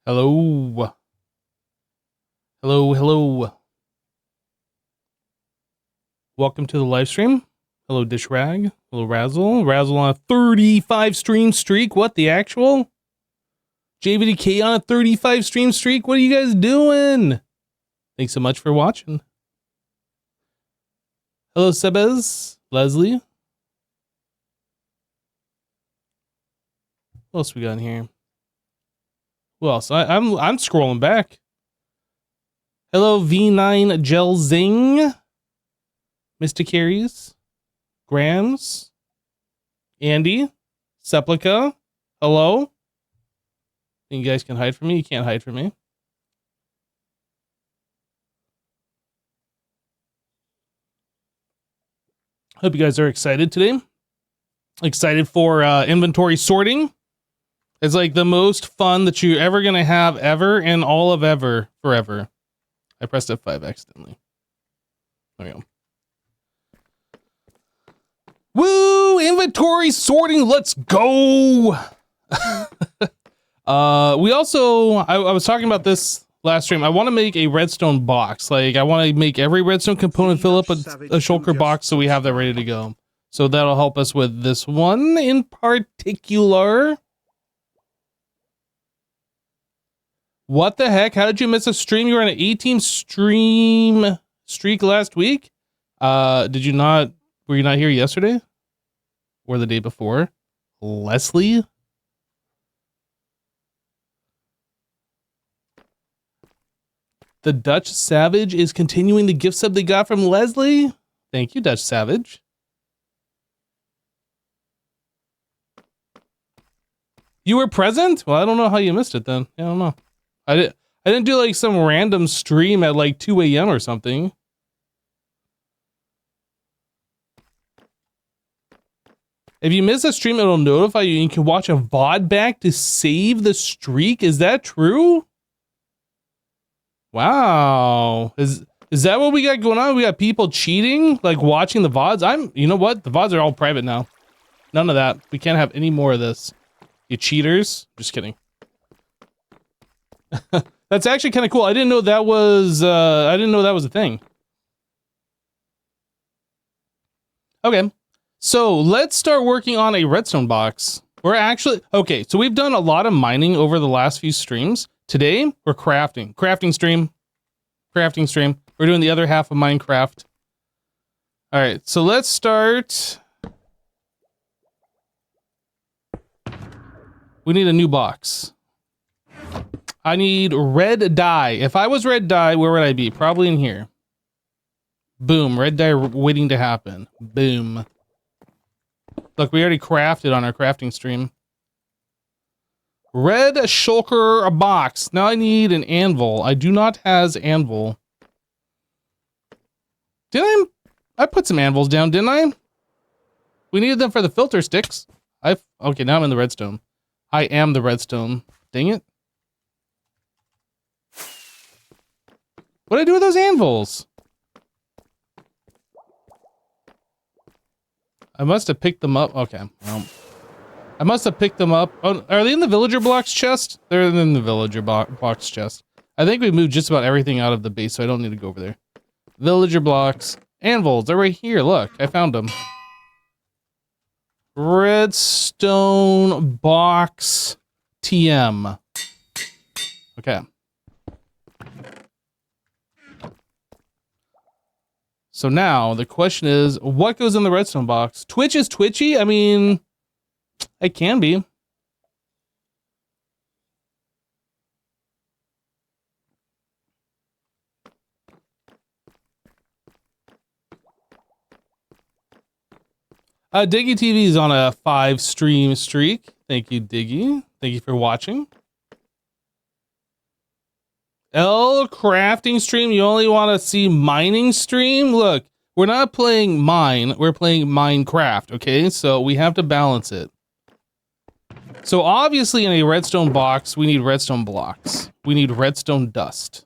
Hello. Hello, hello. Welcome to the live stream. Hello, Dishrag. Hello, Razzle. Razzle on a 35 stream streak. What the actual? JVDK on a 35 stream streak. What are you guys doing? Thanks so much for watching. Hello, Sebez. Leslie. What else we got in here? Who else? I'm scrolling back. Hello, V9 Gel Zing. Mr. Carries. Grams. Andy. Seplica. Hello. You guys can hide from me. You can't hide from me. Hope you guys are excited today. Excited for inventory sorting. It's like the most fun that you're ever going to have ever in all of ever, forever. I pressed F5 accidentally. There we go. Woo! Inventory sorting, let's go! We also, I was talking about this last stream. I want to make a redstone box. Like, I want to make every redstone component fill up a shulker box so we have that ready to go. So that'll help us with this one in particular. What the heck? How did you miss a stream? You were on an 18 stream streak last week? Did you not, were you not here yesterday? Or the day before? Leslie? The Dutch Savage is continuing the gift sub they got from Leslie. Thank you, Dutch Savage. You were present? Well, I don't know how you missed it then. I don't know. I didn't do like some random stream at like 2 a.m. or something. If you miss a stream, it'll notify you. You can watch a VOD back to save the streak. Is that true? Wow. Is that what we got going on? We got people cheating, like watching the VODs? You know what? The VODs are all private now. None of that. We can't have any more of this. You cheaters. Just kidding. That's actually kind of cool. I didn't know that was a thing. Okay. So let's start working on a redstone box. We're actually, okay, so we've done a lot of mining over the last few streams. Today, we're crafting. Crafting stream. We're doing the other half of Minecraft. All right, so let's start. We need a new box. I need red dye. If I was red dye, where would I be? Probably in here. Boom, red dye waiting to happen. Boom. Look, we already crafted on our crafting stream. Red shulker box. Now I need an anvil. I do not has anvil. Did I put some anvils down, didn't I? We needed them for the filter sticks. Okay, now I'm in the redstone. I am the redstone. Dang it. What did I do with those anvils? I must have picked them up. Okay. Well, I must have picked them up. Oh, are they in the villager blocks chest? They're in the villager box chest. I think we moved just about everything out of the base, so I don't need to go over there. Villager blocks. Anvils. They're right here. Look, I found them. Redstone box TM. Okay. So now the question is, what goes in the redstone box? Twitch is twitchy? I mean, it can be. Diggy TV is on a 5 stream streak. Thank you, Diggy. Thank you for watching. L crafting stream, you only want to see mining stream? Look, we're not playing mine, we're playing Minecraft, okay? So we have to balance it. So obviously in a redstone box, we need redstone blocks. We need redstone dust.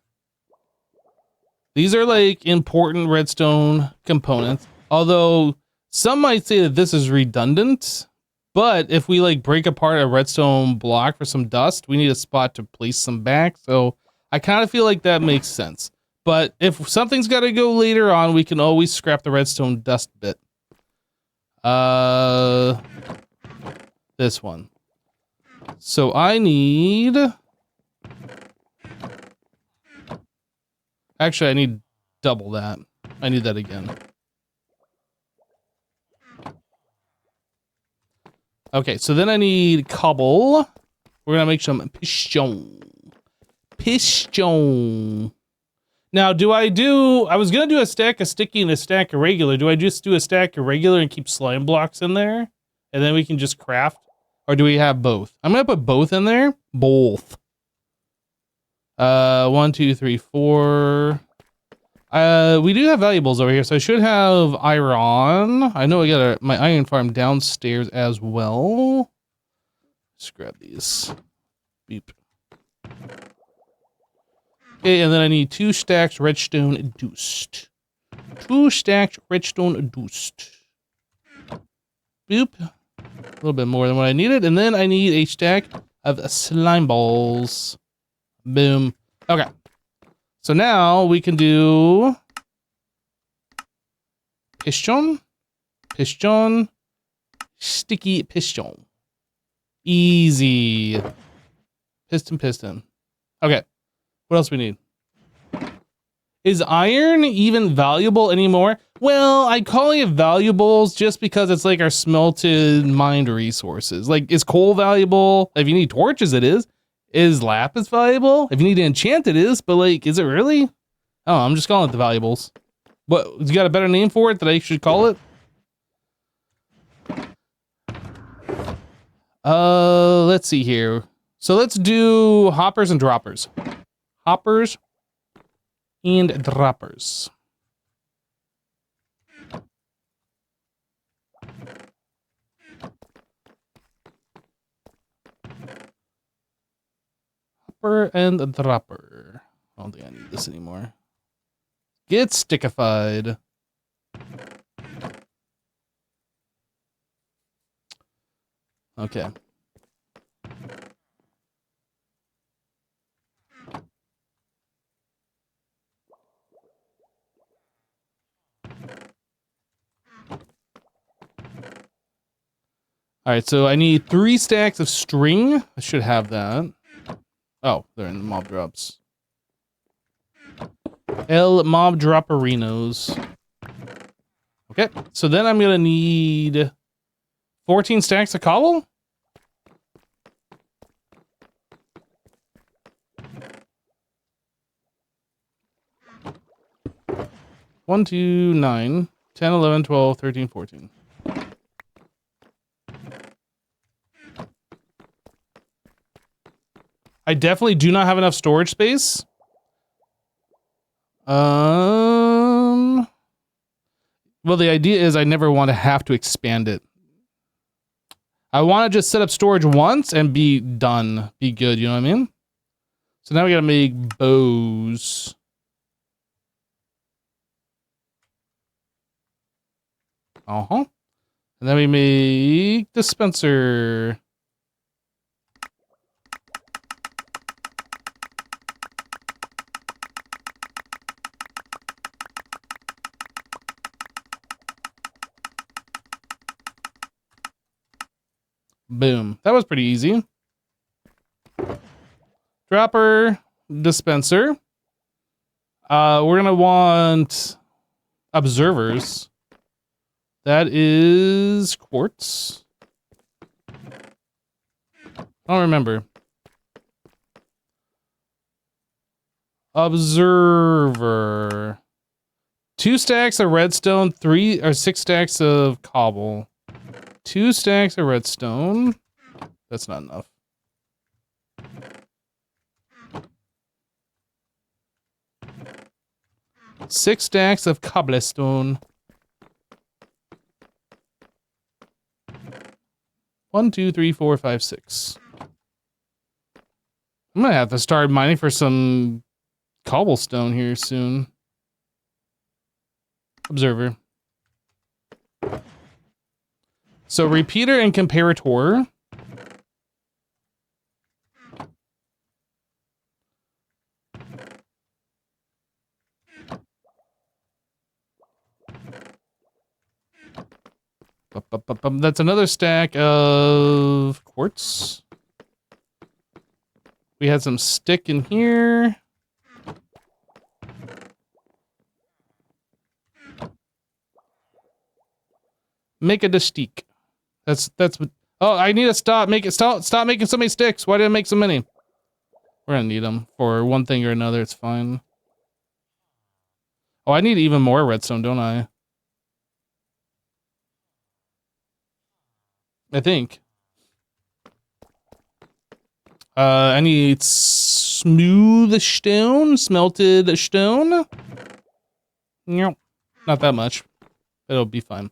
These are like important redstone components. Although some might say that this is redundant, But if we like break apart a redstone block for some dust, we need a spot to place some back. So I kind of feel like that makes sense. But if something's got to go later on, we can always scrap the redstone dust bit. This one. So I need... Actually, I need double that. I need that again. Okay, so then I need cobble. We're gonna make some piston. Piston. Now, I was gonna do a stack of sticky and a stack of regular. Do I just do a stack of regular and keep slime blocks in there? And then we can just craft? Or do we have both? I'm gonna put both in there. Both. 1, 2, 3, 4. We do have valuables over here, so I should have iron. I know I got my iron farm downstairs as well. Let's grab these. Beep. Okay, and then I need 2 stacks redstone dust. 2 stacks redstone dust. Boop. A little bit more than what I needed. And then I need a stack of slime balls. Boom. Okay. So now we can do piston, piston, sticky piston. Easy. Piston, piston. Okay. What else we need? Is iron even valuable anymore? Well, I call it valuables just because it's like our smelted mined resources. Like, is coal valuable? If you need torches, it is. Is lapis valuable? If you need to enchant, it is. But like, is it really? Oh, I'm just calling it the valuables. What? You got a better name for it that I should call it? Let's see here. So let's do hoppers and droppers. Hoppers and droppers. Hopper and a dropper. I don't think I need this anymore. Get stickified. Okay. All right, so I need 3 stacks of string. I should have that. Oh, they're in the mob drops. El mob dropperinos. Okay, so then I'm gonna need 14 stacks of cobble. One, 2, 9, 10, 11, 12, 13, 14. I definitely do not have enough storage space. Well, the idea is I never want to have to expand it. I want to just set up storage once and be done. Be good, you know what I mean? So now we gotta make bows. Uh-huh. And then we make dispenser. Boom. That was pretty easy. Dropper, dispenser. We're gonna want observers. That is quartz. I don't remember. Observer. 2 stacks of redstone, 3 or 6 stacks of cobble. 2 stacks of redstone. That's not enough. Six stacks of cobblestone. 1, 2, 3, 4, 5, 6. I'm gonna have to start mining for some cobblestone here soon. Observer. So repeater and comparator. That's another stack of quartz. We had some stick in here. Make a distique. That's what. Oh, I need to stop. Stop making so many sticks. Why did I make so many? We're gonna need them for one thing or another. It's fine. Oh, I need even more redstone, don't I? I think. I need smooth stone, smelted stone. Nope, not that much. It'll be fine.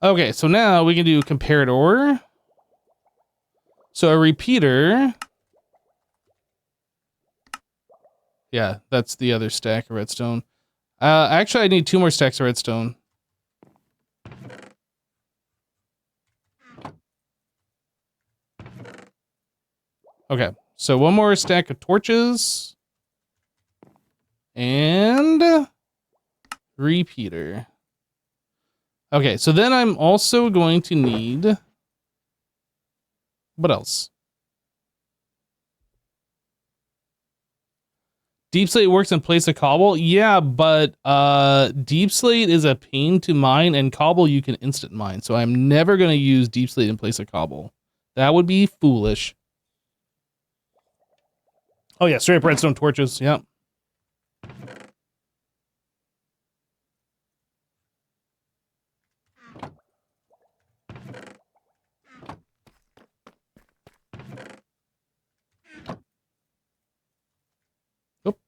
Okay, so now we can do comparator. So a repeater. Yeah, that's the other stack of redstone. Actually, I need 2 more stacks of redstone. Okay, so 1 more stack of torches. And repeater. Okay, so then I'm also going to need... What else? Deep slate works in place of cobble? Yeah, but deep slate is a pain to mine, and cobble you can instant mine. So I'm never going to use deep slate in place of cobble. That would be foolish. Oh yeah, straight up redstone torches. Yep. Oop.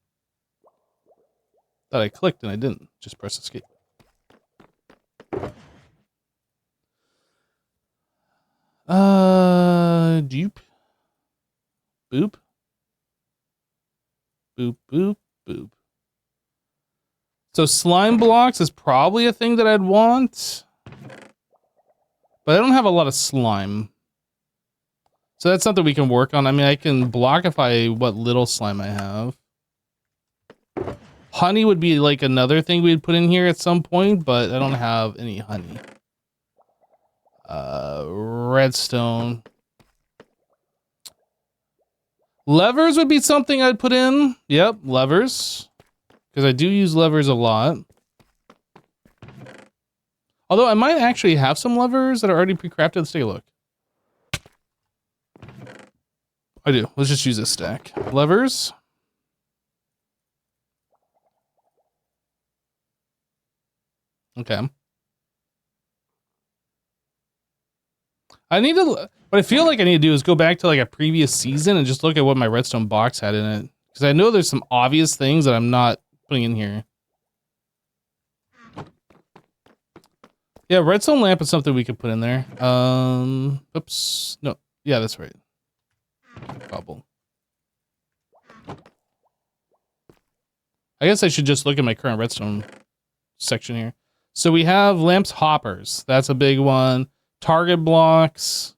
Thought I clicked and I didn't. Just press escape. Dupe. Boop. Boop, boop, boop. So slime blocks is probably a thing that I'd want. But I don't have a lot of slime. So that's something we can work on. I mean, I can blockify what little slime I have. Honey would be like another thing we'd put in here at some point, but I don't have any honey. Redstone. Levers would be something I'd put in. Yep, levers. Because I do use levers a lot. Although I might actually have some levers that are already pre-crafted. Let's take a look. I do. Let's just use this stack. Levers. Okay. I need to, what I feel like I need to do is go back to like a previous season and just look at what my redstone box had in it. Because I know there's some obvious things that I'm not putting in here. Yeah, redstone lamp is something we could put in there. Oops. No. Yeah, that's right. Bubble. I guess I should just look at my current redstone section here. So we have lamps hoppers. That's a big one. Target blocks.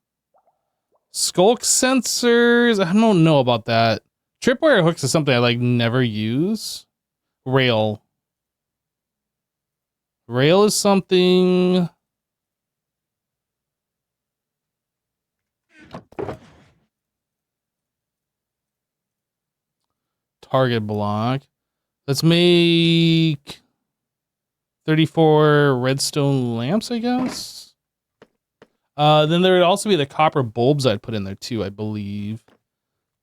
Skulk sensors. I don't know about that. Tripwire hooks is something I like never use. Rail. Rail is something. Target block. Let's make 34 redstone lamps, I guess. Then there would also be the copper bulbs I'd put in there too, I believe.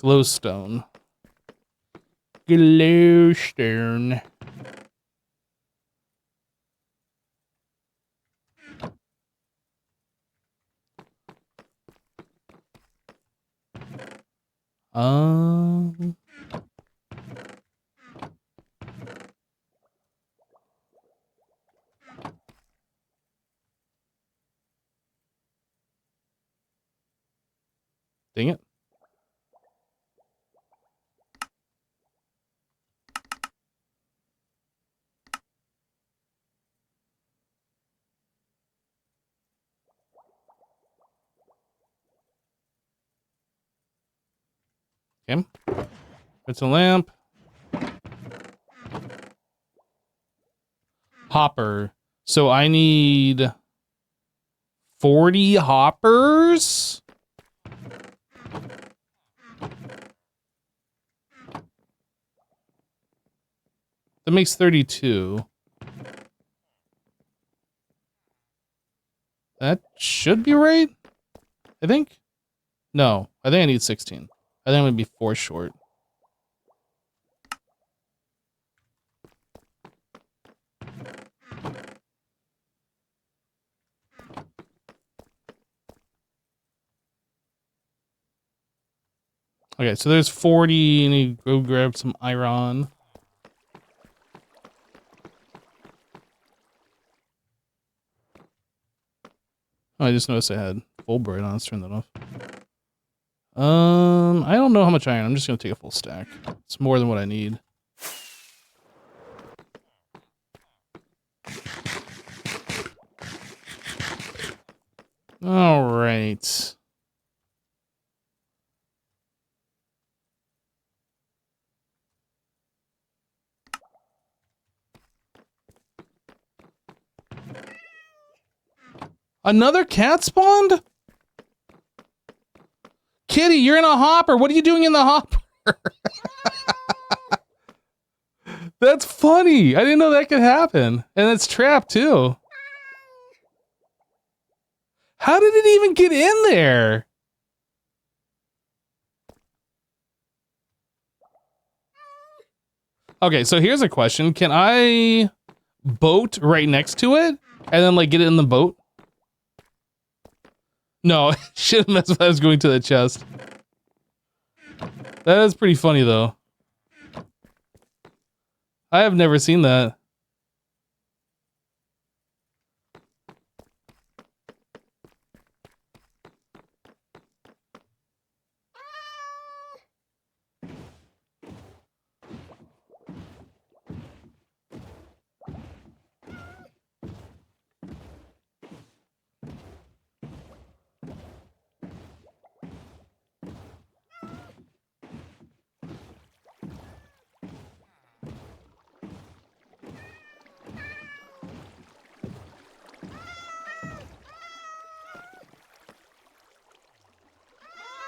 Glowstone. Glowstone. Dang it. Okay. It's a lamp. Hopper. So I need 40 hoppers. That makes 32. That should be right, I think. No, I think I need 16. I think I'm gonna be 4 short. Okay, so there's 40. I need to go grab some iron. Oh, I just noticed I had full bright on. Let's turn that off. I don't know how much iron. I'm just gonna take a full stack. It's more than what I need. All right. Another cat spawned? Kitty, you're in a hopper. What are you doing in the hopper? That's funny. I didn't know that could happen. And it's trapped too. How did it even get in there? Okay, so here's a question. Can I boat right next to it and then like get it in the boat? No, shouldn't mess with I was going to the chest. That is pretty funny though. I have never seen that.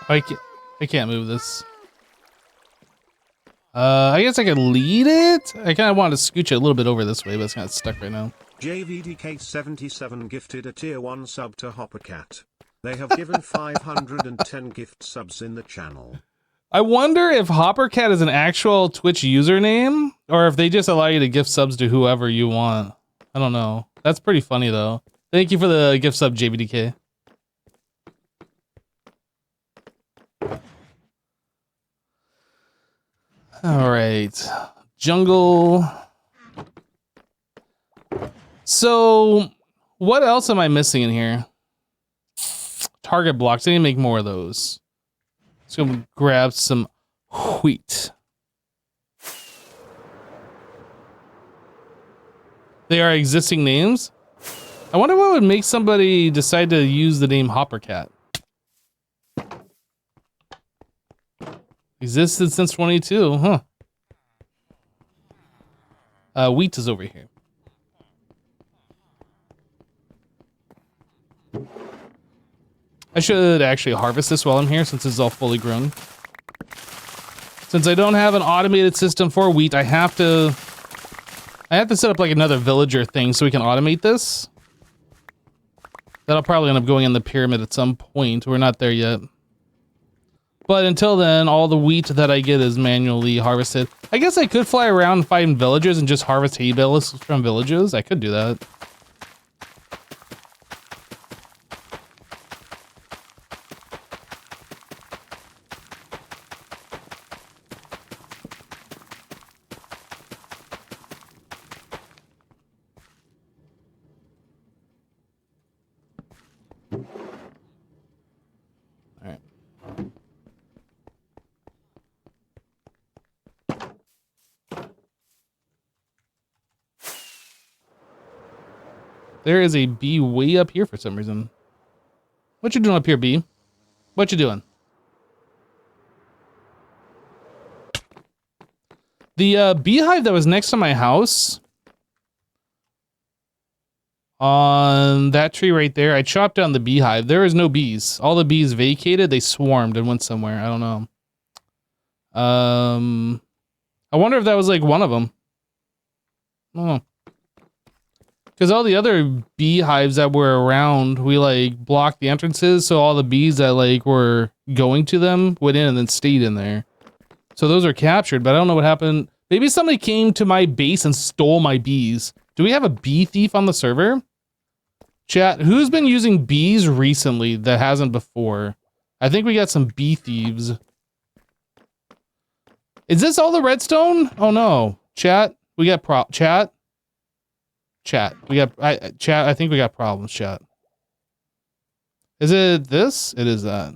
I can't move this. I guess I could lead it? I kind of want to scooch it a little bit over this way, but it's kind of stuck right now. JVDK77 gifted a tier 1 sub to HopperCat. They have given 510 gift subs in the channel. I wonder if HopperCat is an actual Twitch username, or if they just allow you to gift subs to whoever you want. I don't know. That's pretty funny, though. Thank you for the gift sub, JVDK. All right. Jungle. So, what else am I missing in here? Target blocks. I need to make more of those. Let's go grab some wheat. They are existing names. I wonder what would make somebody decide to use the name HopperCat. Existed since 22, huh? Wheat is over here. I should actually harvest this while I'm here since it's all fully grown. Since I don't have an automated system for wheat, I have to set up like another villager thing so we can automate this. That'll probably end up going in the pyramid at some point. We're not there yet. But until then, all the wheat that I get is manually harvested. I guess I could fly around and find villagers and just harvest hay bales from villages. I could do that. There is a bee way up here for some reason. What you doing up here, bee? What you doing? The beehive that was next to my house on that tree right there, I chopped down the beehive. There is no bees. All the bees vacated. They swarmed and went somewhere. I don't know. I wonder if that was like one of them. Oh. Because all the other beehives that were around, we like blocked the entrances, so all the bees that like were going to them went in and then stayed in there. So those are captured, but I don't know what happened. Maybe somebody came to my base and stole my bees. Do we have a bee thief on the server? Chat, who's been using bees recently that hasn't before? I think we got some bee thieves. Is this all the redstone? Oh no. Chat, we got chat. Chat, we got chat. I think we got problems. Chat. Is it this? It is that.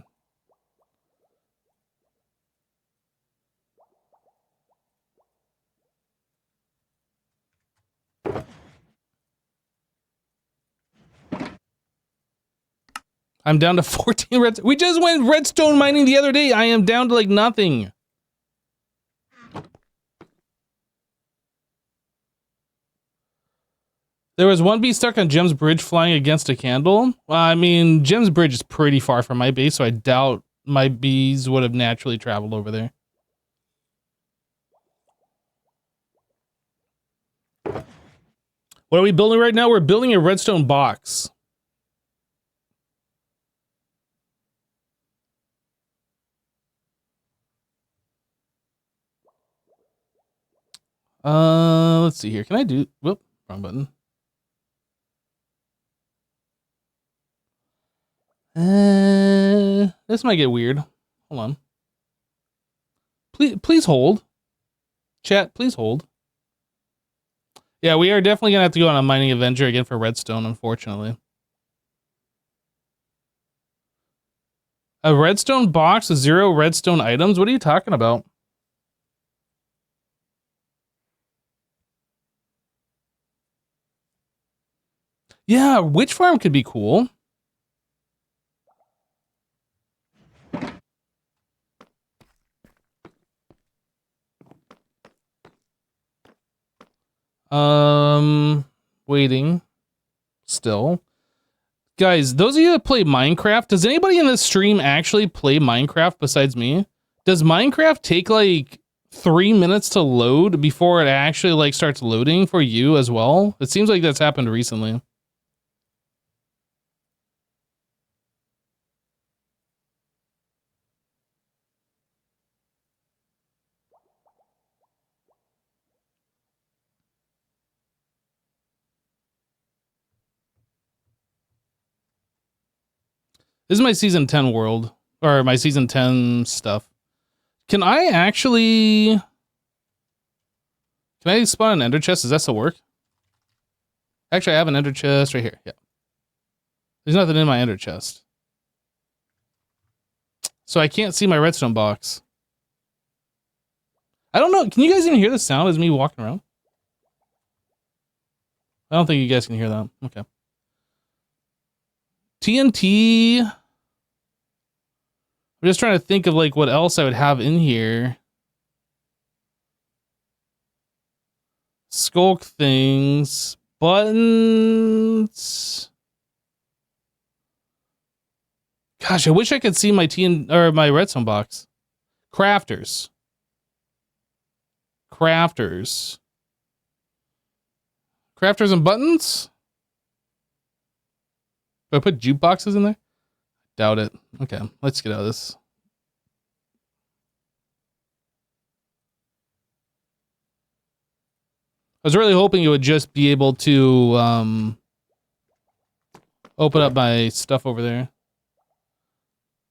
I'm down to 14 redstone. We just went redstone mining the other day. I am down to like nothing. There was one bee stuck on Jim's bridge flying against a candle. Well, I mean, Jim's bridge is pretty far from my base, so I doubt my bees would have naturally traveled over there. What are we building right now? We're building a redstone box. Let's see here. Can I do, whoop, wrong button. This might get weird. Hold on. Please hold. Chat, please hold. Yeah, we are definitely gonna have to go on a mining adventure again for redstone, unfortunately. A redstone box with 0 redstone items? What are you talking about? Yeah, witch farm could be cool. Waiting. Still. Guys, those of you that play Minecraft, does anybody in this stream actually play Minecraft besides me? Does Minecraft take like 3 minutes to load before it actually like starts loading for you as well? It seems like that's happened recently. This is my season 10 world, or my season 10 stuff. Can I actually... Can I spawn an ender chest? Does that still work? Actually, I have an ender chest right here. Yeah. There's nothing in my ender chest. So I can't see my redstone box. I don't know. Can you guys even hear the sound as me walking around? I don't think you guys can hear that. Okay. TNT. I'm just trying to think of like what else I would have in here. Skulk things. Buttons. Gosh, I wish I could see my my redstone box. Crafters. Crafters. Crafters and buttons? Do I put jukeboxes in there? Doubt it. Okay, let's get out of this. I was really hoping it would just be able to open up my stuff over there.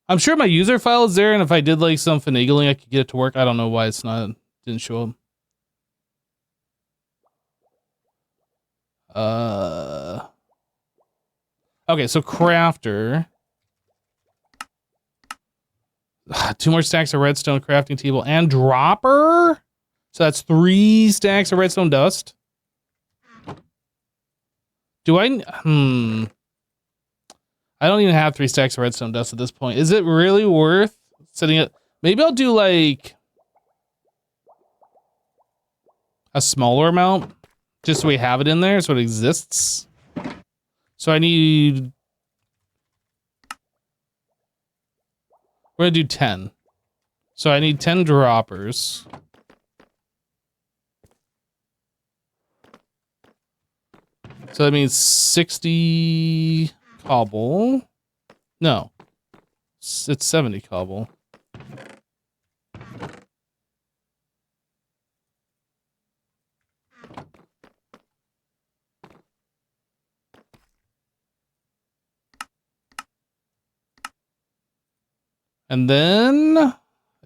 I'm sure my user file is there, and if I did like some finagling, I could get it to work. I don't know why it's not, didn't show up. Okay, so crafter. 2 more stacks of redstone crafting table and dropper. So that's 3 stacks of redstone dust. Do I? I don't even have 3 stacks of redstone dust at this point. Is it really worth setting it? Maybe I'll do like... a smaller amount, just so we have it in there, so it exists. So I need... We're gonna do 10. So I need 10 droppers. So that means 60 cobble. No. It's 70 cobble. And then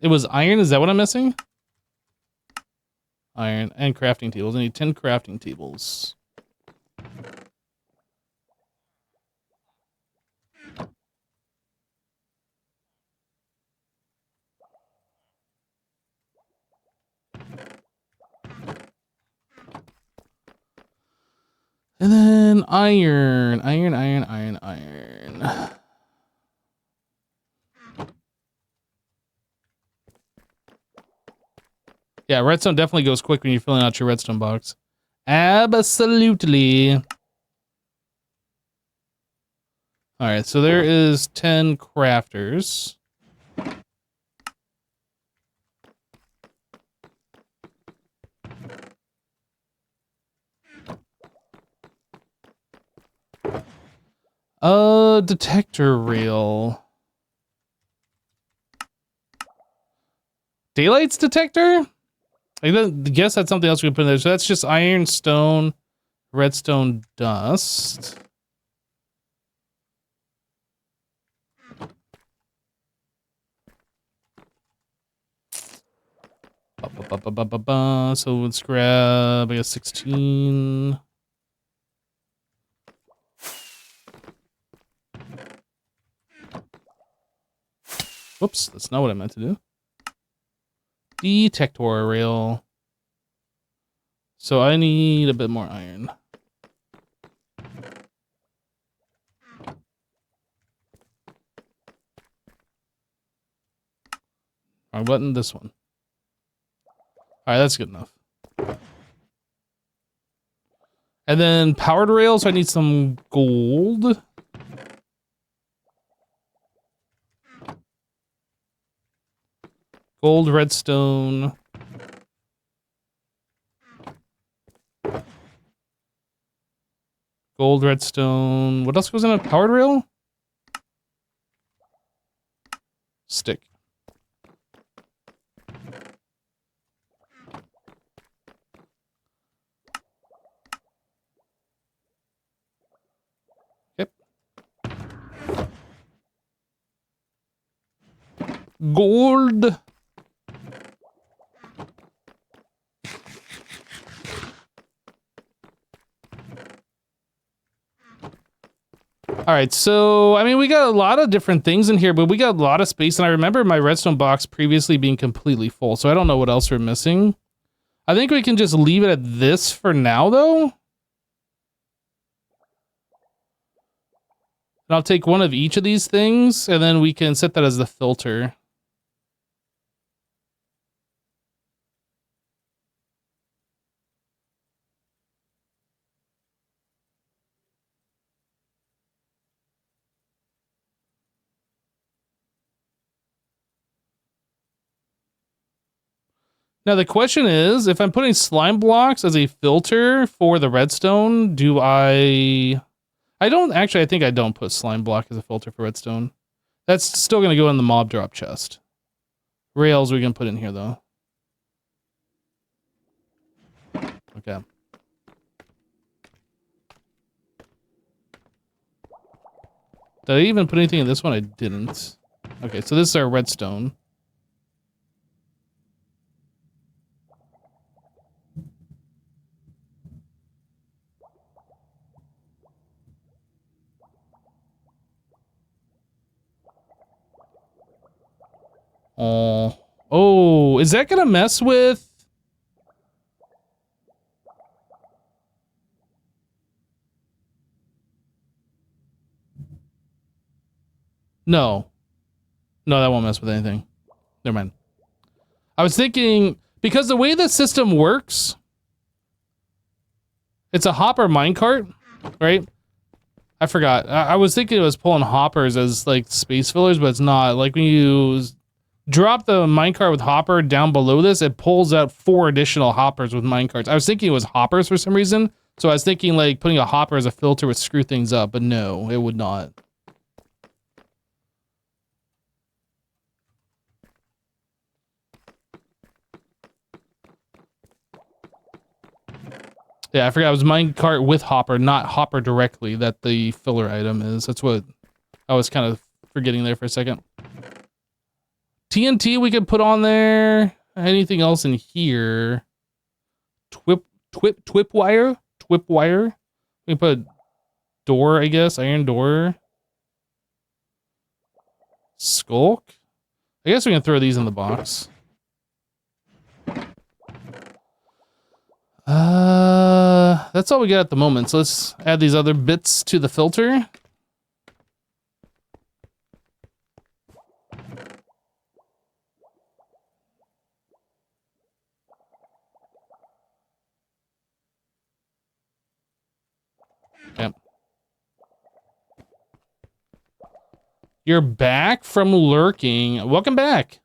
it was iron. Is that what I'm missing? Iron and crafting tables. I need 10 crafting tables. And then iron. Yeah, redstone definitely goes quick when you're filling out your redstone box. Absolutely. All right, so there is 10 crafters. Detector rail. Daylight's detector? I guess that's something else we can put in there. So that's just iron, stone, redstone, dust. So let's grab, I guess, 16. Whoops, that's not what I meant to do. Detector rail. So I need a bit more iron. Wrong button, this one. All right, that's good enough. And then powered rail, so I need some gold. Gold, redstone. Gold, redstone. What else goes in a powered rail? Stick. Yep. Gold. All right, so, I mean, we got a lot of different things in here, but we got a lot of space, and I remember my redstone box previously being completely full, so I don't know what else we're missing. I think we can just leave it at this for now, though. And I'll take one of each of these things, and then we can set that as the filter. Now, the question is, if I'm putting slime blocks as a filter for the redstone, do I don't, actually, I think I don't put slime block as a filter for redstone. That's still going to go in the mob drop chest. Rails we can put in here, though. Okay. Did I even put anything in this one? I didn't. Okay, so this is our redstone. Oh, is that gonna mess with? No, that won't mess with anything. Never mind. I was thinking, because the way the system works It's a hopper minecart, right? I forgot. I was thinking it was pulling hoppers as like space fillers, but it's not. Like when you drop the minecart with hopper down below this, it pulls out 4 additional hoppers with minecarts. I was thinking it was hoppers for some reason. So I was thinking like putting a hopper as a filter would screw things up, but no, it would not. Yeah, I forgot it was minecart with hopper, not hopper directly that the filler item is. That's what I was kind of forgetting there for a second. TNT we could put on there. Anything else in here? Twip wire? Twip wire? We can put door, I guess. Iron door. Skulk? I guess we can throw these in the box. That's all we got at the moment. So let's add these other bits to the filter. Yep. You're back from lurking. Welcome back.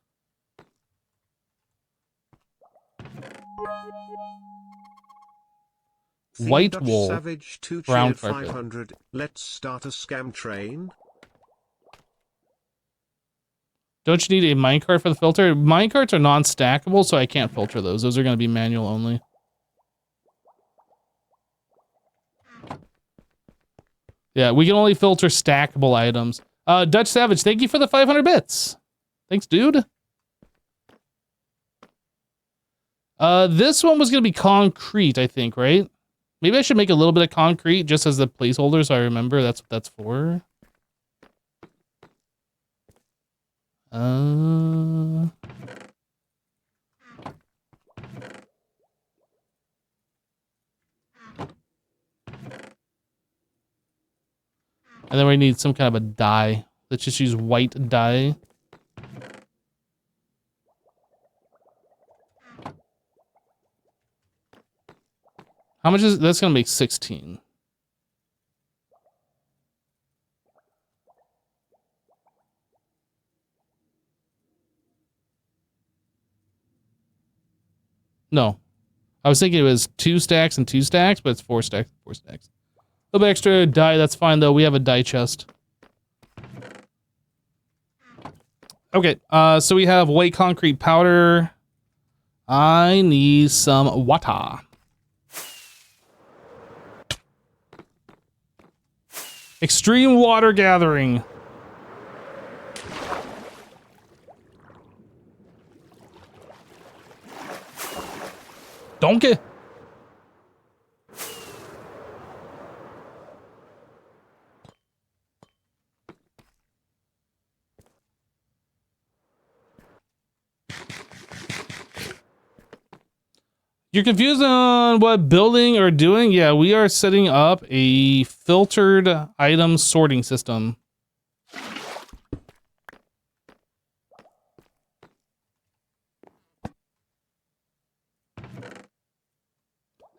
White wool. Savage 2 brown cheered carpet. 500. Let's start a scam train. Don't you need a minecart for the filter? Minecarts are non-stackable, so I can't filter those. Those are going to be manual only. Yeah, we can only filter stackable items. Dutch Savage, thank you for the 500 bits. Thanks, dude. This one was going to be concrete, I think, right? Maybe I should make a little bit of concrete just as the placeholder so I remember that's what that's for. And then we need some kind of a dye. Let's just use white dye. How much is that's gonna make 16? No. I was thinking it was 2 stacks and 2 stacks, but it's 4 stacks, 4 stacks. A little bit extra dye, that's fine though. We have a dye chest. Okay, so we have white concrete powder. I need some water. Extreme water gathering. Donkey. You're confused on what building or doing? Yeah, we are setting up a filtered item sorting system.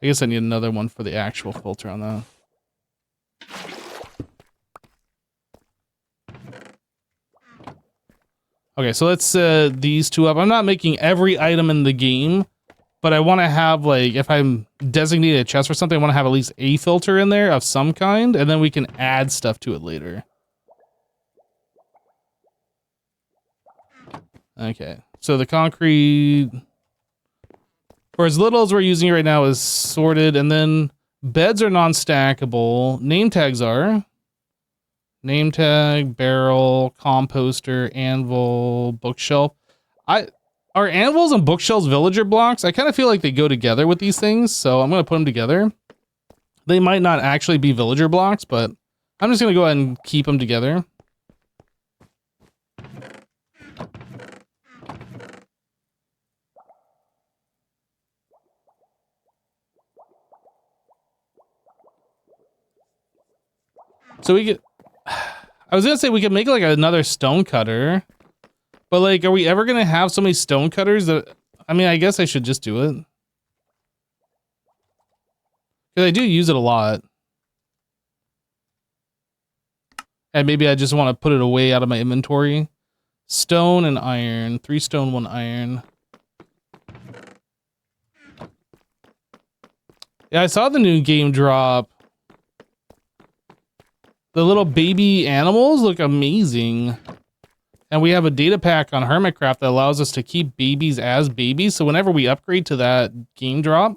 I guess I need another one for the actual filter on that. Okay, so let's set these two up. I'm not making every item in the game, but I want to have, like, if I'm designating a chest or something, I want to have at least a filter in there of some kind, and then we can add stuff to it later. Okay, so the concrete, for as little as we're using right now, is sorted, and then beds are non-stackable. Name tags are. Name tag, barrel, composter, anvil, bookshelf. Are anvils and bookshelves villager blocks? I kind of feel like they go together with these things, so I'm going to put them together. They might not actually be villager blocks, but I'm just going to go ahead and keep them together. So we get... I was going to say we could make like another stone cutter. But, like, are we ever going to have so many stone cutters that... I mean, I guess I should just do it. Because I do use it a lot. And maybe I just want to put it away out of my inventory. Stone and iron. 3 stone, 1 iron. Yeah, I saw the new game drop. The little baby animals look amazing. And we have a data pack on HermitCraft that allows us to keep babies as babies. So whenever we upgrade to that game drop,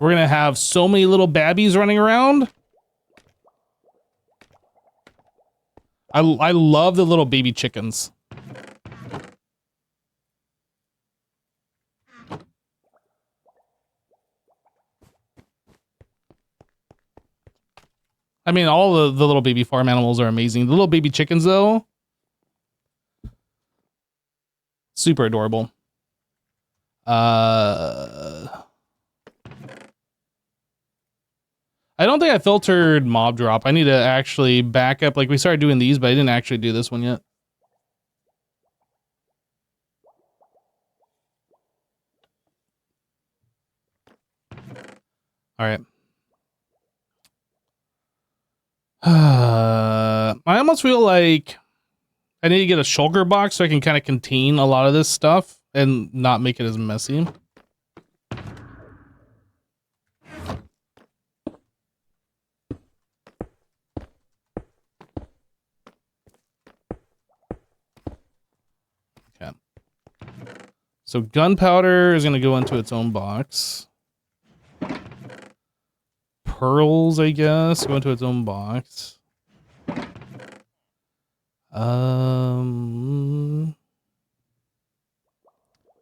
we're going to have so many little babbies running around. I love the little baby chickens. I mean, all the little baby farm animals are amazing. The little baby chickens, though, super adorable. I don't think I filtered mob drop. I need to actually back up. Like, we started doing these, but I didn't actually do this one yet. All right. I almost feel like I need to get a shulker box so I can kind of contain a lot of this stuff and not make it as messy. Okay. So gunpowder is going to go into its own box. Pearls, I guess, go into its own box.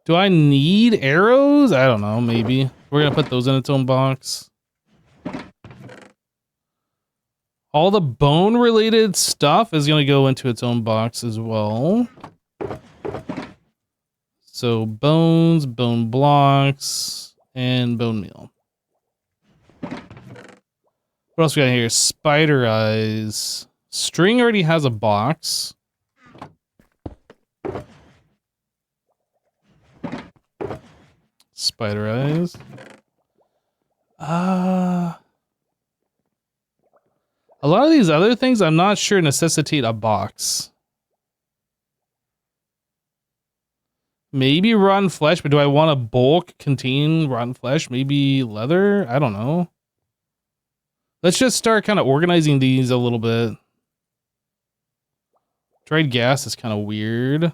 Do I need arrows? I don't know, maybe. We're gonna put those in its own box. All the bone related stuff is gonna go into its own box as well. So bones, bone blocks, and bone meal. What else we got here? Spider eyes. String already has a box. Spider eyes. A lot of these other things I'm not sure necessitate a box. Maybe rotten flesh, but do I want a bulk contain rotten flesh? Maybe leather? I don't know. Let's just start kind of organizing these a little bit. Dried gas is kind of weird.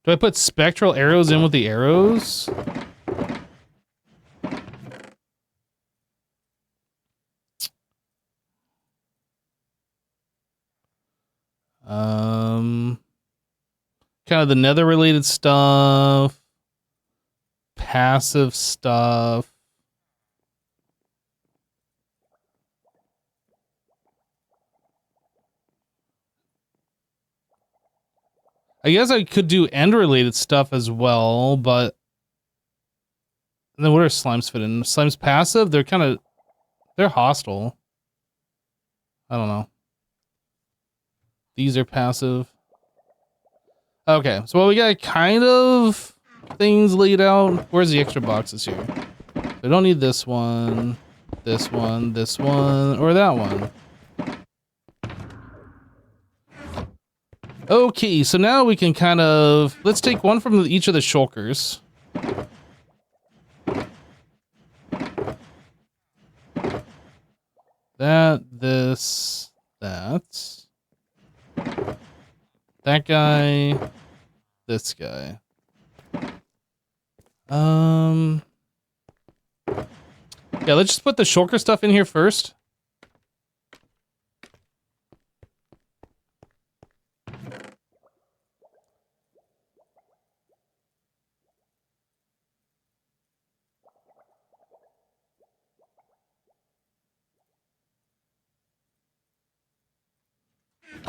Do I put spectral arrows in with the arrows? Kind of the nether related stuff. Passive stuff. I guess I could do end related stuff as well, but then what are slimes fit in? Slimes passive? They're hostile. I don't know. These are passive. Okay, so we got kind of things laid out. Where's the extra boxes here? I don't need this one, this one, this one, or that one. Okay, so now we can kind of... Let's take one from each of the shulkers. That, this, that. That guy. This guy. Yeah, let's just put the shulker stuff in here first.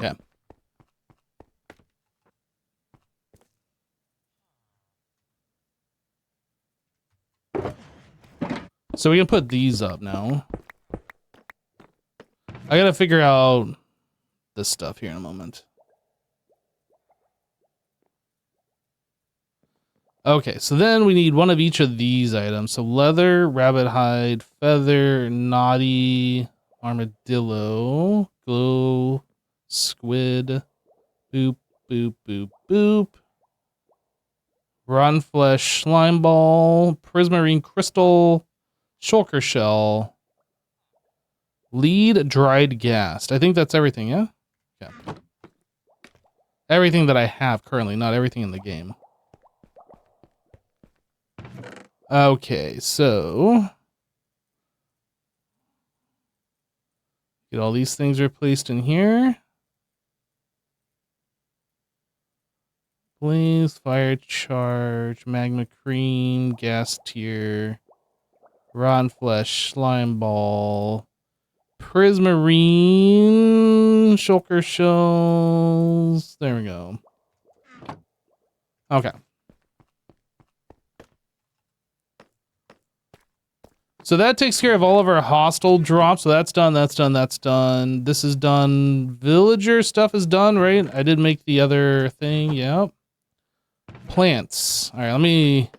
Yeah. So we can put these up now. I gotta figure out this stuff here in a moment. Okay, so then we need one of each of these items. So leather, rabbit hide, feather, naughty, armadillo, glow, squid, boop, boop, boop, boop. Rotten flesh, slime ball, prismarine crystal, shulker shell, lead, dried ghast. I think that's everything, yeah? Yeah. Everything that I have currently, not everything in the game. Okay, so get all these things replaced in here. Blaze, fire charge, magma cream, gas tier, rotten flesh, slime ball, prismarine, shulker shells. There we go. Okay. So that takes care of all of our hostile drops. So that's done, that's done, that's done. This is done. Villager stuff is done, right? I did make the other thing. Yep. Plants. All right, let me...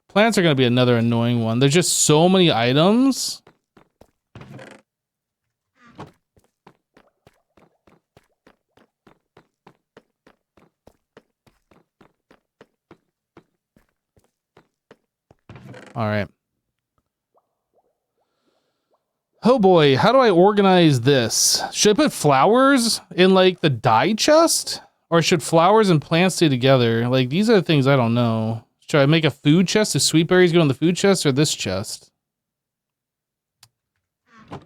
Plants are going to be another annoying one. There's just so many items. All right. Oh boy, how do I organize this? Should I put flowers in like the dye chest? Or should flowers and plants stay together? Like these are the things I don't know. Should I make a food chest? Do sweet berries go in the food chest or this chest? I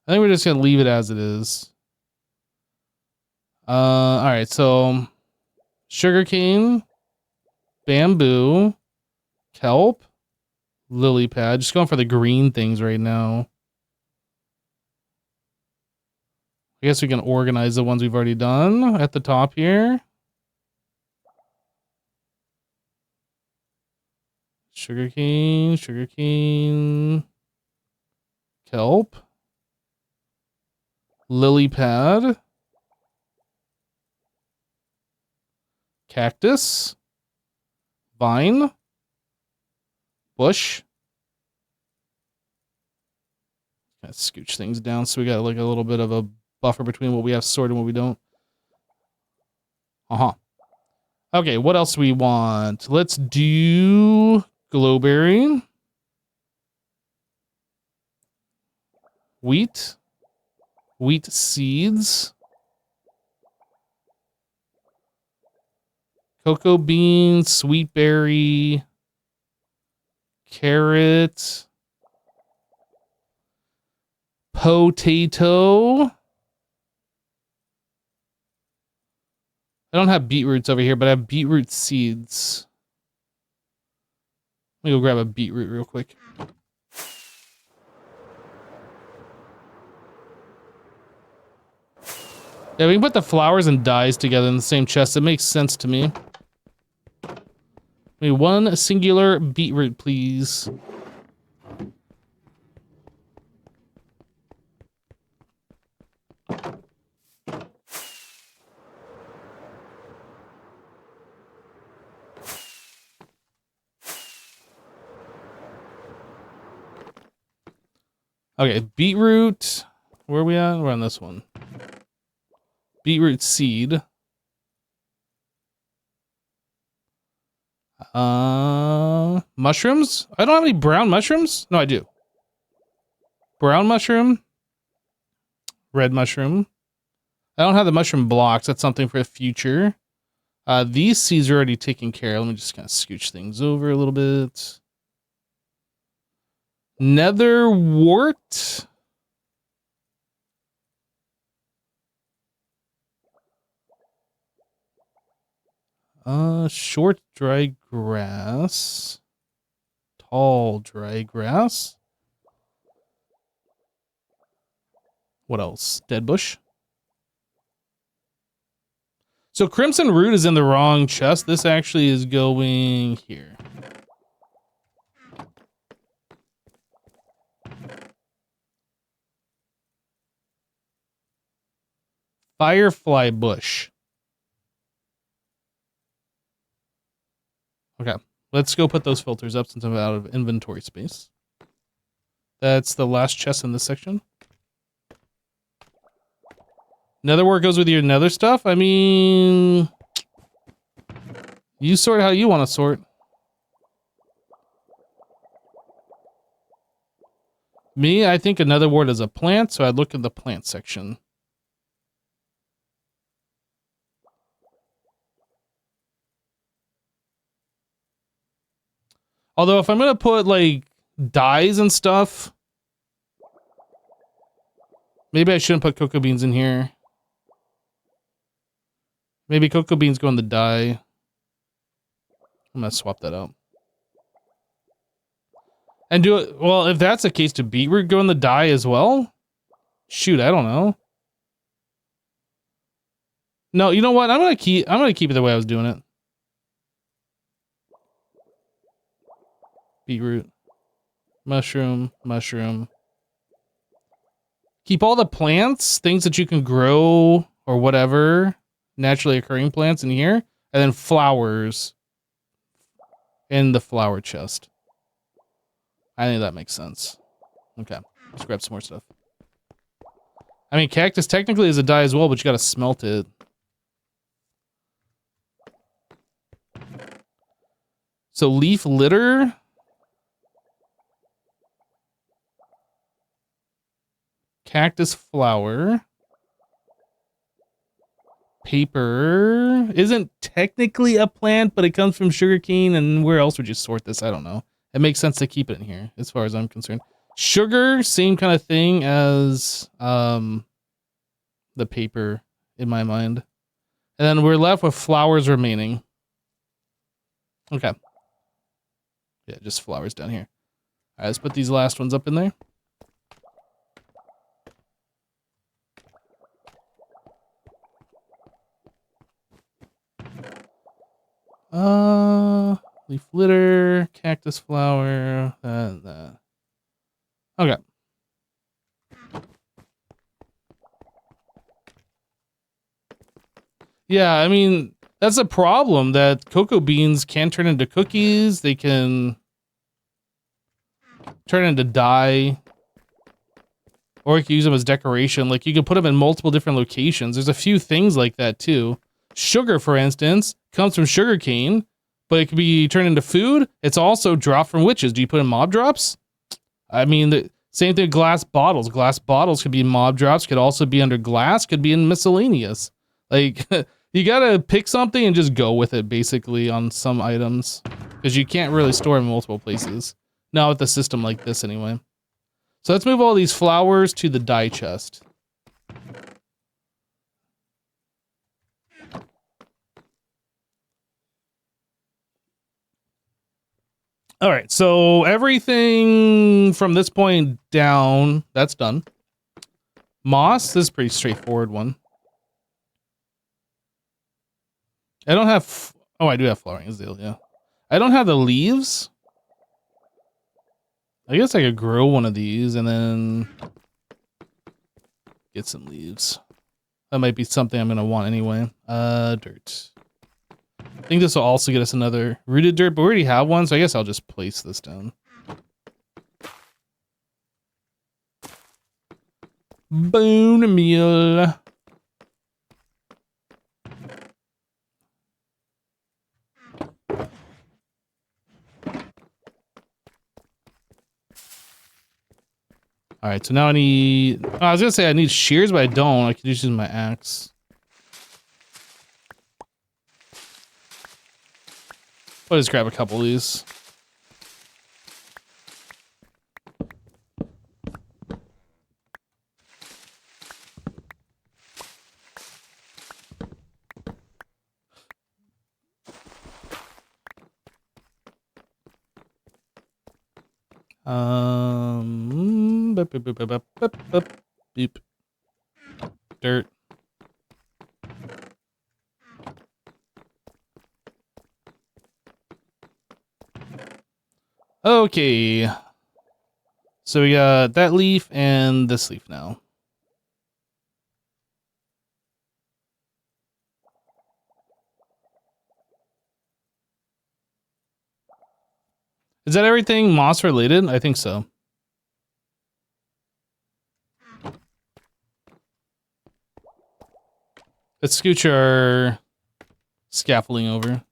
think we're just gonna leave it as it is. All right, so sugarcane, bamboo, kelp, lily pad. Just going for the green things right now. I guess we can organize the ones we've already done at the top here. Sugarcane, sugarcane, kelp, lily pad, cactus, vine, bush. Kind of scooch things down so we got like a little bit of a buffer between what we have sorted and what we don't. Okay, what else do we want? Let's do glowberry, wheat seeds, cocoa beans, sweet berry, carrot, potato. I don't have beetroots over here, but I have beetroot seeds. Let me go grab a beetroot real quick. Yeah, we can put the flowers and dyes together in the same chest. It makes sense to me. Maybe one singular beetroot, please. Okay, beetroot. Where are we at? We're on this one. Beetroot seed. Mushrooms? I don't have any brown mushrooms? No, I do. Brown mushroom. Red mushroom. I don't have the mushroom blocks. That's something for the future. These seeds are already taken care of. Let me just kind of scooch things over a little bit. Nether wart. Short dry grass. Tall dry grass. What else? Dead bush. So crimson root is in the wrong chest. This actually is going here. Firefly bush. Okay, let's go put those filters up since I'm out of inventory space. That's the last chest in this section. Netherware goes with your nether stuff? I mean, you sort how you want to sort. Me, I think another word is a plant, so I'd look at the plant section. Although if I'm going to put, like, dyes and stuff, maybe I shouldn't put cocoa beans in here. Maybe cocoa beans go in the dye. I'm going to swap that out. And do it, well, if that's the case, do beetroot go in the dye as well? Shoot, I don't know. No, you know what? I'm gonna keep it the way I was doing it. Beetroot. Mushroom. Keep all the plants, things that you can grow or whatever, naturally occurring plants in here, and then flowers in the flower chest. I think that makes sense. Okay, let's grab some more stuff. I mean, cactus technically is a dye as well, but you gotta smelt it. So leaf litter. Cactus flower. Paper isn't technically a plant, but it comes from sugarcane, and where else would you sort this? I don't know. It makes sense to keep it in here, as far as I'm concerned. Sugar, same kind of thing as the paper, in my mind. And then we're left with flowers remaining. Okay. Yeah, just flowers down here. All right, let's put these last ones up in there. Leaf litter, cactus flower, that. Okay. Yeah, I mean, that's a problem that cocoa beans can turn into cookies. They can turn into dye. Or you can use them as decoration. Like, you can put them in multiple different locations. There's a few things like that, too. Sugar, for instance, comes from sugarcane, but it can be turned into food. It's also dropped from witches. Do you put in mob drops? I mean, the same thing with glass bottles. Glass bottles could be mob drops, could also be under glass, could be in miscellaneous. Like, you gotta pick something and just go with it, basically, on some items. Because you can't really store them in multiple places. Not with a system like this, anyway. So let's move all these flowers to the dye chest. All right, so everything from this point down, that's done. Moss, this is a pretty straightforward one. I don't have, oh, I do have flowering azalea. I don't have the leaves. I guess I could grow one of these and then get some leaves. That might be something I'm gonna want anyway. Dirt. I think this will also get us another rooted dirt, but we already have one, so I guess I'll just place this down. Bone meal. All right, so now I need, I was gonna say I need shears, but I don't. I can just use my axe. I'll just grab a couple of these. Beep. Dirt. Okay. So we got that leaf and this leaf now. Is that everything moss related? I think so. Let's scooch our scaffolding over.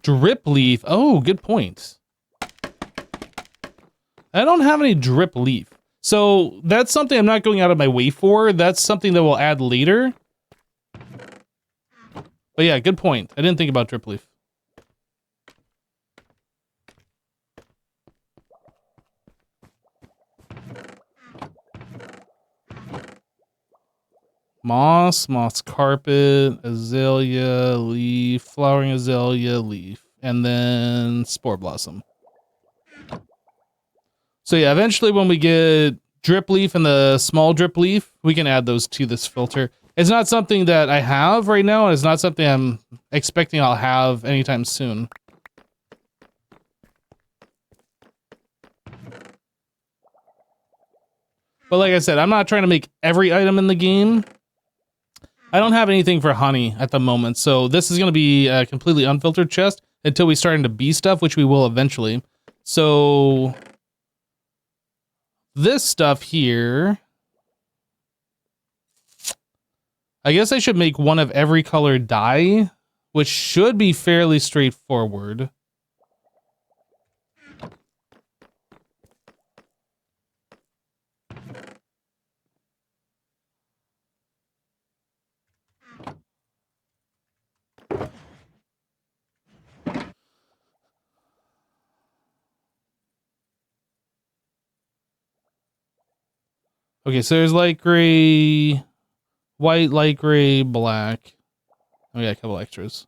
Drip leaf. Oh, good point. I don't have any drip leaf. So that's something I'm not going out of my way for. That's something that we'll add later. But yeah, good point. I didn't think about drip leaf. Moss carpet, azalea leaf, flowering azalea leaf, and then spore blossom. So yeah, eventually when we get drip leaf and the small drip leaf, we can add those to this filter. It's not something that I have right now, and it's not something I'm expecting I'll have anytime soon. But like I said, I'm not trying to make every item in the game. I don't have anything for honey at the moment, so this is going to be a completely unfiltered chest until we start into bee stuff, which we will eventually. So this stuff here, I guess I should make one of every color dye, which should be fairly straightforward. Okay, so there's light gray, white, light gray, black. We got a couple extras.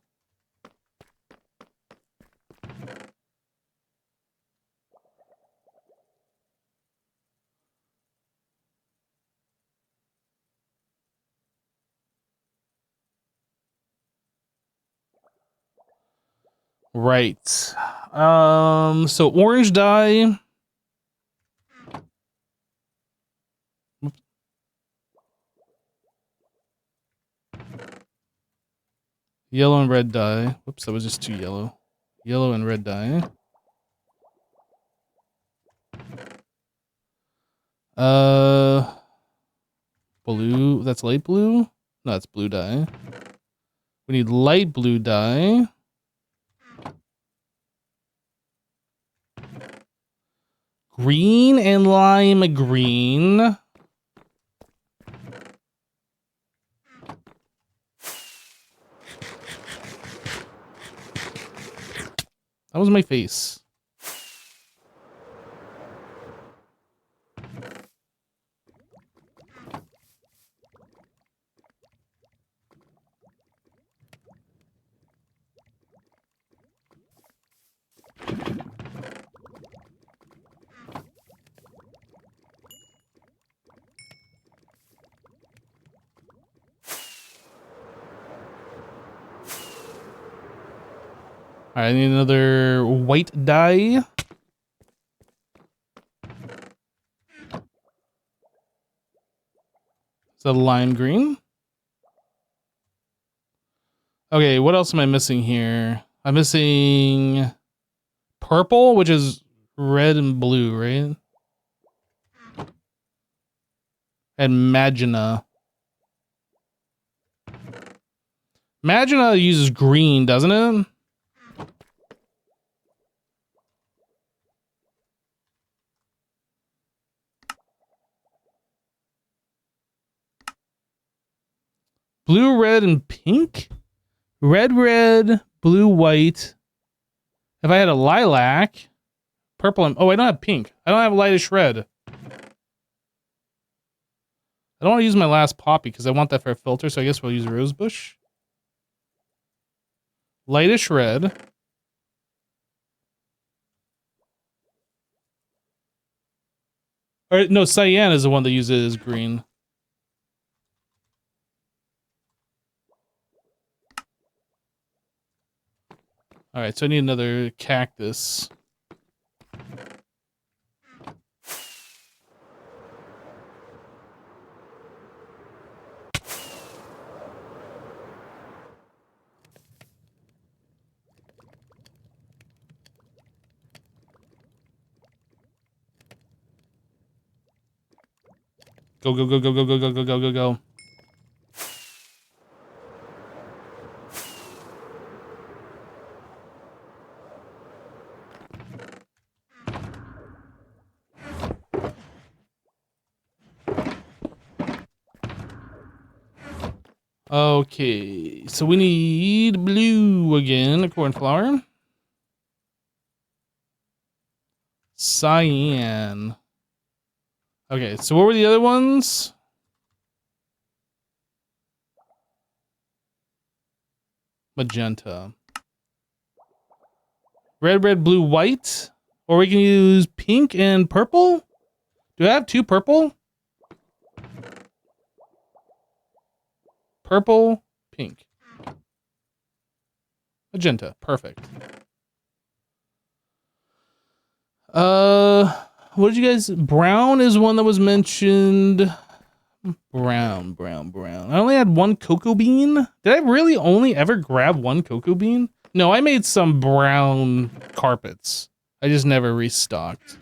Right. So orange dye. Yellow and red dye. Whoops, that was just too yellow. Yellow and red dye. Blue. That's light blue? No, that's blue dye. We need light blue dye. Green and lime green. That was my face. All right, I need another white dye. Is that lime green? Okay, what else am I missing here? I'm missing purple, which is red and blue, right? And magenta. Magenta uses green, doesn't it? Blue, red, and pink? Red, blue, white. If I had a lilac, purple, and... Oh, I don't have pink. I don't have lightish red. I don't want to use my last poppy because I want that for a filter, so I guess we'll use rosebush. Lightish red. Or, no, cyan is the one that uses green. All right, so I need another cactus. Go, go, go, go, go, go, go, go, go, go, go. Okay, so we need blue again, a cornflower. Cyan. Okay, so what were the other ones? Magenta. Red, red, blue, white. Or we can use pink and purple. Do I have 2 purple? Purple, pink. Magenta, perfect. What did you guys... Brown is one that was mentioned. Brown, brown, brown. I only had 1 cocoa bean. Did I really only ever grab 1 cocoa bean? No, I made some brown carpets. I just never restocked.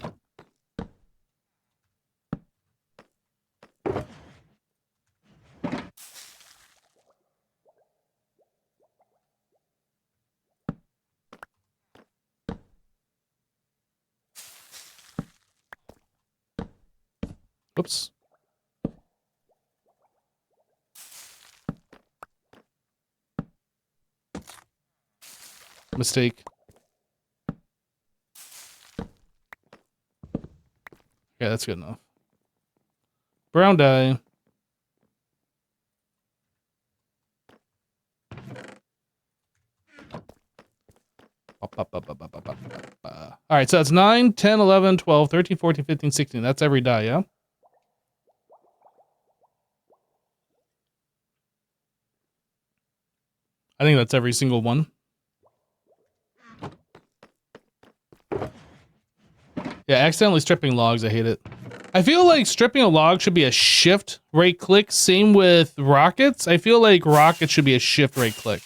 Oops. Mistake. Yeah, that's good enough. Brown dye. All right, so that's 9, 10, 11, 12, 13, 14, 15, 16. That's every die, yeah? I think that's every single one. Yeah, accidentally stripping logs, I hate it. I feel like stripping a log should be a shift right click. Same with rockets. I feel like rockets should be a shift right click.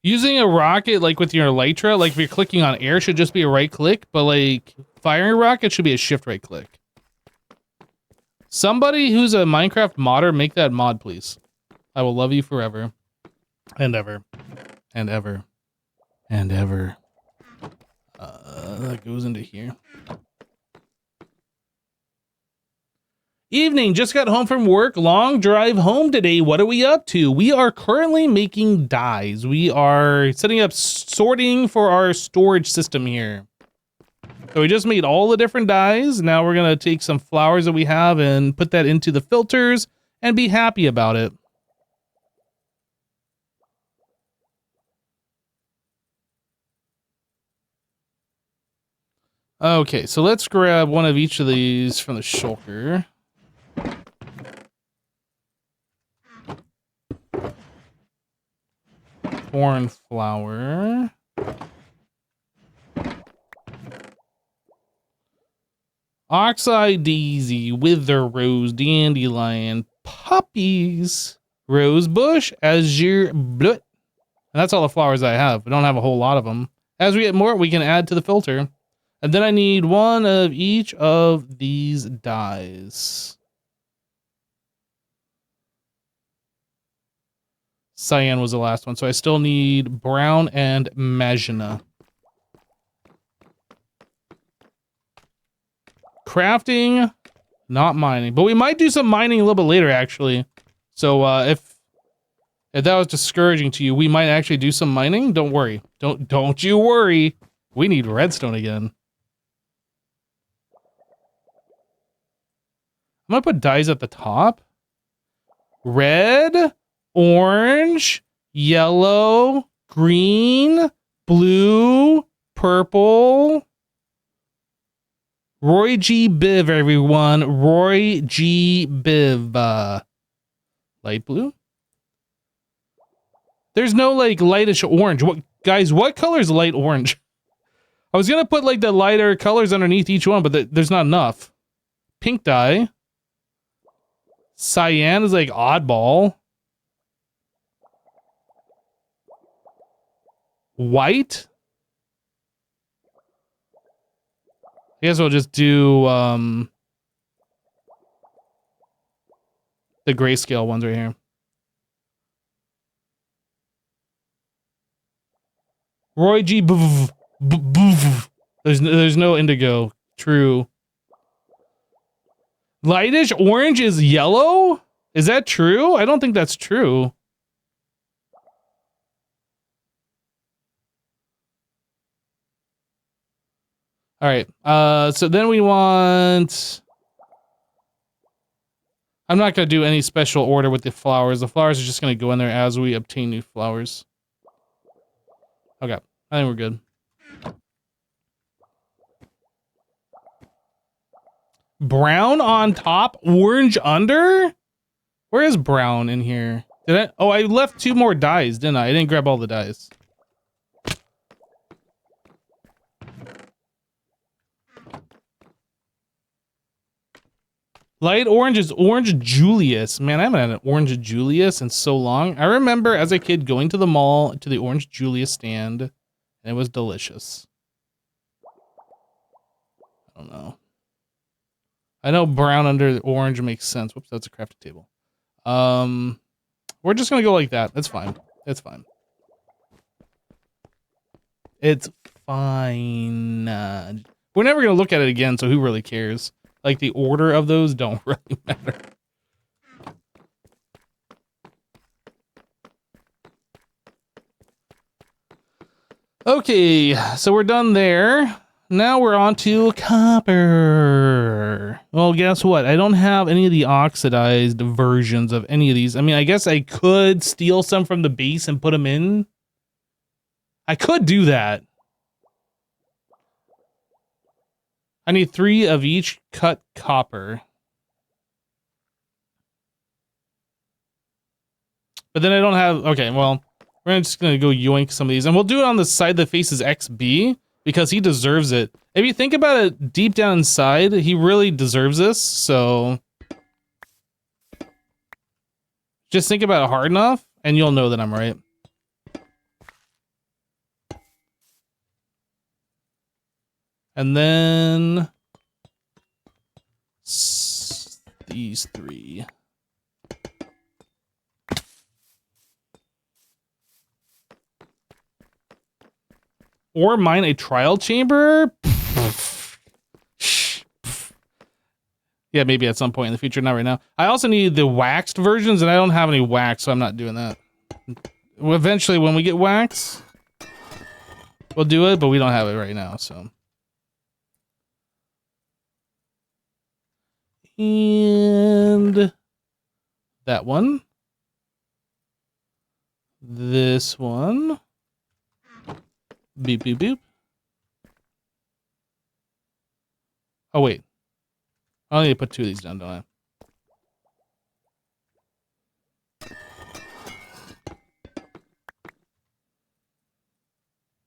Using a rocket, like with your elytra, like if you're clicking on air, should just be a right click, but like firing a rocket should be a shift right click. Somebody who's a Minecraft modder, make that mod, please. I will love you forever. And ever. And ever. And ever. That goes into here. Evening, just got home from work. Long drive home today. What are we up to? We are currently making dyes. We are setting up sorting for our storage system here. So we just made all the different dyes. Now we're going to take some flowers that we have and put that into the filters and be happy about it. Okay, so let's grab one of each of these from the shulker. Cornflower. Oxeye daisy, wither rose, dandelion, poppies, rose bush, azure, blut. And that's all the flowers I have. I don't have a whole lot of them. As we get more, we can add to the filter. And then I need one of each of these dyes. Cyan was the last one, so I still need brown and magenta. Crafting, not mining. But we might do some mining a little bit later, actually. So if that was discouraging to you, we might actually do some mining. Don't worry. Don't you worry. We need redstone again. I'm gonna put dyes at the top. Red, orange, yellow, green, blue, purple. Roy G. Biv, everyone. Roy G. Biv. Light blue? There's no, like, lightish orange. What, guys, what color is light orange? I was gonna put, like, the lighter colors underneath each one, but there's not enough. Pink dye. Cyan is, like, oddball. White. I guess we'll just do the grayscale ones right here. Roy G. There's no indigo. True. Lightish orange is yellow? Is that true? I don't think that's true. All right. So then we want... I'm not going to do any special order with the flowers. The flowers are just going to go in there as we obtain new flowers. Okay. I think we're good. Brown on top, orange under? Where is brown in here? Did I? Oh, I left 2 more dyes, didn't I? I didn't grab all the dyes. Light orange is Orange Julius. Man, I haven't had an Orange Julius in so long. I remember as a kid going to the mall to the Orange Julius stand, and it was delicious. I don't know. I know brown under orange makes sense. Whoops, that's a crafting table. We're just gonna go like that. That's fine. It's fine. It's fine. We're never gonna look at it again, so who really cares? Like, the order of those don't really matter. Okay, so we're done there. Now we're on to copper. Well, guess what? I don't have any of the oxidized versions of any of these. I mean, I guess I could steal some from the base and put them in. I could do that. I need 3 of each cut copper. But then I don't have... Okay, well, we're just going to go yoink some of these. And we'll do it on the side that faces XB, because he deserves it. If you think about it deep down inside, he really deserves this, so... Just think about it hard enough, and you'll know that I'm right. And then... these 3. Or mine a trial chamber? Yeah, maybe at some point in the future, not right now. I also need the waxed versions, and I don't have any wax, so I'm not doing that. Eventually, when we get wax, we'll do it, but we don't have it right now, so... And that one. This one. Beep, beep, beep. Oh, wait. I need to put 2 of these down, don't I?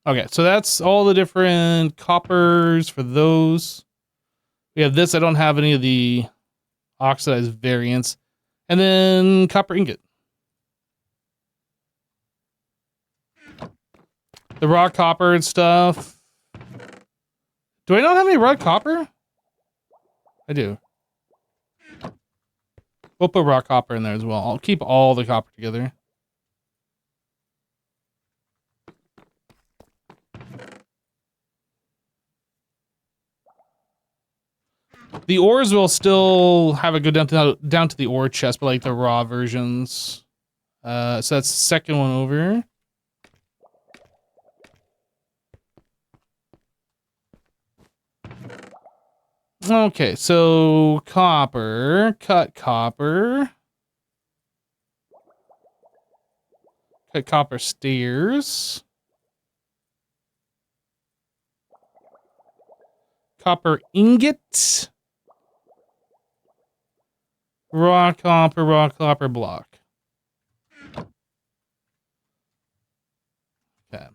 Okay, so that's all the different coppers for those. We have this. I don't have any of the oxidized variants. And then copper ingot. The raw copper and stuff. Do I not have any raw copper? I do. We'll put raw copper in there as well. I'll keep all the copper together. The ores will still have it go down to the ore chest, but like the raw versions. So that's the second one over. Okay, so copper, cut copper. Cut copper stairs. Copper ingot. Raw copper block. Okay.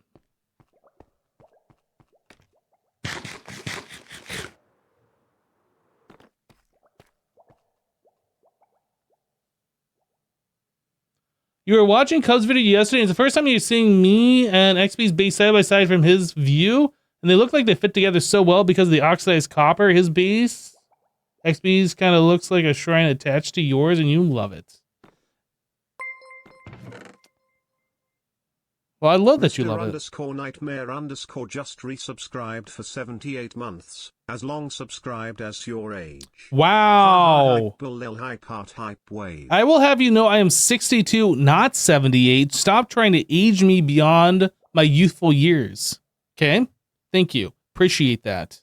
You were watching Cub's video yesterday. It's the first time you're seeing me and XP's base side by side from his view. And they look like they fit together so well because of the oxidized copper. His base, XB's, kind of looks like a shrine attached to yours, and you love it. Well, I love that you love it. _nightmare_ just resubscribed for 78 months, as long subscribed as your age. Wow. Wave. I will have you know I am 62, not 78. Stop trying to age me beyond my youthful years. Okay? Thank you. Appreciate that.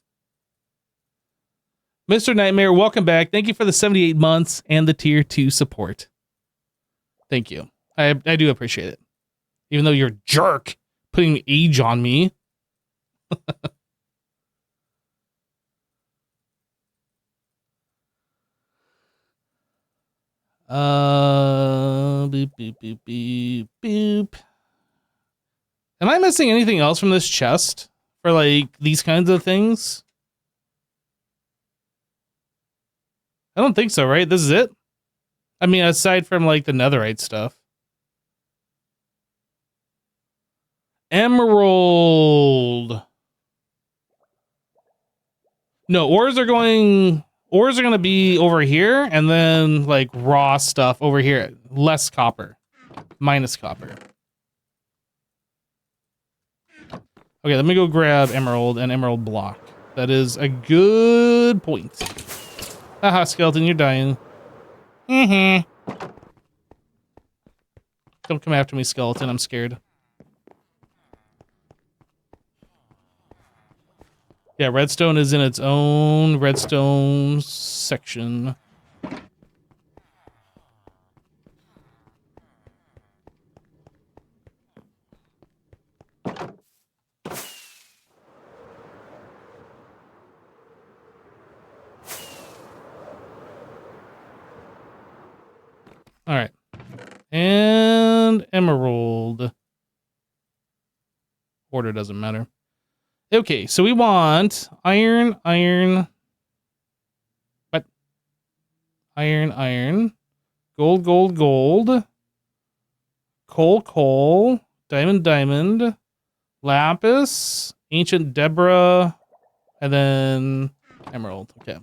Mr. Nightmare, welcome back. Thank you for the 78 months and the tier 2 support. Thank you. I do appreciate it. Even though you're a jerk putting age on me. Boop, boop, boop, boop, boop. Am I missing anything else from this chest for like these kinds of things? I don't think so, right? This is it? I mean, aside from like the netherite stuff. Emerald. No, ores are going to be over here, and then like raw stuff over here. Less copper. Minus copper. Okay, let me go grab emerald and emerald block. That is a good point. Haha, skeleton, you're dying. Mm-hmm. Don't come after me, skeleton. I'm scared. Yeah, redstone is in its own redstone section. All right. And emerald. Order doesn't matter. Okay, so we want iron, iron. What? Iron, iron. Gold, gold, gold. Coal, coal. Diamond, diamond. Lapis. Ancient Deborah. And then emerald. Okay.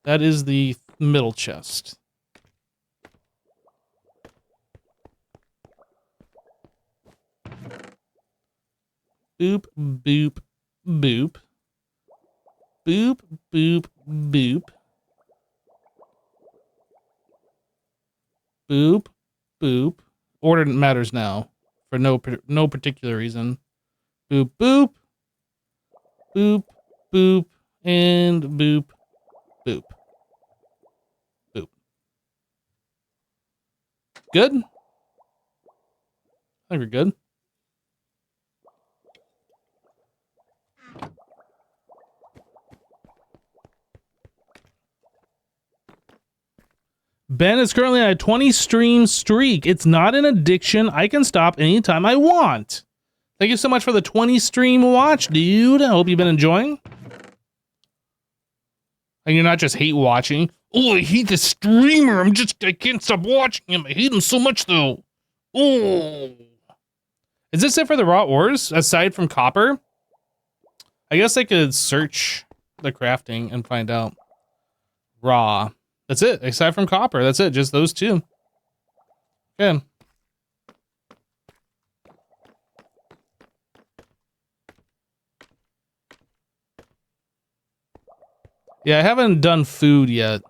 That is the middle chest. Boop, boop, boop. Boop, boop, boop. Boop, boop. Order matters now for no particular reason. Boop, boop. Boop, boop, and boop, boop. Boop. Good? I think we're good. Ben is currently on a 20 stream streak. It's not an addiction. I can stop anytime I want. Thank you so much for the 20 stream watch, dude. I hope you've been enjoying. And you're not just hate watching. Oh, I hate the streamer. I can't stop watching him. I hate him so much though. Oh. Is this it for the raw ores, aside from copper? I guess I could search the crafting and find out. Raw. That's it, aside from copper. That's it, just those two. Okay. Yeah, I haven't done food yet.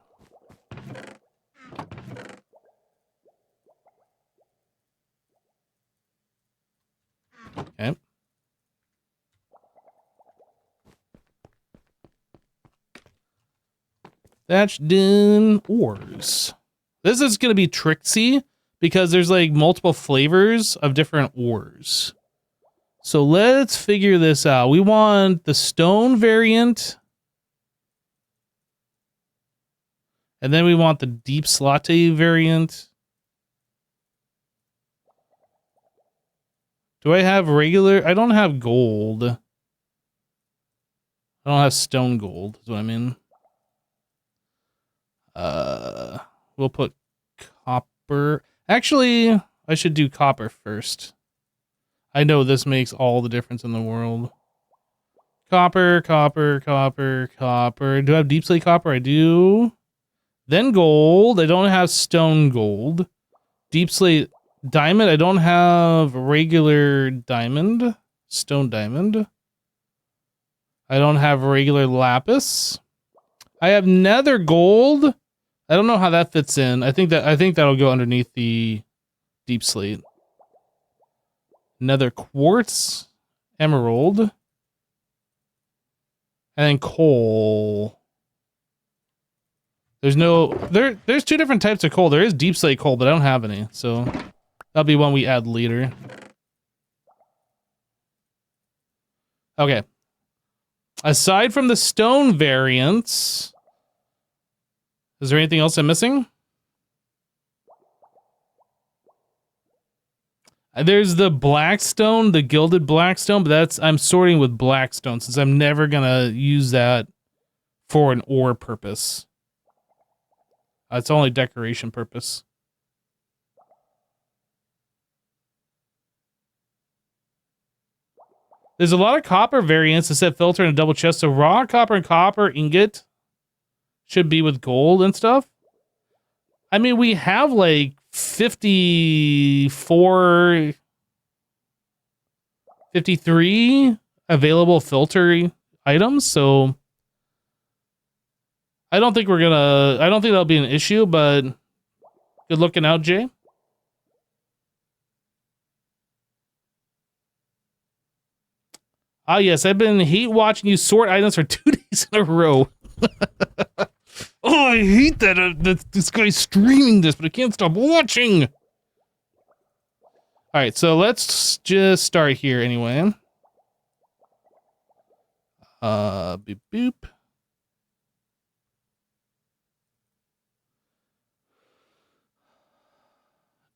Okay. That's done. Ores. This is going to be tricksy because there's like multiple flavors of different ores. So let's figure this out. We want the stone variant. And then we want the deep slate variant. Do I have regular? I don't have gold. I don't have stone gold, is what I mean. We'll put copper. Actually, I should do copper first. I know this makes all the difference in the world. Copper, copper, copper, copper. Do I have deep slate copper? I do. Then gold. I don't have stone gold. Deep slate diamond. I don't have regular diamond. Stone diamond. I don't have regular lapis. I have nether gold. I don't know how that fits in. I think that'll go underneath the deep slate. Nether quartz, emerald, and then coal. There's two different types of coal. There is deep slate coal, but I don't have any, so that'll be one we add later. Okay. Aside from the stone variants, is there anything else I'm missing? There's the blackstone, the gilded blackstone, but I'm sorting with blackstone since I'm never gonna use that for an ore purpose. It's only decoration purpose. There's a lot of copper variants that set filter in a double chest, so raw copper and copper ingot should be with gold and stuff. I mean, we have like 53 available filter items, so I don't think that'll be an issue, but good looking out, Jay. Ah, yes, I've been hate watching you sort items for 2 days in a row. Oh, I hate that this guy's streaming this, but I can't stop watching. All right, so let's just start here anyway. Boop, boop.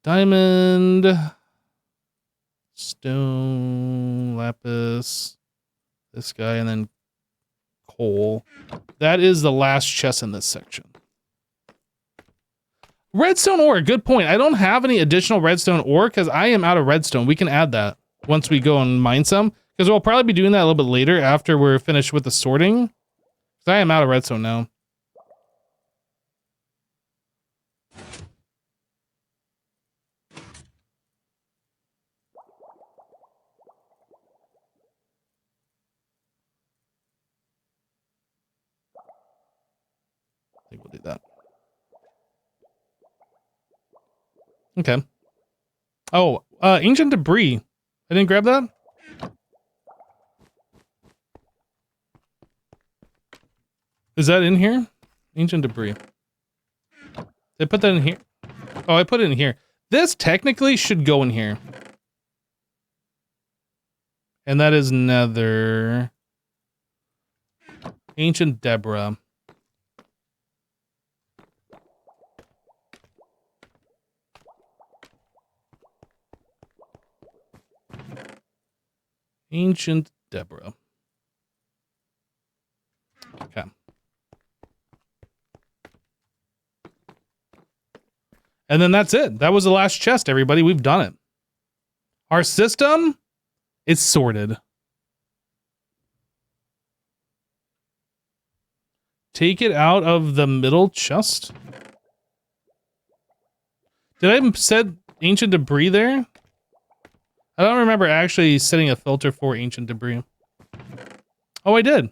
Diamond, stone, lapis, this guy, and then coal. That is the last chest in this section. Redstone ore, good point. I don't have any additional redstone ore because I am out of redstone. We can add that once we go and mine some, because we'll probably be doing that a little bit later after we're finished with the sorting. Because I am out of redstone now. I think we'll do that. Okay. Oh, ancient debris. I didn't grab that? Is that in here? Ancient debris. Did I put that in here? Oh, I put it in here. This technically should go in here. And that is nether. Ancient Deborah. Ancient Deborah. Okay. And then that's it. That was the last chest, everybody. We've done it. Our system is sorted. Take it out of the middle chest. Did I set ancient debris there? I don't remember actually setting a filter for ancient debris. Oh, I did.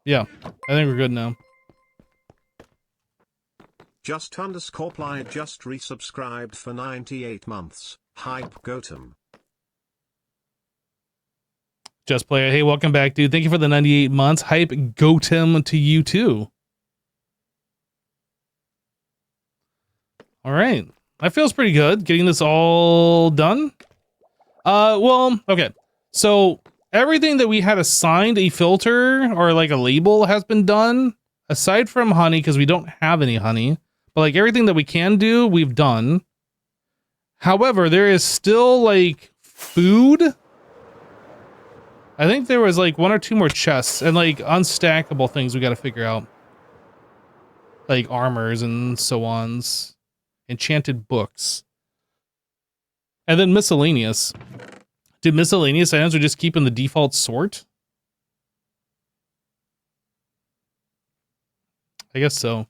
Yeah, I think we're good now. Just_Ply just resubscribed for 98 months. Hype Gotem. Just Player, hey, welcome back, dude. Thank you for the 98 months. Hype Gotem to you too. All right, that feels pretty good. Getting this all done. Well, okay. So everything that we had assigned a filter or like a label has been done, aside from honey, because we don't have any honey. But like everything that we can do, we've done. However, there is still like food. I think there was like 1 or 2 more chests and like unstackable things we got to figure out. Like armors and so ons. Enchanted books. And then miscellaneous. Do miscellaneous items or just keep in the default sort? I guess so.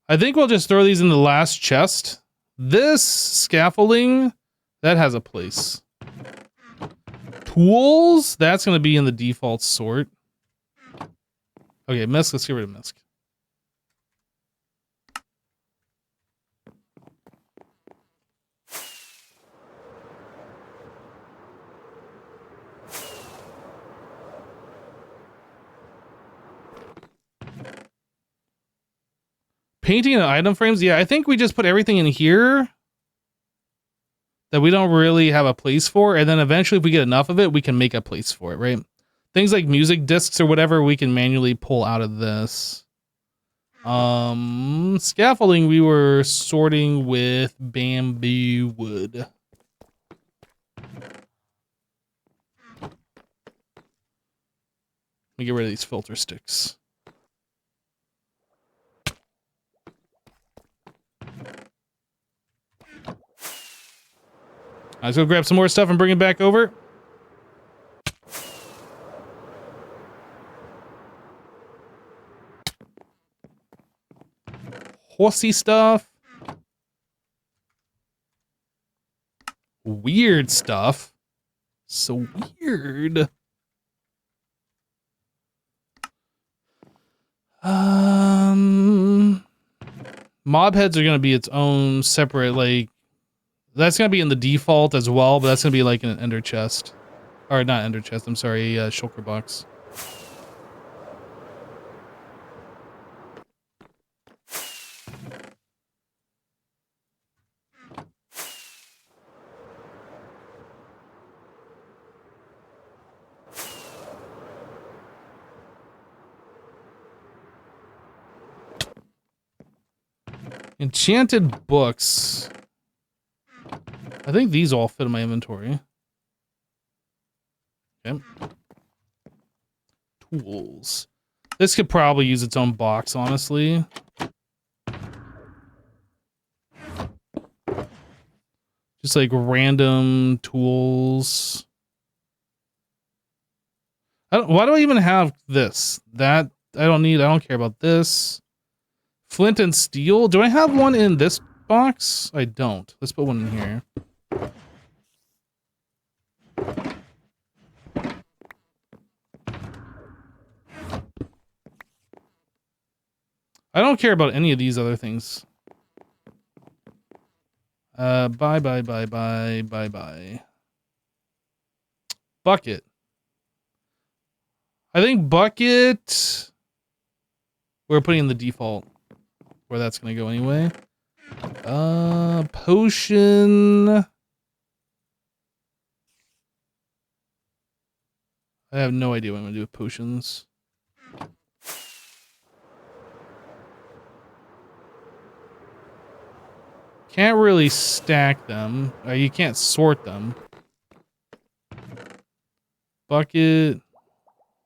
I think we'll just throw these in the last chest. This scaffolding, that has a place. Tools, that's going to be in the default sort. Okay, misc, let's get rid of misc. Painting and item frames, yeah, I think we just put everything in here that we don't really have a place for, and then eventually if we get enough of it, we can make a place for it, right? Things like music discs or whatever, we can manually pull out of this. Scaffolding, we were sorting with bamboo wood. Let me get rid of these filter sticks. Let's go grab some more stuff and bring it back over. Horsey stuff. Weird stuff. So weird. Mob heads are going to be its own separate, like, that's going to be in the default as well, but that's going to be like in an ender chest. Or not ender chest, I'm sorry, shulker box. Enchanted books. I think these all fit in my inventory. Okay. Tools. This could probably use its own box, honestly. Just like random tools. Why do I even have this? That I don't need. I don't care about this. Flint and steel. Do I have one in this box? I don't. Let's put one in here. I don't care about any of these other things. Bye. Bucket. I think bucket we're putting in the default where that's gonna go anyway. Potion. I have no idea what I'm gonna do with potions. Can't really stack them. You can't sort them. Bucket.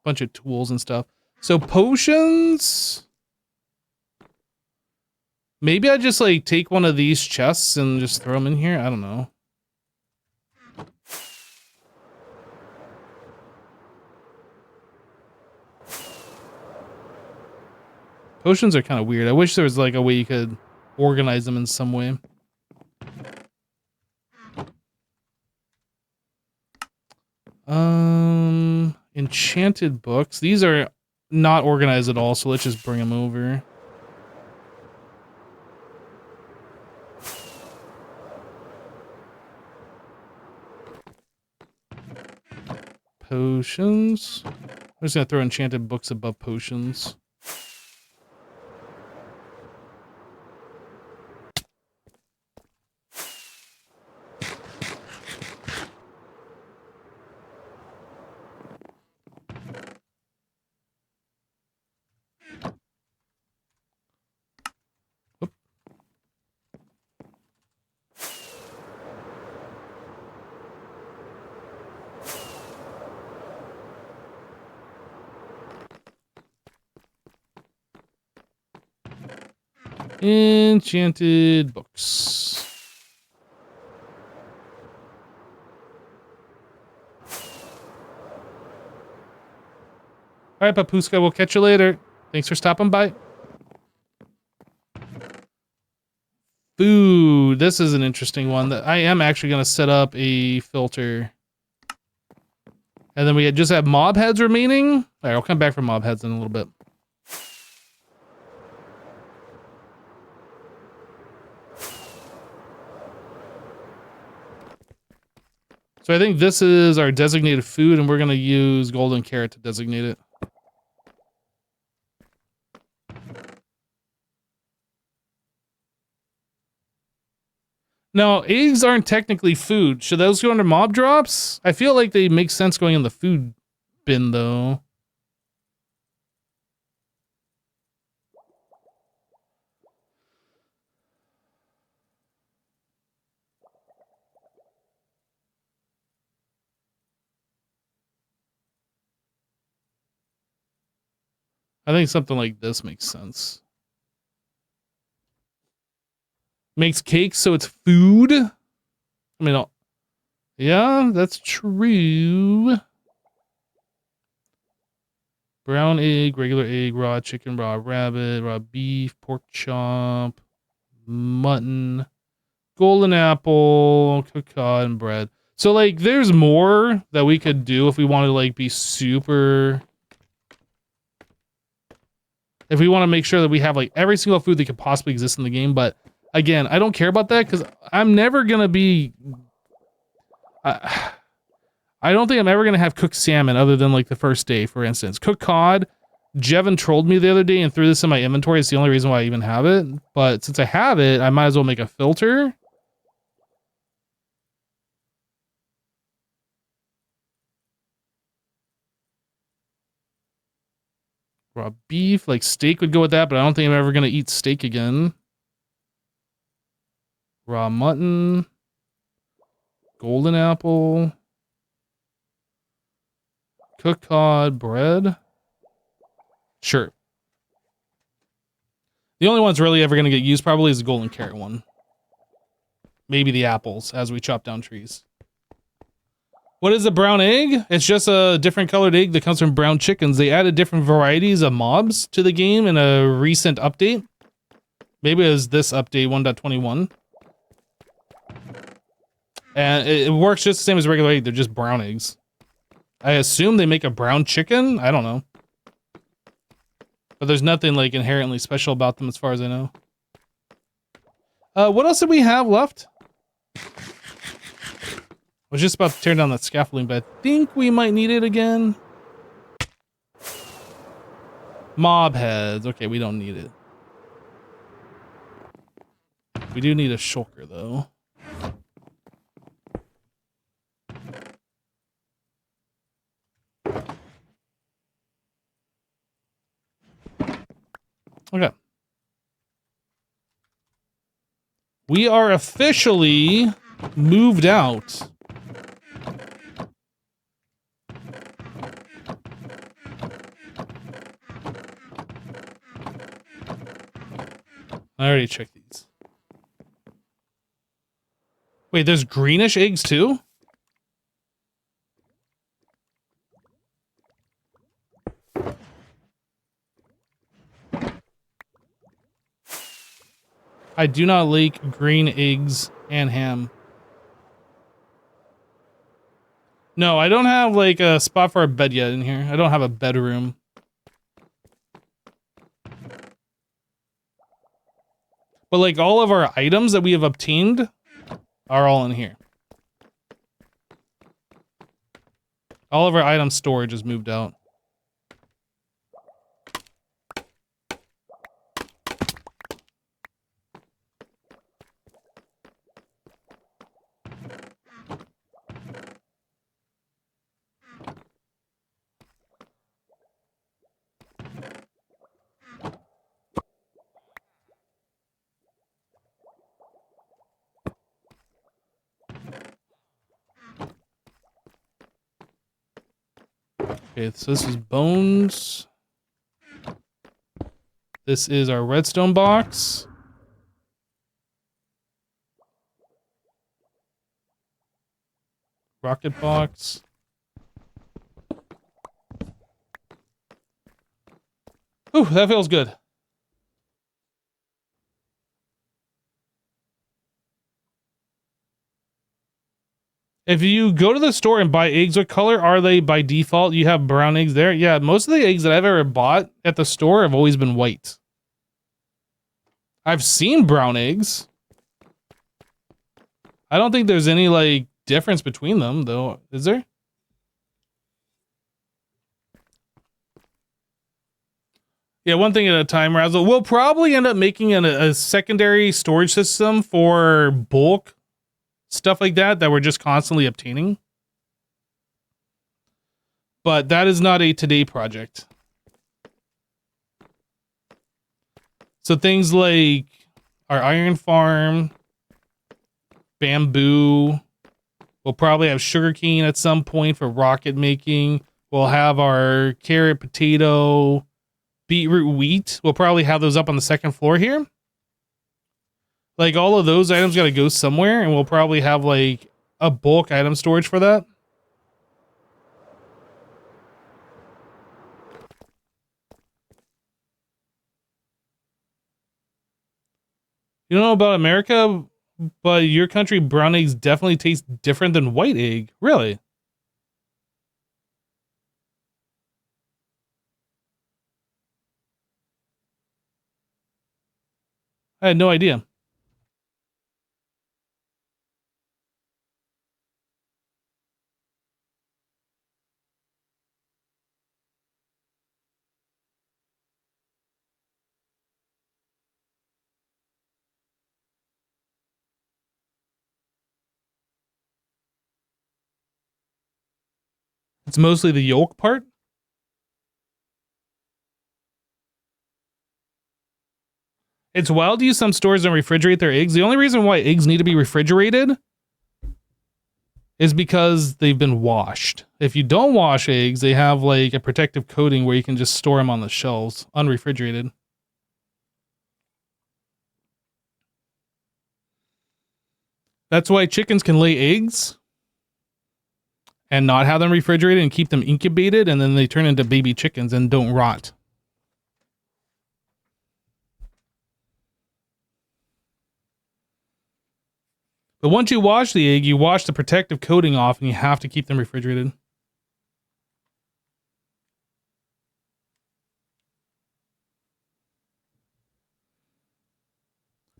Bunch of tools and stuff. So potions. Maybe I just like take one of these chests and just throw them in here. I don't know. Potions are kind of weird. I wish there was like a way you could organize them in some way. Enchanted books. These are not organized at all, so let's just bring them over. Potions. I'm just gonna throw enchanted books above potions. Enchanted books. All right, Papuska, we'll catch you later. Thanks for stopping by. Food. This is an interesting one. That I am actually going to set up a filter. And then we just have mob heads remaining. All right, I'll come back for mob heads in a little bit. So I think this is our designated food, and we're going to use golden carrot to designate it. Now, eggs aren't technically food. Should those go under mob drops? I feel like they make sense going in the food bin, though. I think something like this makes sense. Makes cake so it's food? I mean, yeah, that's true. Brown egg, regular egg, raw chicken, raw rabbit, raw beef, pork chop, mutton, golden apple, cooked cod, and bread. So, like, there's more that we could do if we wanted to, like, be super... If we want to make sure that we have, like, every single food that could possibly exist in the game. But, again, I don't care about that because I'm never going to be... I don't think I'm ever going to have cooked salmon other than, like, the first day, for instance. Cooked cod, Jevin trolled me the other day and threw this in my inventory. It's the only reason why I even have it. But since I have it, I might as well make a filter. Raw beef, like steak would go with that, but I don't think I'm ever going to eat steak again. Raw mutton. Golden apple. Cooked cod, bread. Sure. The only one's really ever going to get used probably is the golden carrot one. Maybe the apples as we chop down trees. What is a brown egg? It's just a different colored egg that comes from brown chickens. They added different varieties of mobs to the game in a recent update. Maybe it was this update 1.21. And it works just the same as a regular egg. They're just brown eggs. I assume they make a brown chicken? I don't know. But there's nothing like inherently special about them as far as I know. What else did we have left? I was just about to tear down that scaffolding, but I think we might need it again. Mob heads. Okay, we don't need it. We do need a shulker, though. Okay. We are officially moved out. I already checked these. Wait, there's greenish eggs too? I do not like green eggs and ham. No, I don't have like a spot for a bed yet in here. I don't have a bedroom. But like all of our items that we have obtained are all in here. All of our item storage is moved out. Okay, so this is bones. This is our redstone box. Rocket box. Whew, that feels good. If you go to the store and buy eggs, what color are they by default? You have brown eggs there? Yeah, most of the eggs that I've ever bought at the store have always been white. I've seen brown eggs. I don't think there's any, like, difference between them, though. Is there? Yeah, one thing at a time, Razzle. We'll probably end up making a secondary storage system for bulk stuff like that we're just constantly obtaining. But that is not a today project. So things like our iron farm, bamboo, we'll probably have sugarcane at some point for rocket making. We'll have our carrot, potato, beetroot, wheat. We'll probably have those up on the second floor here. Like, all of those items got to go somewhere, and we'll probably have, like, a bulk item storage for that. You don't know about America, but your country, brown eggs definitely taste different than white egg. Really? I had no idea. It's mostly the yolk part. It's wild to use some stores and refrigerate their eggs. The only reason why eggs need to be refrigerated is because they've been washed. If you don't wash eggs, they have like a protective coating where you can just store them on the shelves, unrefrigerated. That's why chickens can lay eggs and not have them refrigerated and keep them incubated, and then they turn into baby chickens and don't rot. But once you wash the egg, you wash the protective coating off, and you have to keep them refrigerated.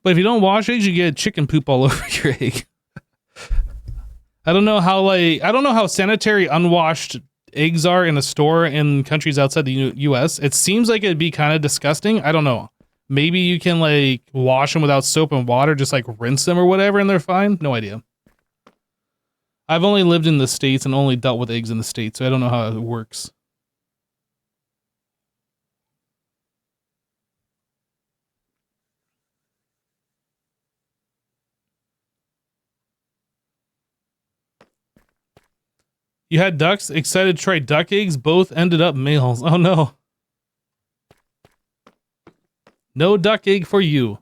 But if you don't wash eggs, you get chicken poop all over your egg. I don't know how sanitary unwashed eggs are in a store in countries outside the US. It seems like it'd be kind of disgusting. I don't know. Maybe you can like wash them without soap and water, just like rinse them or whatever, and they're fine. No idea. I've only lived in the States and only dealt with eggs in the States, so I don't know how it works. You had ducks, excited to try duck eggs, both ended up males. Oh no. No duck egg for you.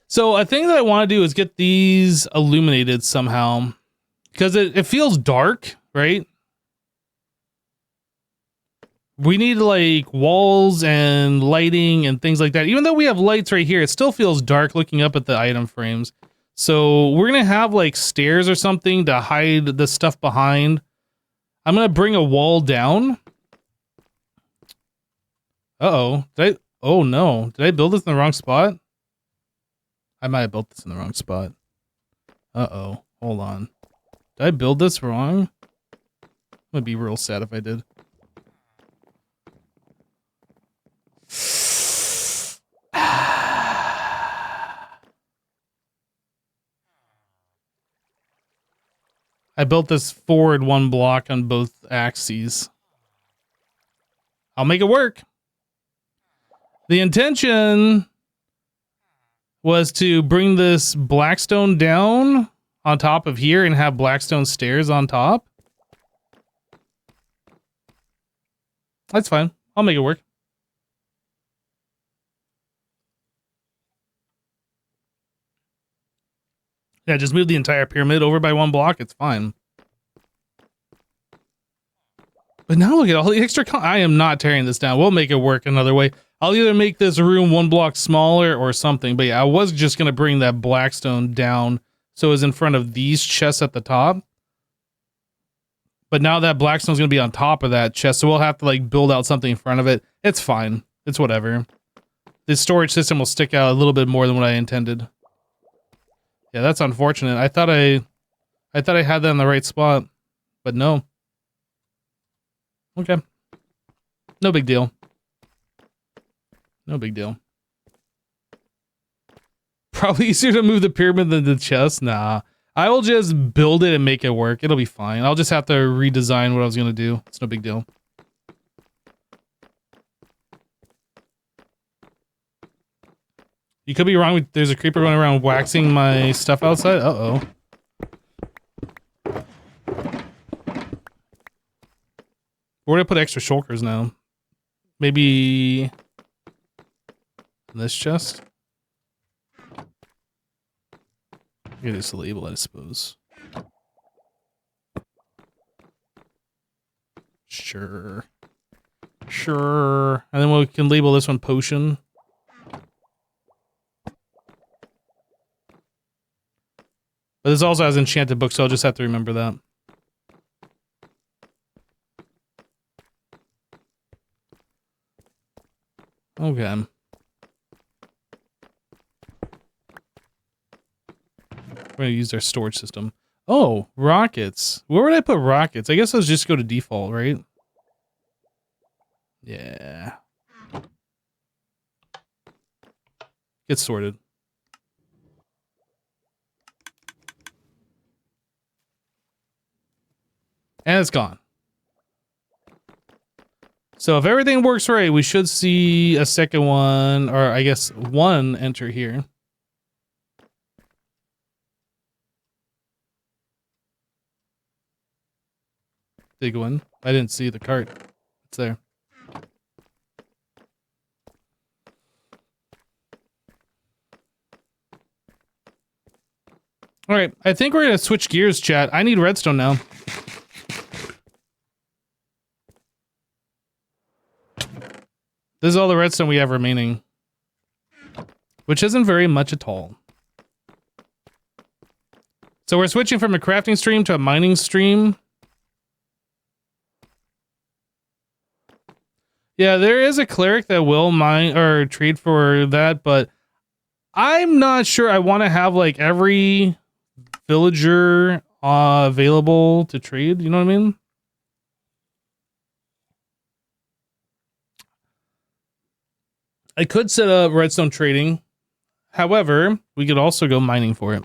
So a thing that I want to do is get these illuminated somehow. Because it feels dark, right? We need like walls and lighting and things like that. Even though we have lights right here, it still feels dark looking up at the item frames. So we're going to have like stairs or something to hide the stuff behind. I'm going to bring a wall down. Uh-oh. Oh no. Did I build this in the wrong spot? I might have built this in the wrong spot. Uh-oh. Hold on. Did I build this wrong? I'm gonna be real sad if I did. I built this forward one block on both axes. I'll make it work. The intention was to bring this blackstone down on top of here and have blackstone stairs on top. That's fine. I'll make it work. Yeah, just move the entire pyramid over by one block. It's fine. But now look at all the extra I am not tearing this down. We'll make it work another way. I'll either make this room 1 block smaller or something. But yeah, I was just going to bring that blackstone down so it was in front of these chests at the top. But now that blackstone's going to be on top of that chest, so we'll have to like build out something in front of it. It's fine. It's whatever. The storage system will stick out a little bit more than what I intended. Yeah, that's unfortunate. I thought I had that in the right spot, but no. Okay. No big deal. No big deal. Probably easier to move the pyramid than the chest. Nah. I will just build it and make it work. It'll be fine. I'll just have to redesign what I was going to do. It's no big deal. You could be wrong. There's a creeper running around waxing my stuff outside. Uh-oh. Where do I put extra shulkers now? Maybe in this chest? I can just label it, I suppose. Sure. Sure. And then we can label this one potion. But this also has enchanted books, so I'll just have to remember that. Okay. We're gonna use our storage system. Oh, rockets. Where would I put rockets? I guess let's just go to default, right? Yeah. Get sorted. And it's gone. So if everything works right, we should see a second one, or I guess one enter here. Big one. I didn't see the cart. It's there. All right, I think we're gonna switch gears, chat. I need redstone now. This is all the redstone we have remaining, which isn't very much at all. So we're switching from a crafting stream to a mining stream. Yeah, there is a cleric that will mine or trade for that, but I'm not sure I want to have like every villager available to trade. You know what I mean? I could set up redstone trading. However, we could also go mining for it.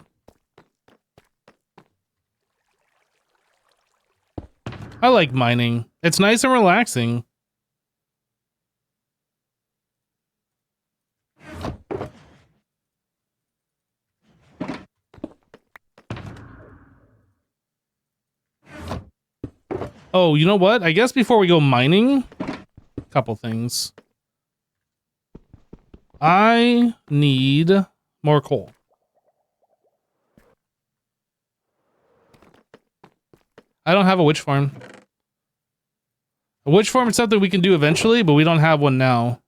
I like mining. It's nice and relaxing. Oh, you know what? I guess before we go mining, a couple things. I need more coal. I don't have a witch farm. A witch farm is something we can do eventually, but we don't have one now.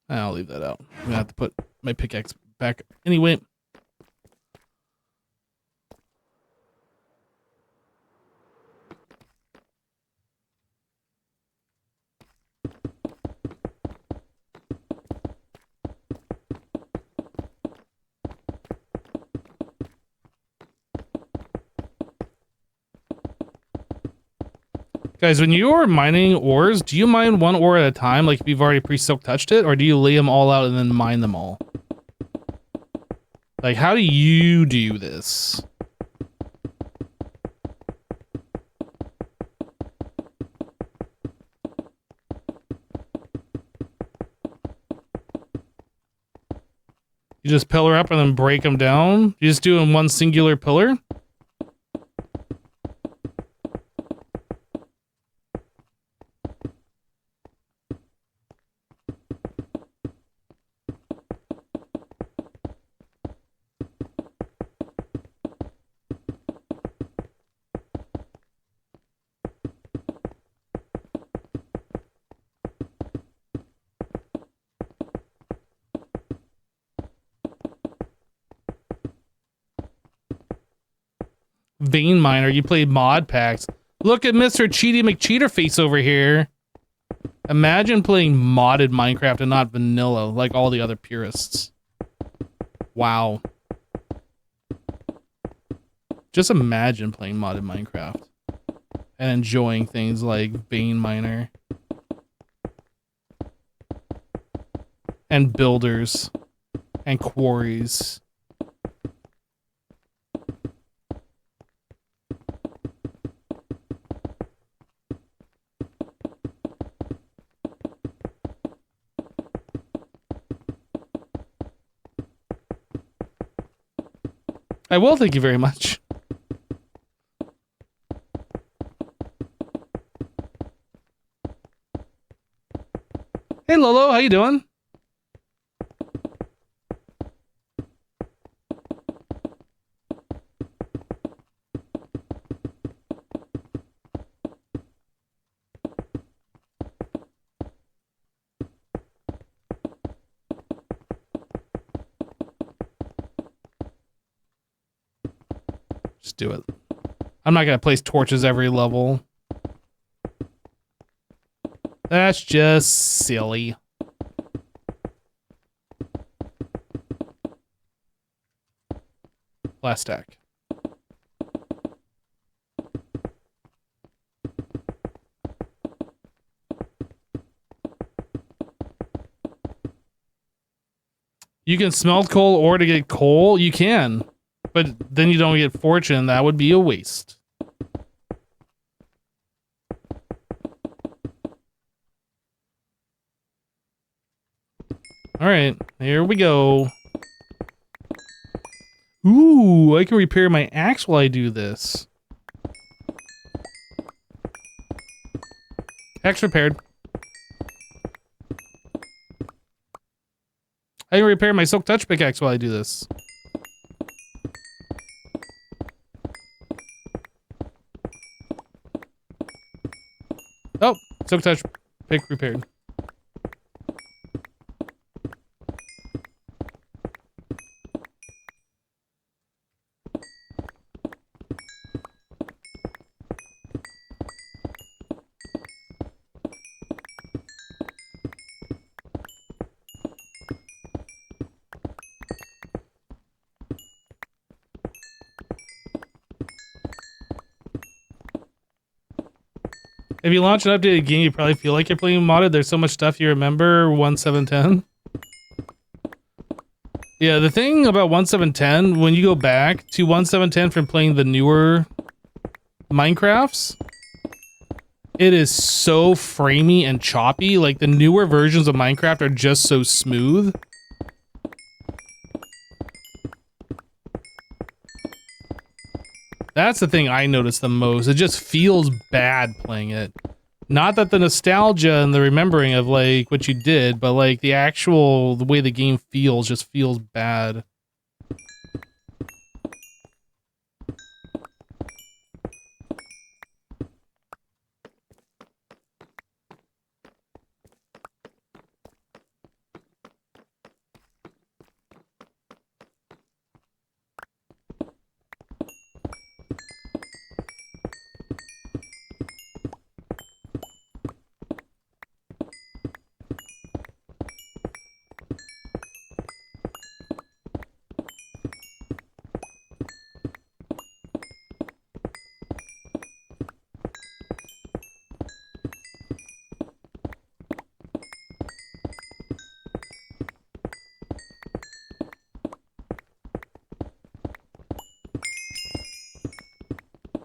I'll leave that out. I'm gonna have to put my pickaxe back anyway. Guys, when you're mining ores, do you mine one ore at a time, like if you've already pre-silk touched it, or do you lay them all out and then mine them all? Like, how do you do this? You just pillar up and then break them down? You just do it in one singular pillar? vein miner, you play mod packs. Look at Mr. Cheaty McCheaterface over here. Imagine playing modded Minecraft and not vanilla like all the other purists. Wow. Just imagine playing modded Minecraft and enjoying things like vein miner and builders and quarries. I will, thank you very much. Hey Lolo, how you doing? Just do it. I'm not gonna place torches every level. That's just silly. Last stack. You can smelt coal or to get coal? You can. But then you don't get fortune. That would be a waste. Alright, here we go. Ooh, I can repair my axe while I do this. Axe repaired. I can repair my silk touch pickaxe while I do this. Oh, silk touch pick repaired. If you launch an updated game, you probably feel like you're playing modded. There's so much stuff you remember 1.7.10. Yeah, the thing about 1.7.10, when you go back to 1.7.10 from playing the newer Minecrafts, it is so framey and choppy. Like, the newer versions of Minecraft are just so smooth. That's the thing I notice the most. It just feels bad playing it. Not that the nostalgia and the remembering of like what you did, but like the way the game feels just feels bad.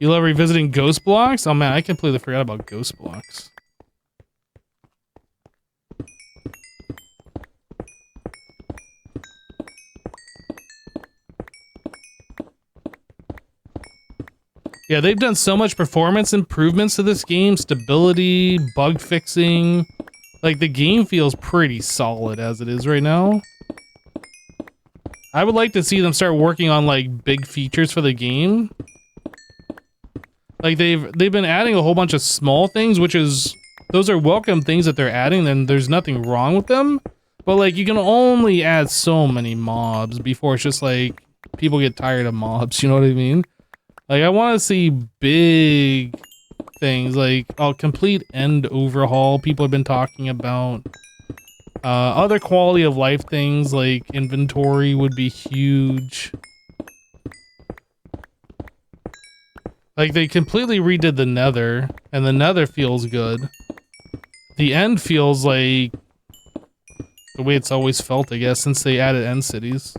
You love revisiting ghost blocks? Oh man, I completely forgot about ghost blocks. Yeah, they've done so much performance improvements to this game, stability, bug fixing. Like, the game feels pretty solid as it is right now. I would like to see them start working on like big features for the game. Like they've been adding a whole bunch of small things, which is, those are welcome things that they're adding, and there's nothing wrong with them. But like, you can only add so many mobs before it's just like, people get tired of mobs, you know what I mean? Like, I want to see big things, like a complete end overhaul people have been talking about. Other quality of life things, like inventory, would be huge. Like, they completely redid the Nether, and the Nether feels good. The End feels like the way it's always felt, I guess, since they added end cities.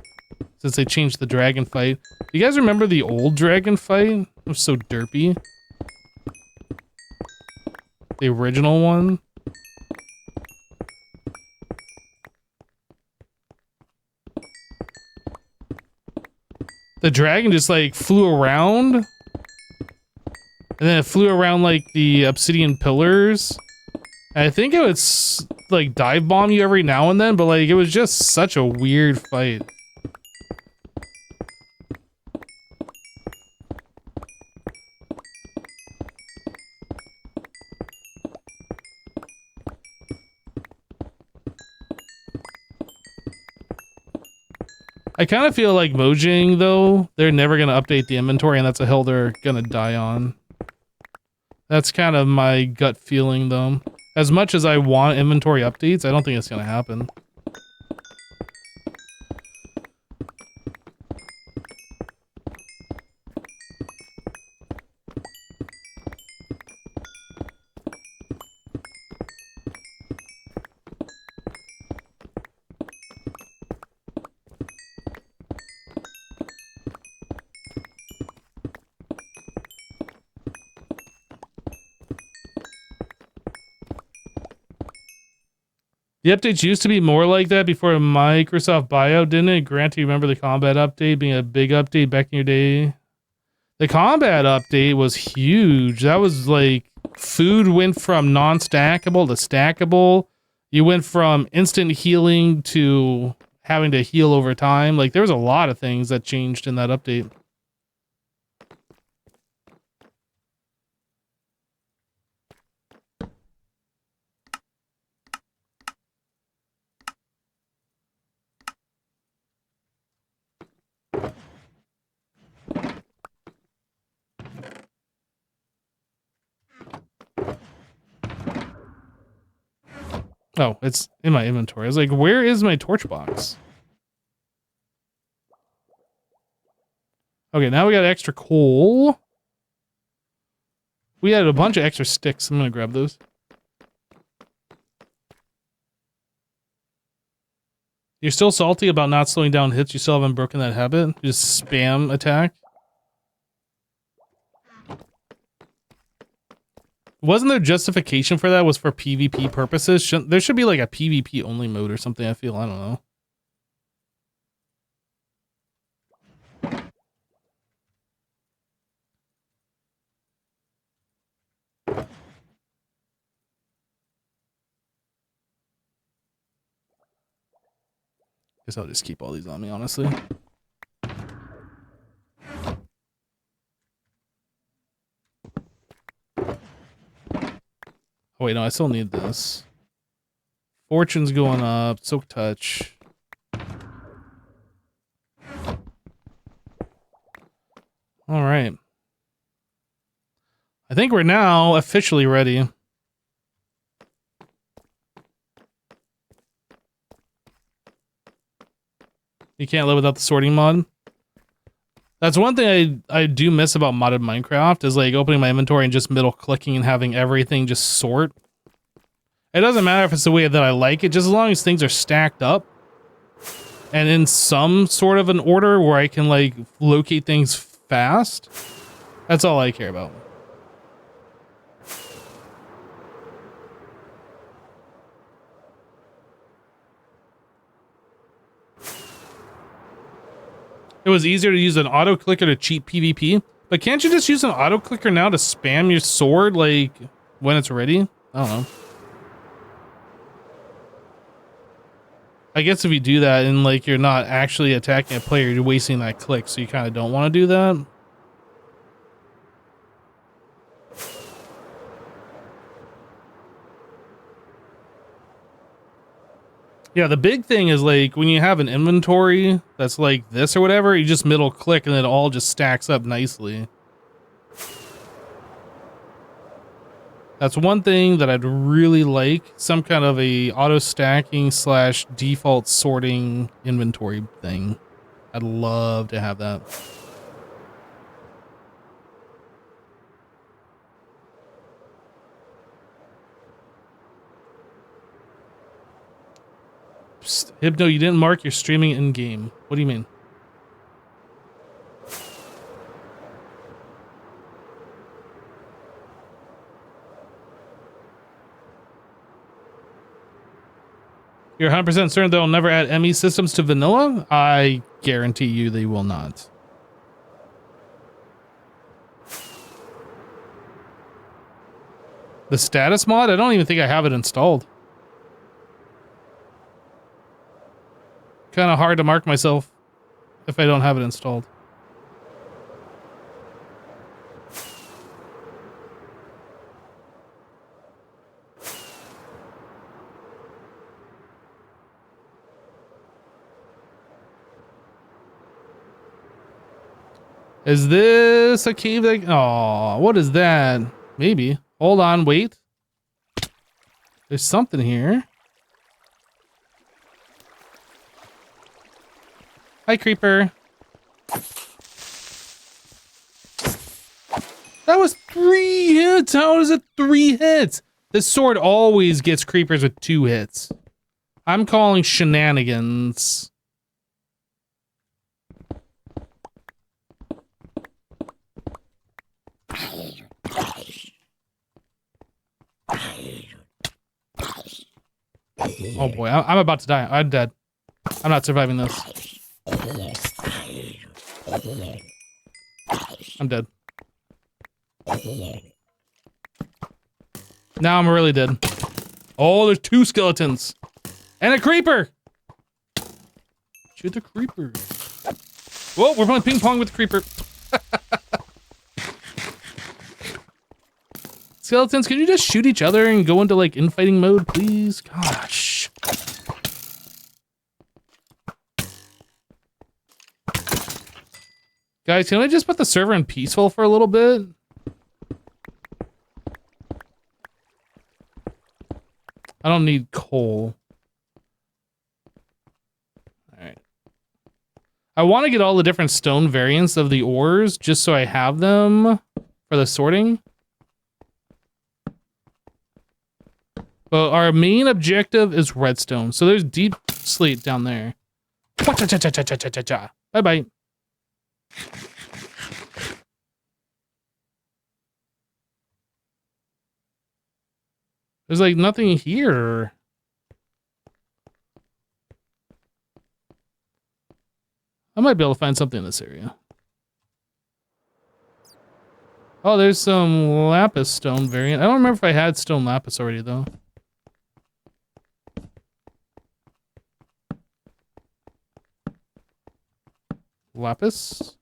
Since they changed the dragon fight. You guys remember the old dragon fight? It was so derpy. The original one. The dragon just, like, flew around. And then it flew around, like, the obsidian pillars. And I think it would, like, dive bomb you every now and then, but, like, it was just such a weird fight. I kind of feel like Mojang, though, they're never going to update the inventory, and that's a hill they're going to die on. That's kind of my gut feeling, though. As much as I want inventory updates, I don't think it's going to happen. The updates used to be more like that before a Microsoft buyout, didn't it? Grant, do you remember the combat update being a big update back in your day? The combat update was huge. That was like, food went from non-stackable to stackable. You went from instant healing to having to heal over time. Like, there was a lot of things that changed in that update. Oh, it's in my inventory. I was like, where is my torch box? Okay, now we got extra coal. We had a bunch of extra sticks. I'm gonna grab those. You're still salty about not slowing down hits? You still haven't broken that habit? You just spam attack? Wasn't there justification for that? Was for PvP purposes? There should be like a PvP only mode or something, I feel. I don't know. Guess I'll just keep all these on me, honestly. Oh wait, no, I still need this. Fortune's going up. Soak touch. All right. I think we're now officially ready. You can't live without the sorting mod. That's one thing I do miss about modded Minecraft is like opening my inventory and just middle clicking and having everything just sort. It doesn't matter if it's the way that I like it, just as long as things are stacked up and in some sort of an order where I can like locate things fast. That's all I care about. It was easier to use an auto clicker to cheat PvP, but can't you just use an auto clicker now to spam your sword like when it's ready? I don't know. I guess if you do that and like you're not actually attacking a player, you're wasting that click, so you kind of don't want to do that. Yeah, the big thing is like when you have an inventory that's like this or whatever, you just middle click and it all just stacks up nicely. That's one thing that I'd really like. Some kind of a auto stacking / default sorting inventory thing. I'd love to have that. Psst, Hypno, you didn't mark your streaming in game. What do you mean? You're 100% certain they'll never add ME systems to vanilla? I guarantee you they will not. The status mod? I don't even think I have it installed. Kind of hard to mark myself if I don't have it installed. Is this a cave that... Oh, what is that? Maybe. Hold on, wait. There's something here. Hi, creeper. That was 3 hits. How is it 3 hits? This sword always gets creepers with 2 hits. I'm calling shenanigans. Oh boy, I'm about to die. I'm dead. I'm not surviving this. I'm dead. Now I'm really dead. Oh, there's 2 skeletons. And a creeper! Shoot the creeper. Whoa, we're playing ping pong with the creeper. Skeletons, can you just shoot each other and go into like infighting mode, please? Gosh. Guys, can I just put the server in peaceful for a little bit? I don't need coal. Alright. I want to get all the different stone variants of the ores just so I have them for the sorting. But our main objective is redstone. So there's deep slate down there. Bye-bye. There's like nothing here. I might be able to find something in this area. Oh, there's some lapis stone variant. I don't remember if I had stone lapis already though. Lapis.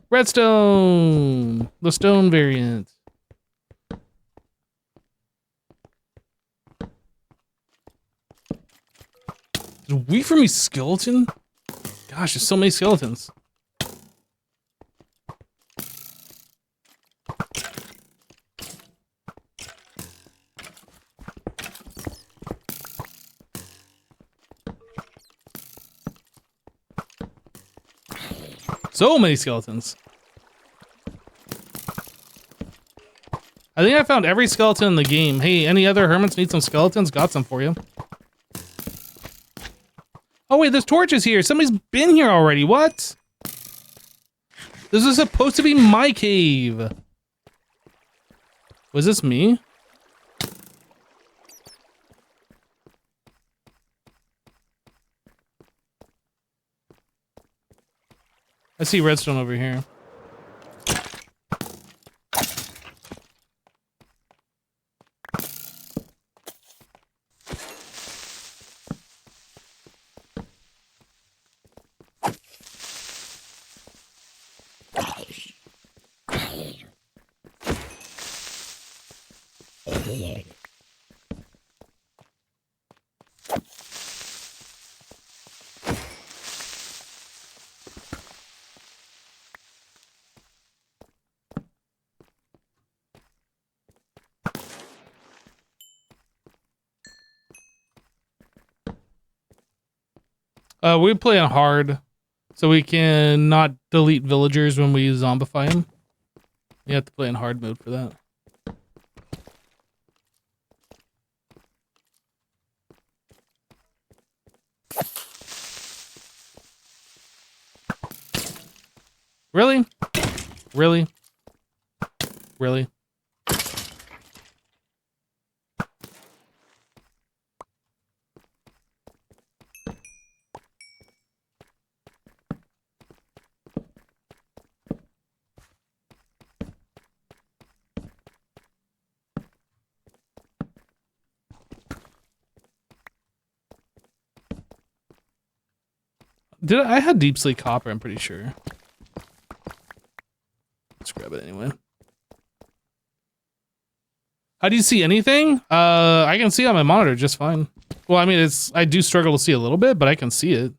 Redstone! The stone variant. Wait for me, skeleton? Gosh, there's so many skeletons. So many skeletons. I think I found every skeleton in the game. Hey, any other hermits need some skeletons? Got some for you. Oh wait, there's torches here. Somebody's been here already. What? This is supposed to be my cave. Was this me? I see redstone over here. We play on hard, so we can not delete villagers when we zombify them. You have to play in hard mode for that. Really? Really? Really? I had deep sleep copper, I'm pretty sure. Let's grab it anyway. How do you see anything? I can see on my monitor just fine. Well, I mean, I do struggle to see a little bit, but I can see it.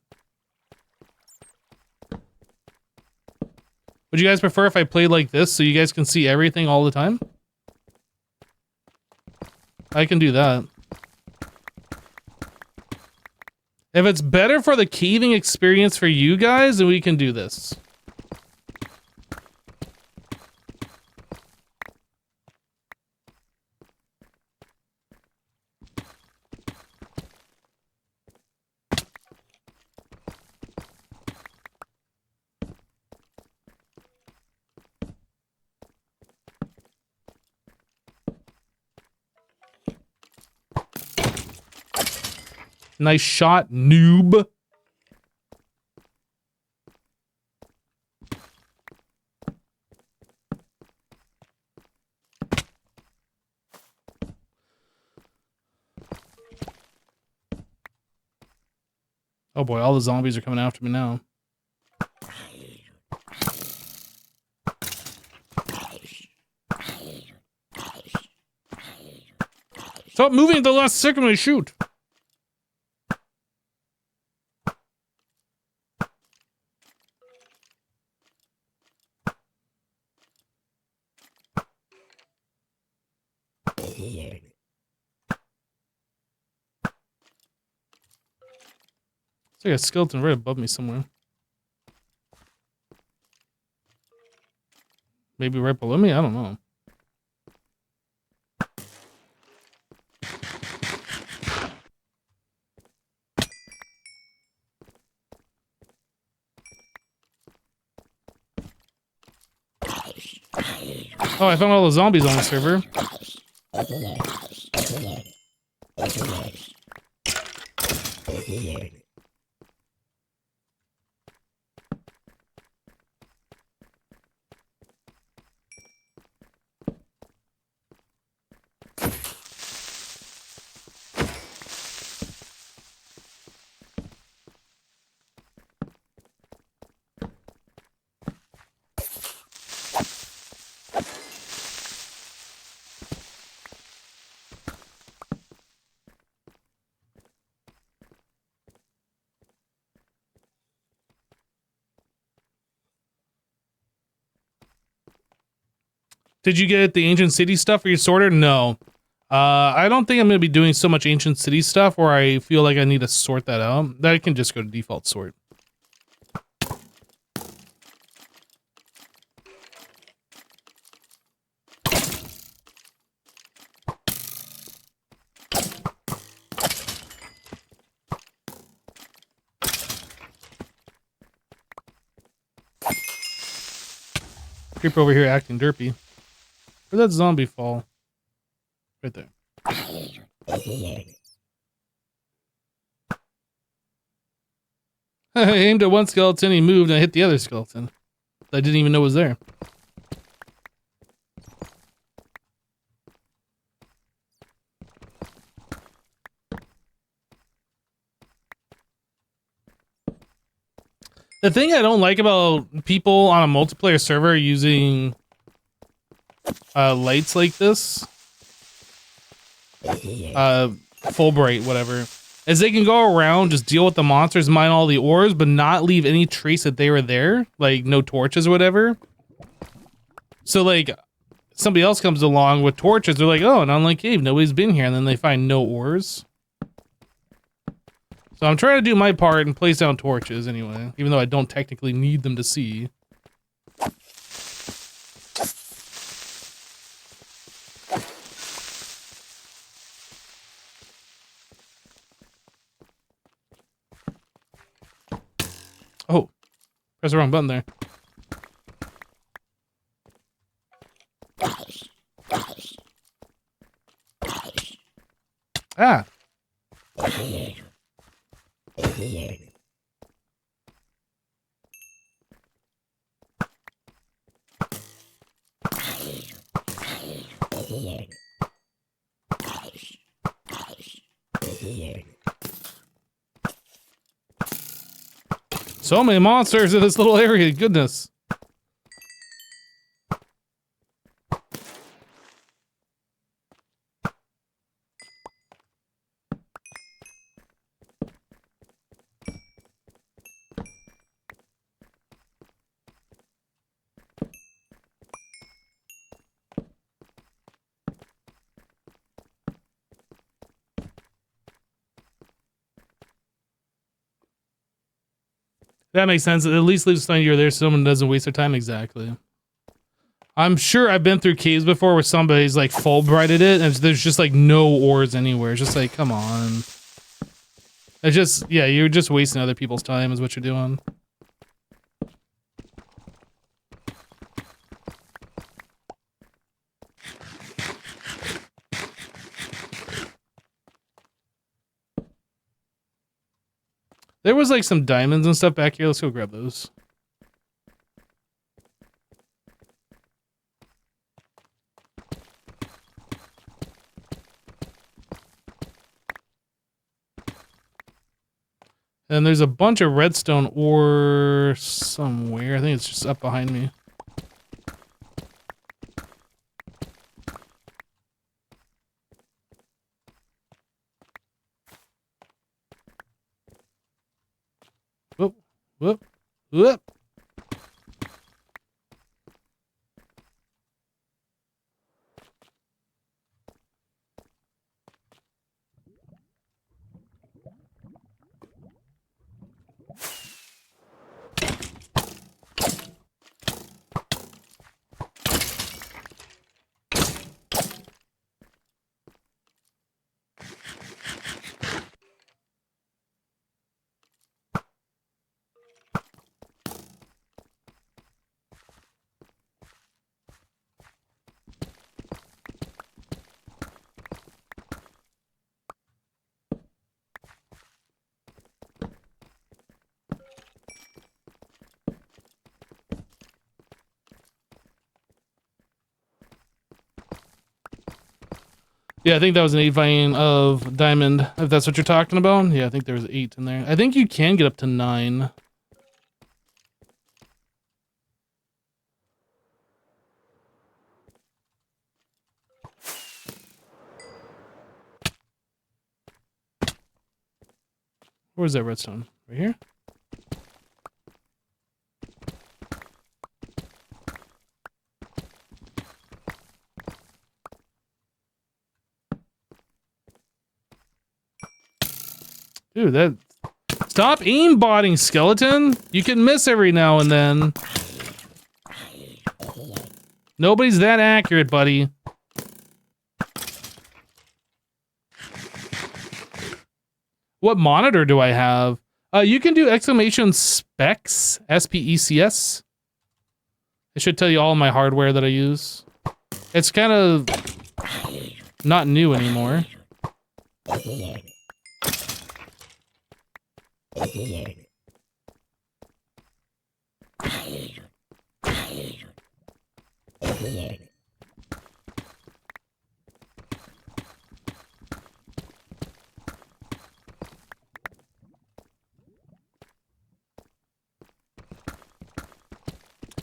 Would you guys prefer if I played like this so you guys can see everything all the time? I can do that. If it's better for the caving experience for you guys, then we can do this. Nice shot, noob. Oh boy, all the zombies are coming after me now. Stop moving at the last second when I shoot. It's like a skeleton right above me somewhere. Maybe right below me? I don't know. Oh, I found all the zombies on the server. Did you get the ancient city stuff for your sorter? No. I don't think I'm going to be doing so much ancient city stuff where I feel like I need to sort that out. That can just go to default sort. Creeper over here acting derpy. Where'd that zombie fall? Right there. I aimed at one skeleton, he moved, and I hit the other skeleton. I didn't even know was there. The thing I don't like about people on a multiplayer server using lights like this, full bright, whatever, is they can go around, just deal with the monsters, mine all the ores, but not leave any trace that they were there, like no torches or whatever. So like, somebody else comes along with torches, they're like, oh, an unlocked cave, nobody's been here, and then they find no ores. So I'm trying to do my part and place down torches anyway, even though I don't technically need them to see. Oh, press the wrong button there. Ah. So many monsters in this little area, goodness. That makes sense. At least leave something you're there so someone doesn't waste their time. Exactly. I'm sure I've been through caves before where somebody's like Fulbrighted it and there's just like no ores anywhere. It's just like, come on. It's just, yeah, you're just wasting other people's time is what you're doing. There was like some diamonds and stuff back here. Let's go grab those. And there's a bunch of redstone ore somewhere. I think it's just up behind me. Whoop, whoop, whoop. Yeah, I think that was an 8 vein of diamond, if that's what you're talking about. Yeah, I think there was 8 in there. I think you can get up to 9. Where's that redstone? Right here? Dude, that... Stop aimbotting, skeleton! You can miss every now and then. Nobody's that accurate, buddy. What monitor do I have? You can do exclamation specs, S-P-E-C-S. It should tell you all my hardware that I use. It's kind of not new anymore.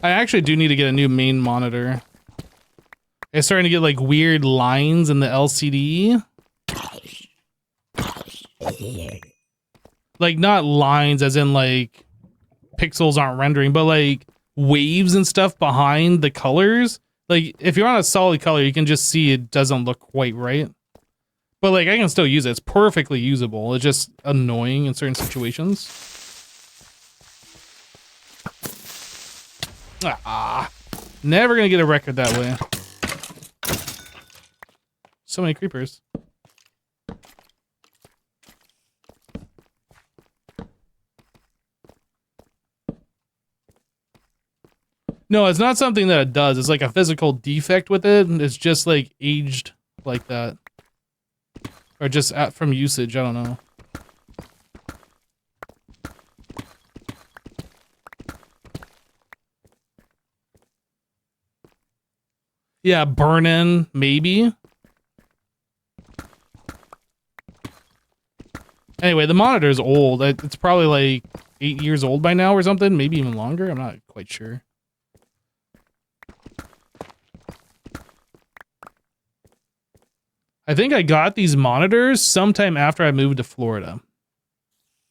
I actually do need to get a new main monitor. It's starting to get like weird lines in the LCD. Like not lines as in like pixels aren't rendering, but like waves and stuff behind the colors. Like if you're on a solid color, you can just see it doesn't look quite right. But like I can still use it. It's perfectly usable. It's just annoying in certain situations. Ah, never gonna get a record that way. So many creepers. No, it's not something that it does. It's like a physical defect with it. It's just like aged like that. Or just from usage, I don't know. Yeah, burn-in, maybe. Anyway, the monitor's old. It's probably like 8 years old by now or something. Maybe even longer. I'm not quite sure. I think I got these monitors sometime after I moved to Florida.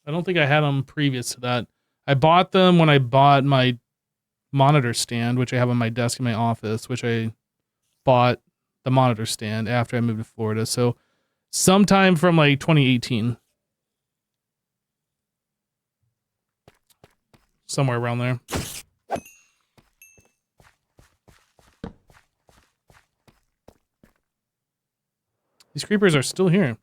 I don't think I had them previous to that. I bought them when I bought my monitor stand, which I have on my desk in my office, which I bought the monitor stand after I moved to Florida. So sometime from like 2018. Somewhere around there. These creepers are still here.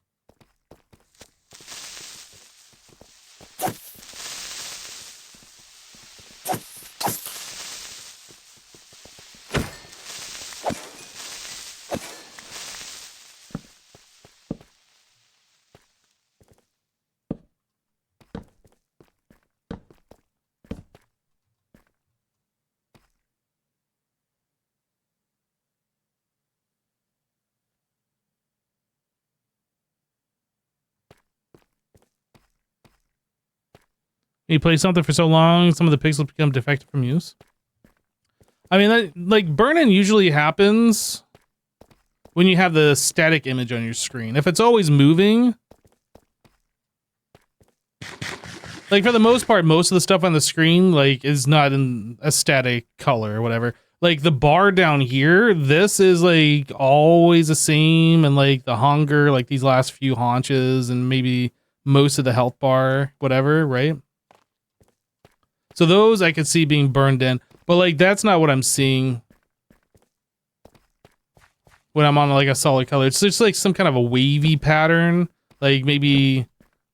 You play something for so long, some of the pixels become defective from use. I mean, that, like, burn-in usually happens when you have the static image on your screen. If it's always moving, like, for the most part, most of the stuff on the screen, like, is not in a static color or whatever. Like, the bar down here, this is, like, always the same, and, like, the hunger, like, these last few haunches, and maybe most of the health bar, whatever, right? So those I could see being burned in, but like that's not what I'm seeing when I'm on like a solid color. It's just like some kind of a wavy pattern, like maybe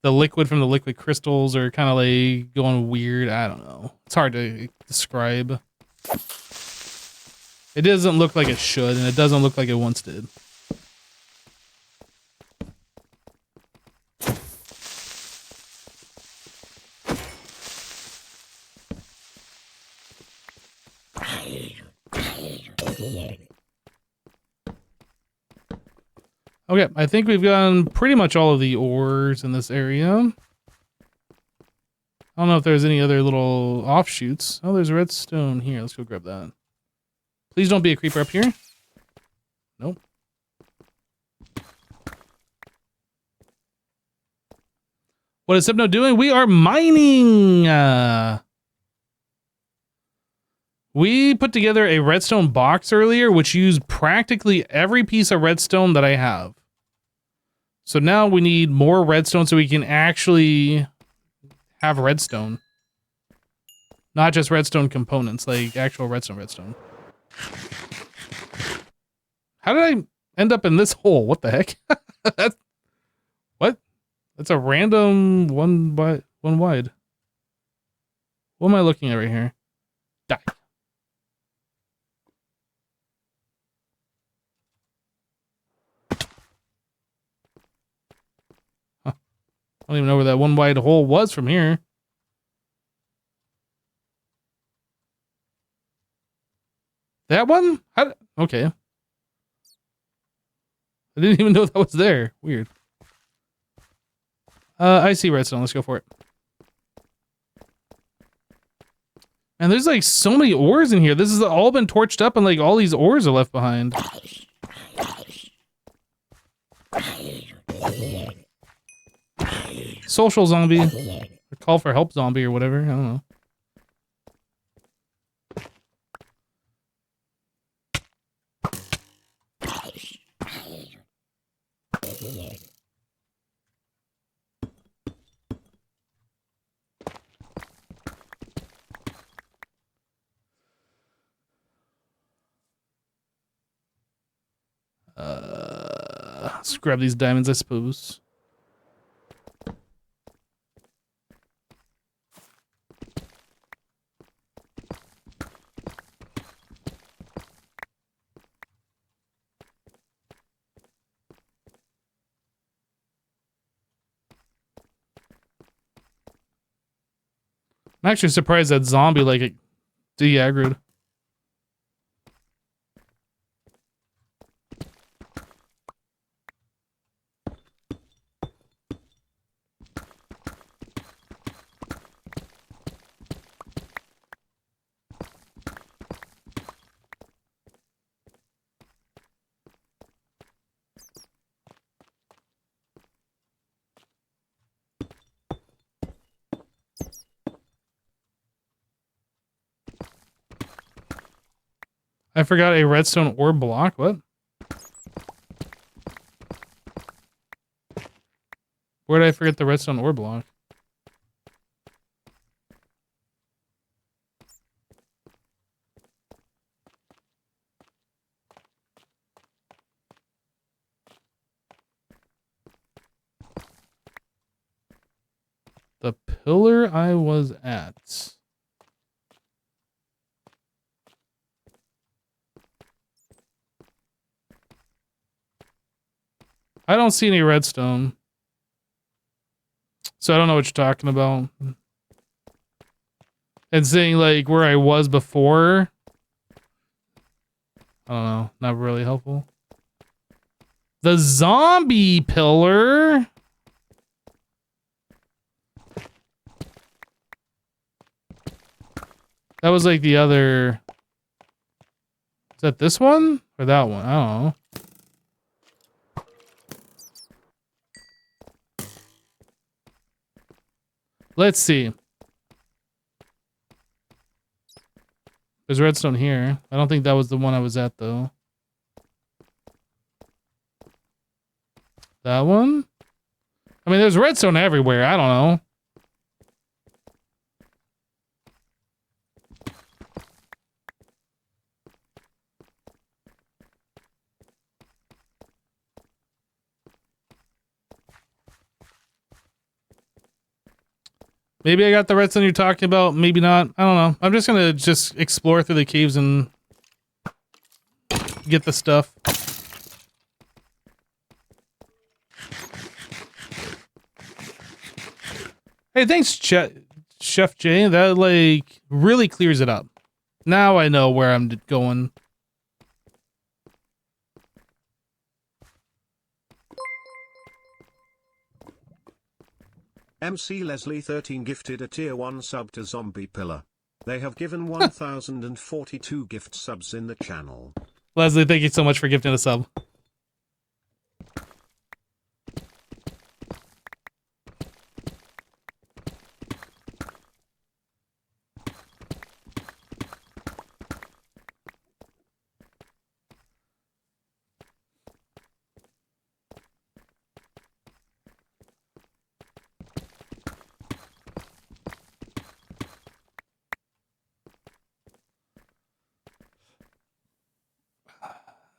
the liquid from the liquid crystals are kind of like going weird. I don't know. It's hard to describe. It doesn't look like it should, and it doesn't look like it once did. Okay, I think we've gotten pretty much all of the ores in this area. I don't know if there's any other little offshoots. Oh, there's a redstone here. Let's go grab that. Please don't be a creeper up here. Nope. What is Hypno doing? We are mining! We put together a redstone box earlier, which used practically every piece of redstone that I have. So now we need more redstone so we can actually have redstone. Not just redstone components, like actual redstone. How did I end up in this hole? What the heck? That's, what? That's a random one wide. What am I looking at right here? Die. Huh. I don't even know where that one wide hole was from here. That one? Okay. I didn't even know that was there. Weird. I see redstone. Let's go for it. And there's like so many ores in here. This has all been torched up and like all these ores are left behind. Social zombie. Or call for help zombie or whatever. I don't know. Let's grab these diamonds, I suppose. I'm actually surprised that zombie like it de-aggroed. I forgot a redstone ore block. What? Where did I forget the redstone ore block? The pillar I was at. I don't see any redstone. So I don't know what you're talking about. And saying like where I was before. I don't know. Not really helpful. The zombie pillar. That was like the other. Is that this one? Or that one? I don't know. Let's see. There's redstone here. I don't think that was the one I was at, though. That one? I mean, there's redstone everywhere. I don't know. Maybe I got the redstone you're talking about. Maybe not. I don't know. I'm just gonna explore through the caves and get the stuff. Hey, thanks, Chef Jay. That like really clears it up. Now I know where I'm going. MC Leslie 13 gifted a tier 1 sub to Zombie Pillar. They have given 1042 gift subs in the channel. Leslie, thank you so much for gifting a sub.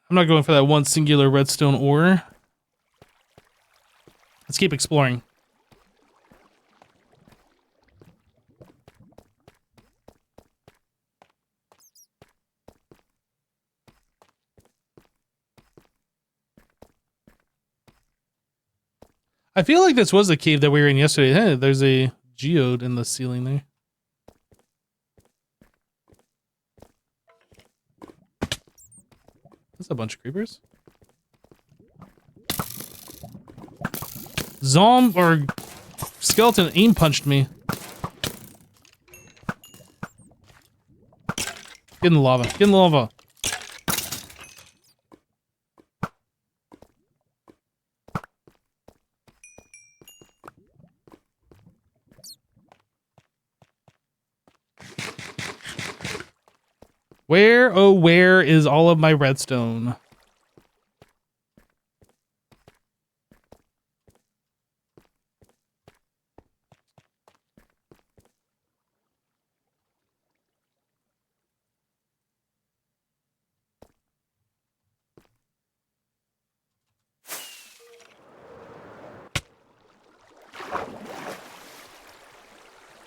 I'm not going for that one singular redstone ore. Let's keep exploring. I feel like this was the cave that we were in yesterday. Hey, there's a geode in the ceiling there. That's a bunch of creepers. Or skeleton aim punched me. Get in the lava. Get in the lava. Where, oh, where is all of my redstone?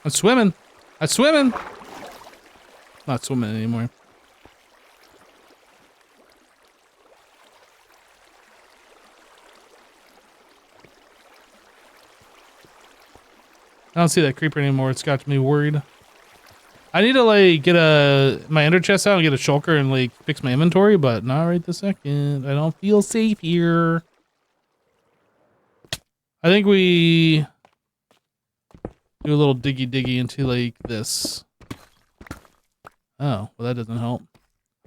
I'm swimming. I'm swimming. Not swimming anymore. I don't see that creeper anymore. It's got me worried. I need to like get my ender chest out and get a shulker and like fix my inventory, but not right this second. I don't feel safe here. I think we do a little diggy into like this. Oh, well that doesn't help.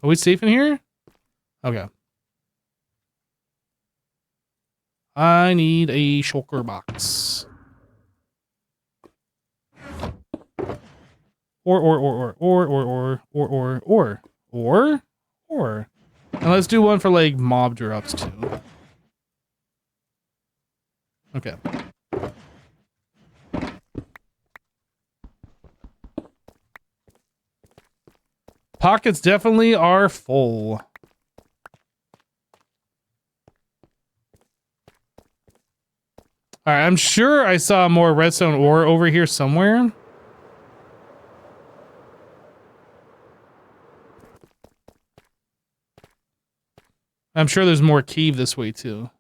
Are we safe in here? Okay. I need a shulker box. Or. And let's do one for like mob drops too. Okay. Pockets definitely are full. All right, I'm sure I saw more redstone ore over here somewhere. I'm sure there's more cave this way too.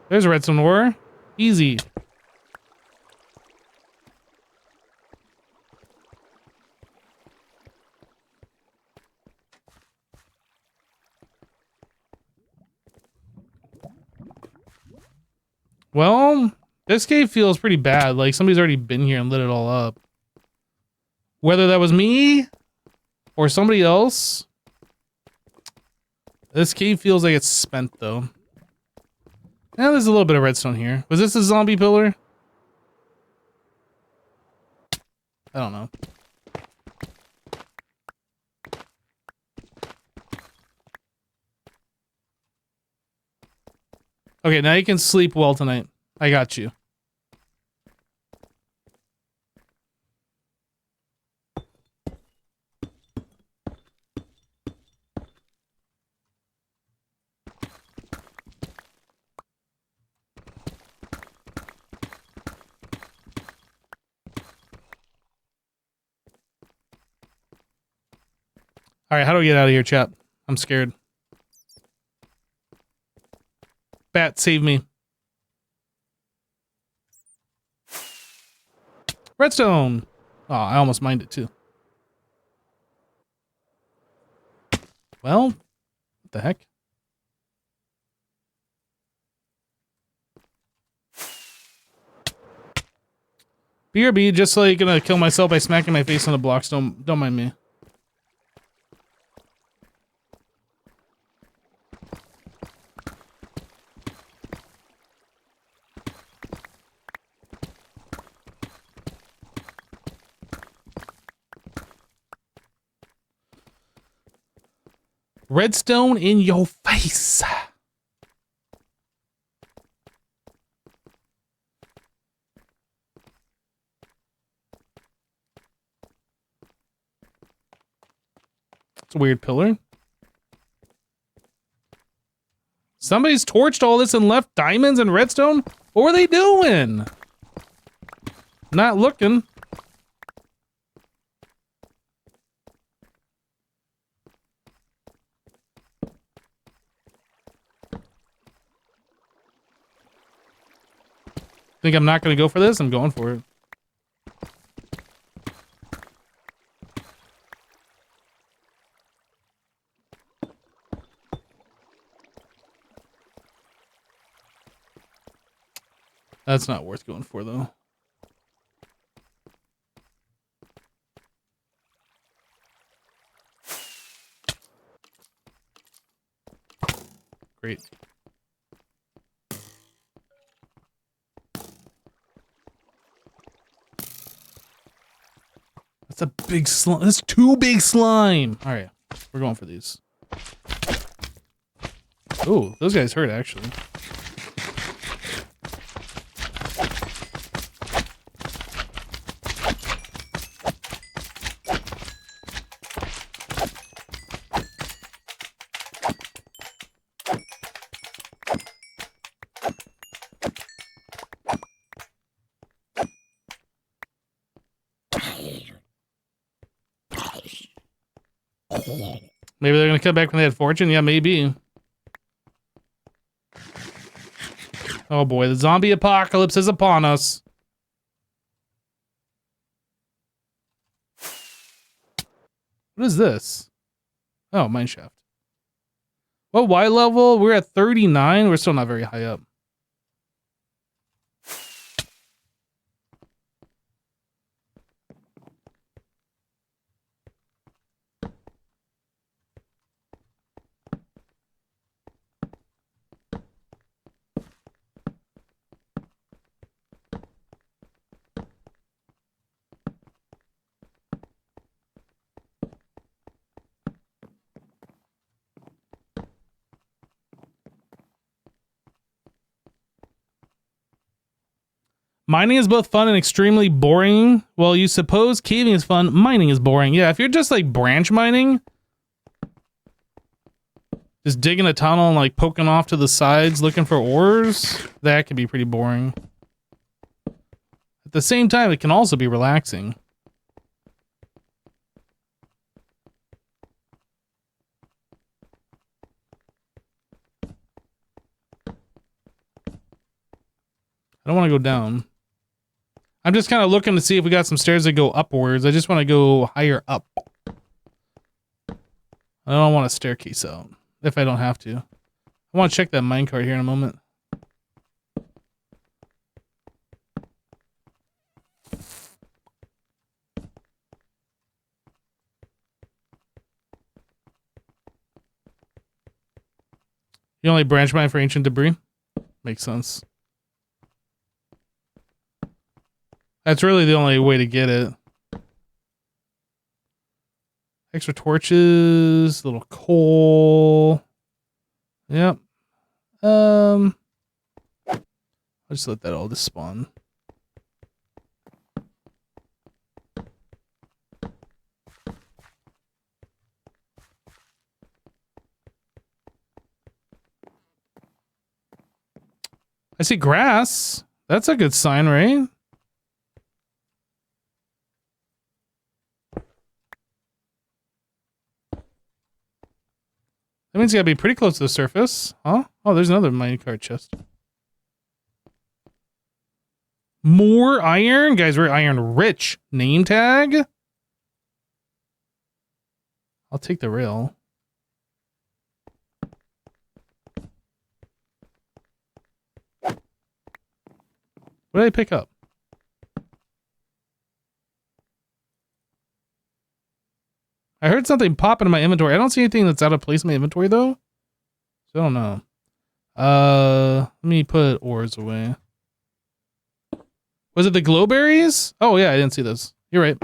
There's redstone ore. Easy. Well, this cave feels pretty bad. Like somebody's already been here and lit it all up. Whether that was me or somebody else, this cave feels like it's spent though. Yeah, there's a little bit of redstone here. Was this a zombie pillar? I don't know. Okay, now you can sleep well tonight. I got you. All right, how do we get out of here, chap? I'm scared. Bat, save me. Redstone. Oh, I almost mined it too. Well, what the heck? BRB, just like gonna kill myself by smacking my face on the blocks. Don't mind me. Redstone in your face. It's a weird pillar. Somebody's torched all this and left diamonds and redstone? What were they doing? Not looking. Think I'm not going to go for this? I'm going for it. That's not worth going for, though. Great. That's a big slime. That's too big slime. All right, we're going for these. Oh, those guys hurt, actually. Maybe they're gonna come back when they had fortune. Yeah, maybe. Oh boy, the zombie apocalypse is upon us. What is this? Oh, mineshaft. What Y level? We're at 39. We're still not very high up. Mining is both fun and extremely boring. Well, you suppose caving is fun, mining is boring. Yeah, if you're just like branch mining, just digging a tunnel and like poking off to the sides looking for ores, that could be pretty boring. At the same time, it can also be relaxing. I don't want to go down. I'm just kind of looking to see if we got some stairs that go upwards. I just want to go higher up. I don't want a staircase out, if I don't have to. I want to check that minecart here in a moment. You only branch mine for ancient debris? Makes sense. That's really the only way to get it. Extra torches, little coal. Yep. I'll just let that all just spawn. I see grass. That's a good sign, right? That means you gotta be pretty close to the surface, huh? Oh, there's another minecart chest. More iron? Guys, we're iron rich. Name tag? I'll take the rail. What did I pick up? I heard something pop into my inventory. I don't see anything that's out of place in my inventory though. So I don't know. Let me put ores away. Was it the glowberries? Oh yeah, I didn't see those. You're right.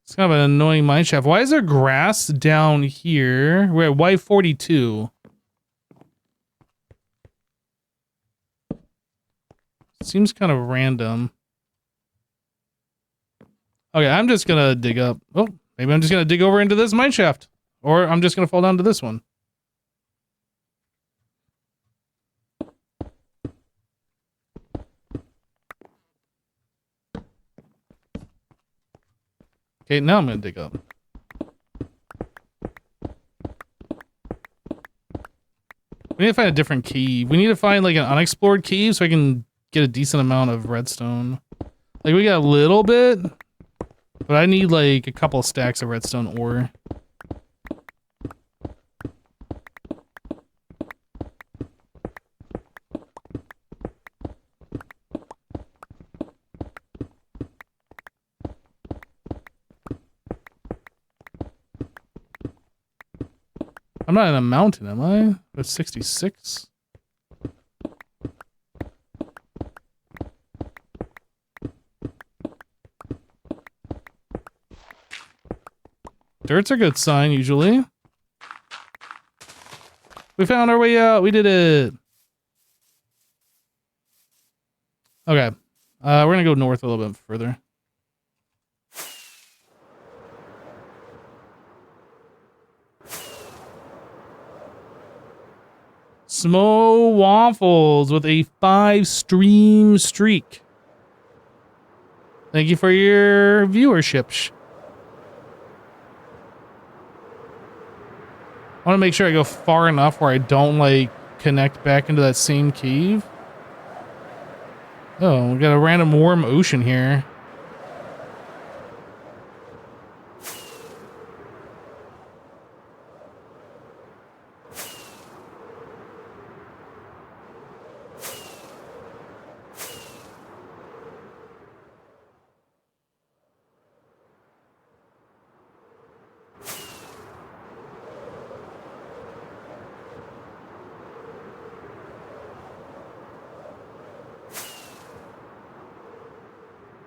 It's kind of an annoying mineshaft. Why is there grass down here? We're at Y42. Seems kind of random. Okay, I'm just gonna dig up. Oh, maybe I'm just gonna dig over into this mineshaft. Or I'm just gonna fall down to this one. Okay, now I'm gonna dig up. We need to find a different key. We need to find like an unexplored key so I can get a decent amount of redstone. Like we got a little bit, but I need like a couple stacks of redstone ore. I'm not in a mountain, am I? That's 66. Dirt's a good sign, usually. We found our way out. We did it. Okay. We're gonna go north a little bit further. Smo Waffles with a 5-stream streak. Thank you for your viewership. I want to make sure I go far enough where I don't like connect back into that same cave. Oh, we got a random warm ocean here.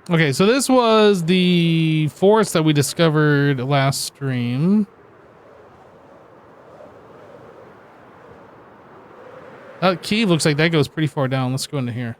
Okay, so this was the forest that we discovered last stream. That cave looks like that goes pretty far down. Let's go into here.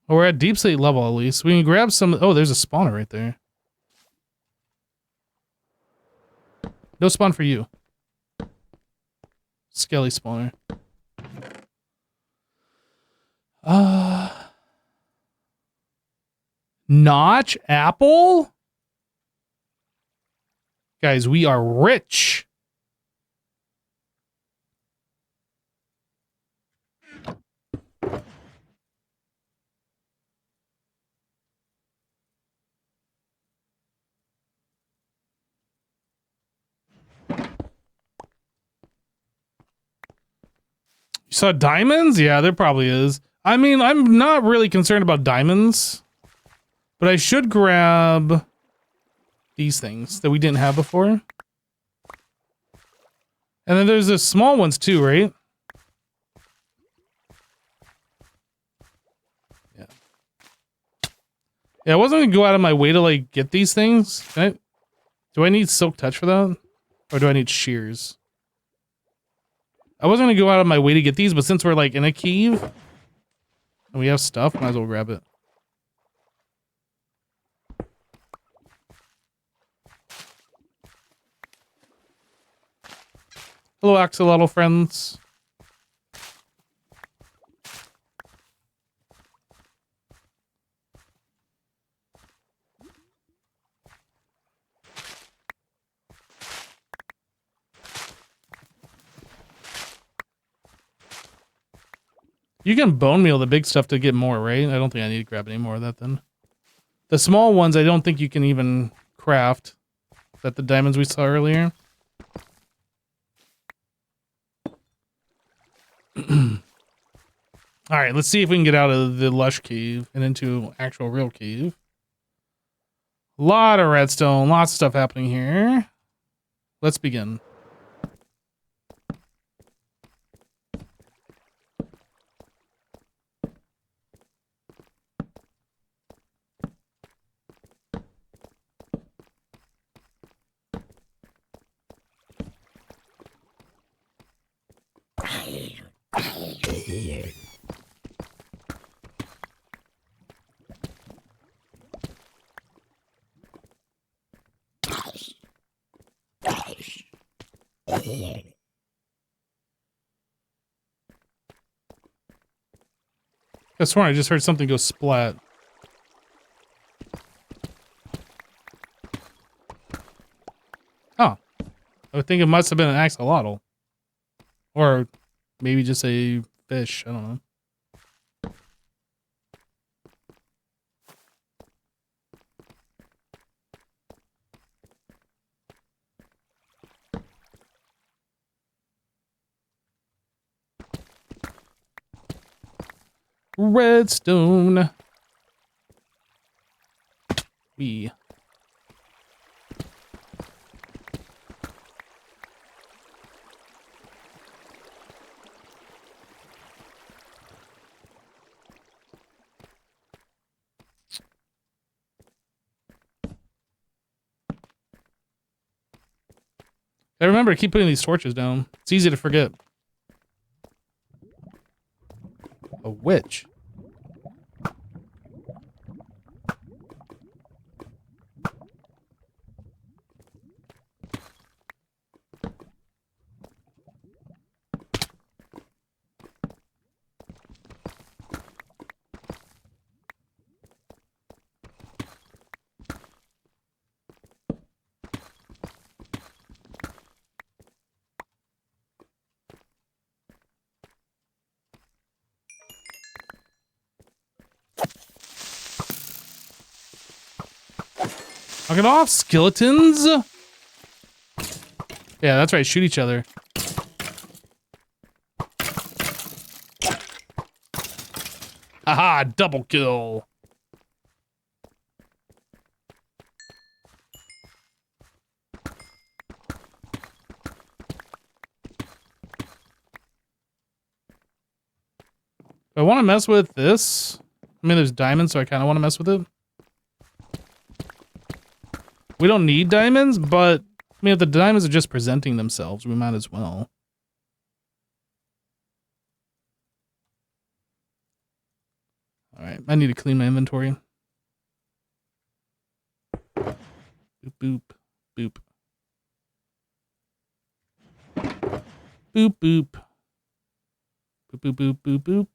Oh, we're at deep slate level at least. We can grab some. Oh, there's a spawner right there. No spawn for you. Skelly spawner. Notch apple? Guys, we are rich. You saw diamonds? Yeah, there probably is. I mean, I'm not really concerned about diamonds, but I should grab these things that we didn't have before. And then there's the small ones too, right? Yeah. Yeah, I wasn't gonna go out of my way to like get these things. Do I need silk touch for that? Or do I need shears? I wasn't gonna go out of my way to get these, but since we're like in a cave and we have stuff, might as well grab it. Hello, axolotl friends. You can bone meal the big stuff to get more, right? I don't think I need to grab any more of that then. The small ones, I don't think you can even craft. Is that the diamonds we saw earlier? All right, let's see if we can get out of the lush cave and into actual real cave. A lot of redstone, lots of stuff happening here. Let's begin. I swear I just heard something go splat. Oh. I would think it must have been an axolotl. Or maybe just a fish. I don't know. Redstone. We. I remember to keep putting these torches down. It's easy to forget. A witch. Knock it off, skeletons! Yeah, that's right, shoot each other. Aha, double kill. I want to mess with this. I mean, there's diamonds, so I kind of want to mess with it. We don't need diamonds, but I mean, if the diamonds are just presenting themselves, we might as well. All right, I need to clean my inventory. Boop, boop, boop. Boop, boop. Boop, boop, boop, boop, boop.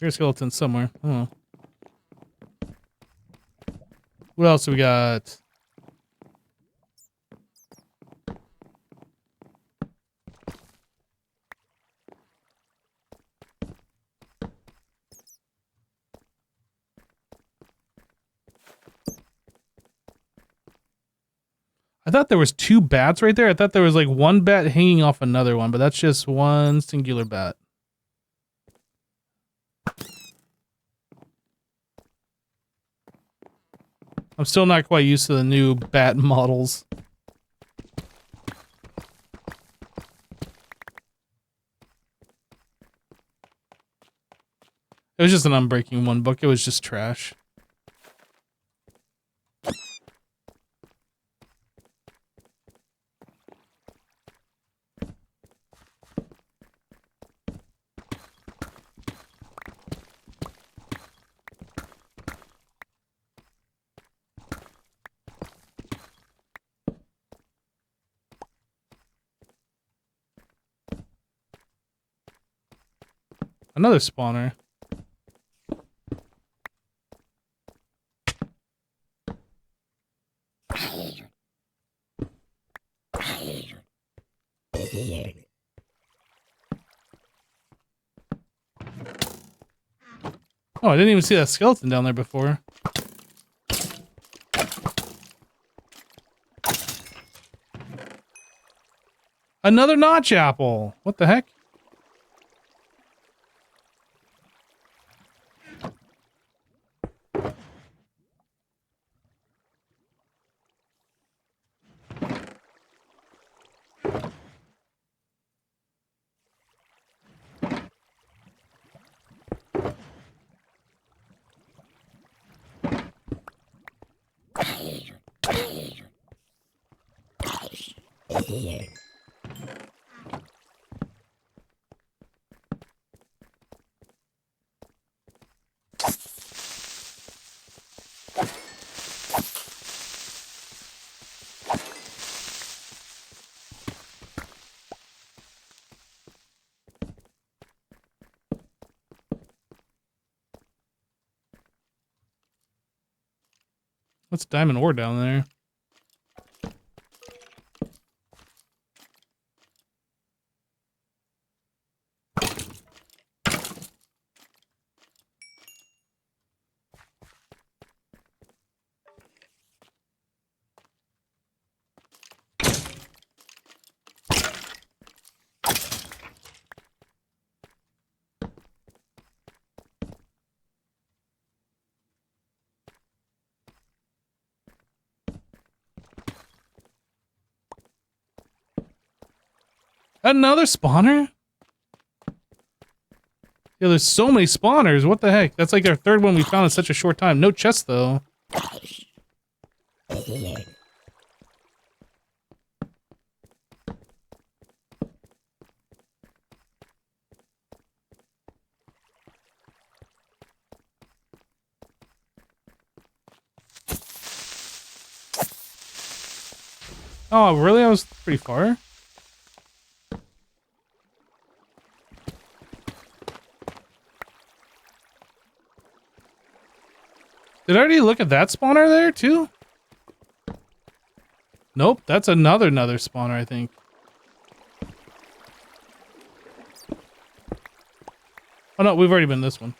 Here's a skeleton somewhere. Oh. What else do we got? I thought there was two bats right there. I thought there was like one bat hanging off another one, but that's just one singular bat. I'm still not quite used to the new bat models. It was just an Unbreaking 1 book. It was just trash. Another spawner. Oh, I didn't even see that skeleton down there before. Another notch apple. What the heck? What's diamond ore down there? Another spawner? Yeah, there's so many spawners. What the heck? That's like our third one we found in such a short time. No chest, though. Oh, really? I was pretty far. Did I already look at that spawner there, too? Nope, that's another spawner, I think. Oh, no, we've already been this one.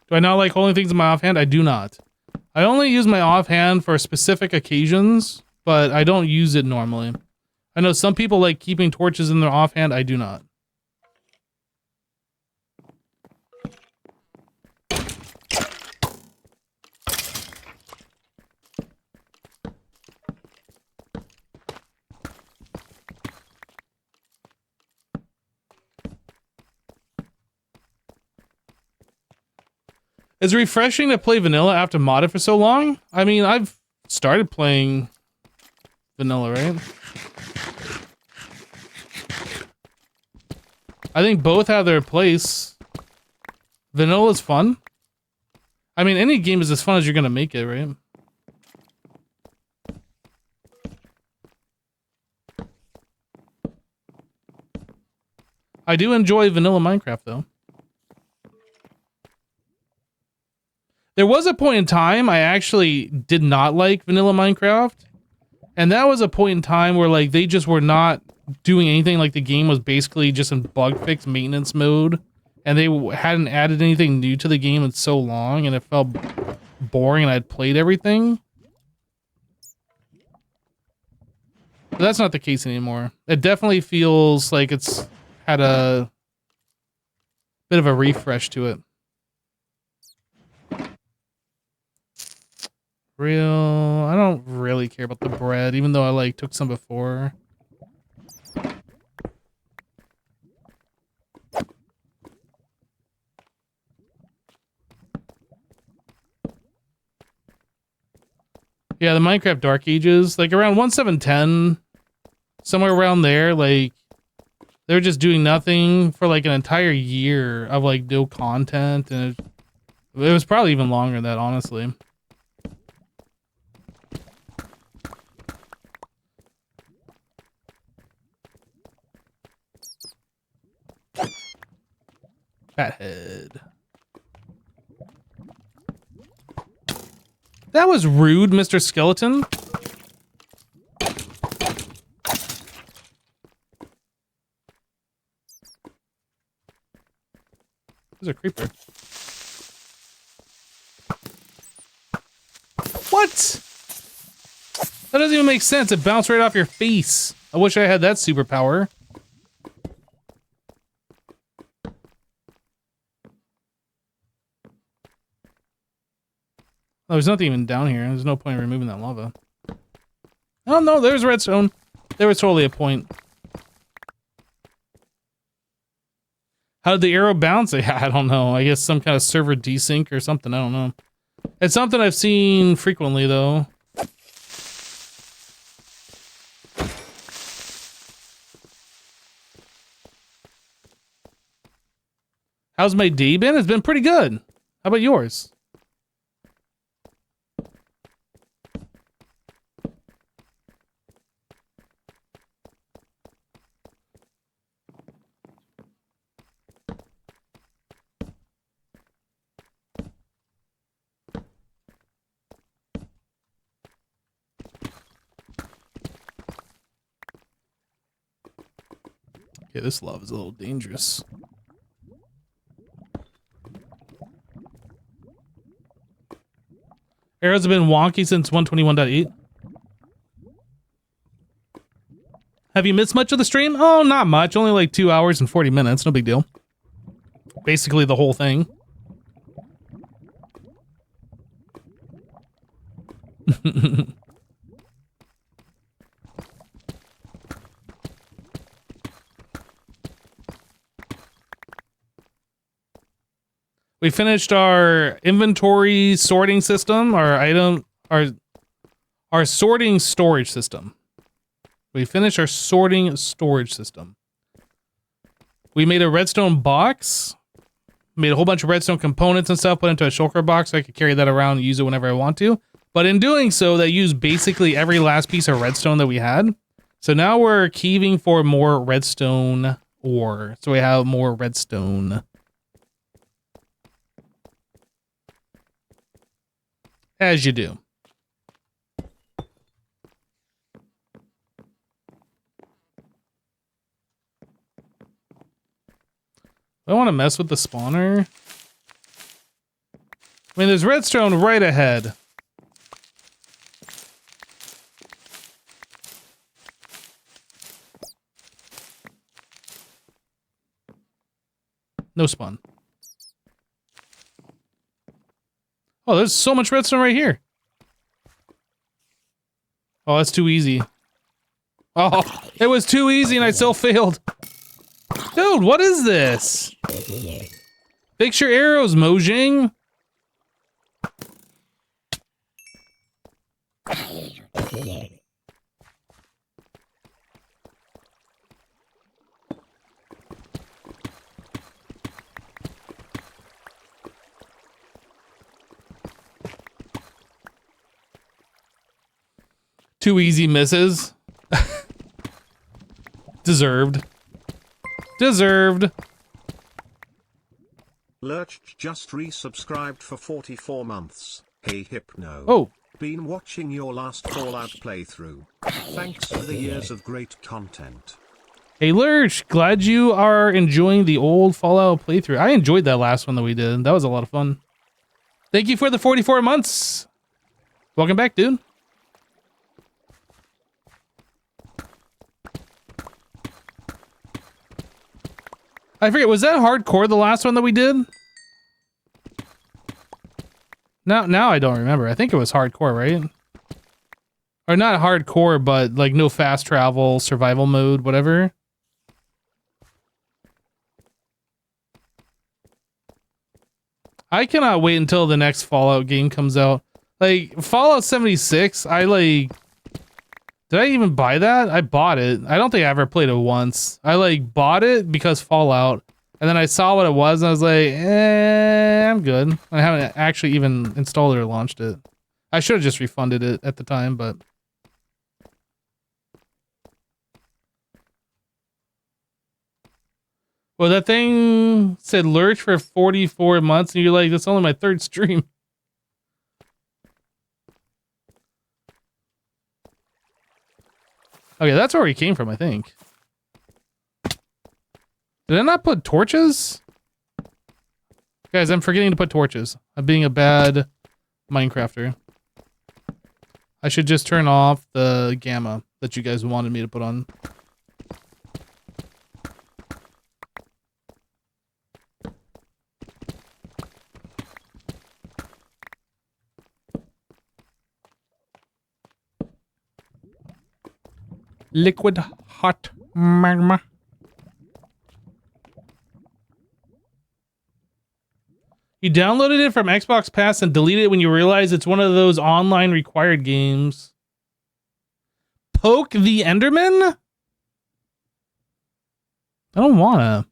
Do I not like holding things in my offhand? I do not. I only use my offhand for specific occasions, but I don't use it normally. I know some people like keeping torches in their offhand. I do not. It's refreshing to play vanilla after modded for so long. I mean, I've started playing vanilla, right? I think both have their place. Vanilla's fun. I mean, any game is as fun as you're gonna make it, right? I do enjoy vanilla Minecraft, though. There was a point in time I actually did not like vanilla Minecraft. And that was a point in time where, like, they just were not doing anything. Like, the game was basically just in bug fix maintenance mode. And they hadn't added anything new to the game in so long. And it felt boring and I'd played everything. But that's not the case anymore. It definitely feels like it's had a bit of a refresh to it. I don't really care about the bread, even though I like took some before. Yeah, the Minecraft Dark Ages, like around 1.7.10, somewhere around there, like they were just doing nothing for like an entire year of like no content, and it was probably even longer than that, honestly. Fathead. That was rude, Mr. Skeleton. There's a creeper. What? That doesn't even make sense. It bounced right off your face. I wish I had that superpower. Oh, there's nothing even down here. There's no point in removing that lava. Oh no, there's redstone. There was totally a point. How did the arrow bounce? I don't know. I guess some kind of server desync or something. I don't know. It's something I've seen frequently, though. How's my day been? It's been pretty good. How about yours? Okay, this lava is a little dangerous. Arrows have been wonky since 121.8. Have you missed much of the stream? Oh, not much. Only like 2 hours and 40 minutes. No big deal. Basically the whole thing. We finished our inventory sorting system, our sorting storage system. We finished our sorting storage system. We made a redstone box, made a whole bunch of redstone components and stuff, put into a shulker box so I could carry that around and use it whenever I want to. But in doing so, that used basically every last piece of redstone that we had. So now we're keeving for more redstone ore. So we have more redstone. As you do. I don't want to mess with the spawner. I mean, there's redstone right ahead. No spawn. Oh, there's so much redstone right here. Oh, that's too easy. Oh, it was too easy and I still failed. Dude, what is this? Fix your arrows, Mojang. Two easy misses. Deserved. Deserved. Lurch just resubscribed for 44 months. Hey Hypno. Oh. Been watching your last Fallout playthrough. Thanks for the years of great content. Hey Lurch, glad you are enjoying the old Fallout playthrough. I enjoyed that last one that we did. That was a lot of fun. Thank you for the 44 months. Welcome back, dude. I forget, was that hardcore the last one that we did? Now I don't remember. I think it was hardcore, right? Or not hardcore, but like no fast travel, survival mode, whatever. I cannot wait until the next Fallout game comes out. Like, Fallout 76, did I even buy that? I bought it. I don't think I ever played it once. I like bought it because Fallout, and then I saw what it was and I was like, I'm good. I haven't actually even installed it or launched it. I should have just refunded it at the time, but. Well, that thing said Lurch for 44 months and you're like, that's only my third stream. Okay, that's where he came from, I think. Did I not put torches? Guys, I'm forgetting to put torches. I'm being a bad Minecrafter. I should just turn off the gamma that you guys wanted me to put on. Liquid hot magma. You downloaded it from Xbox Pass and deleted it when you realize it's one of those online required games. Poke the Enderman? I don't wanna.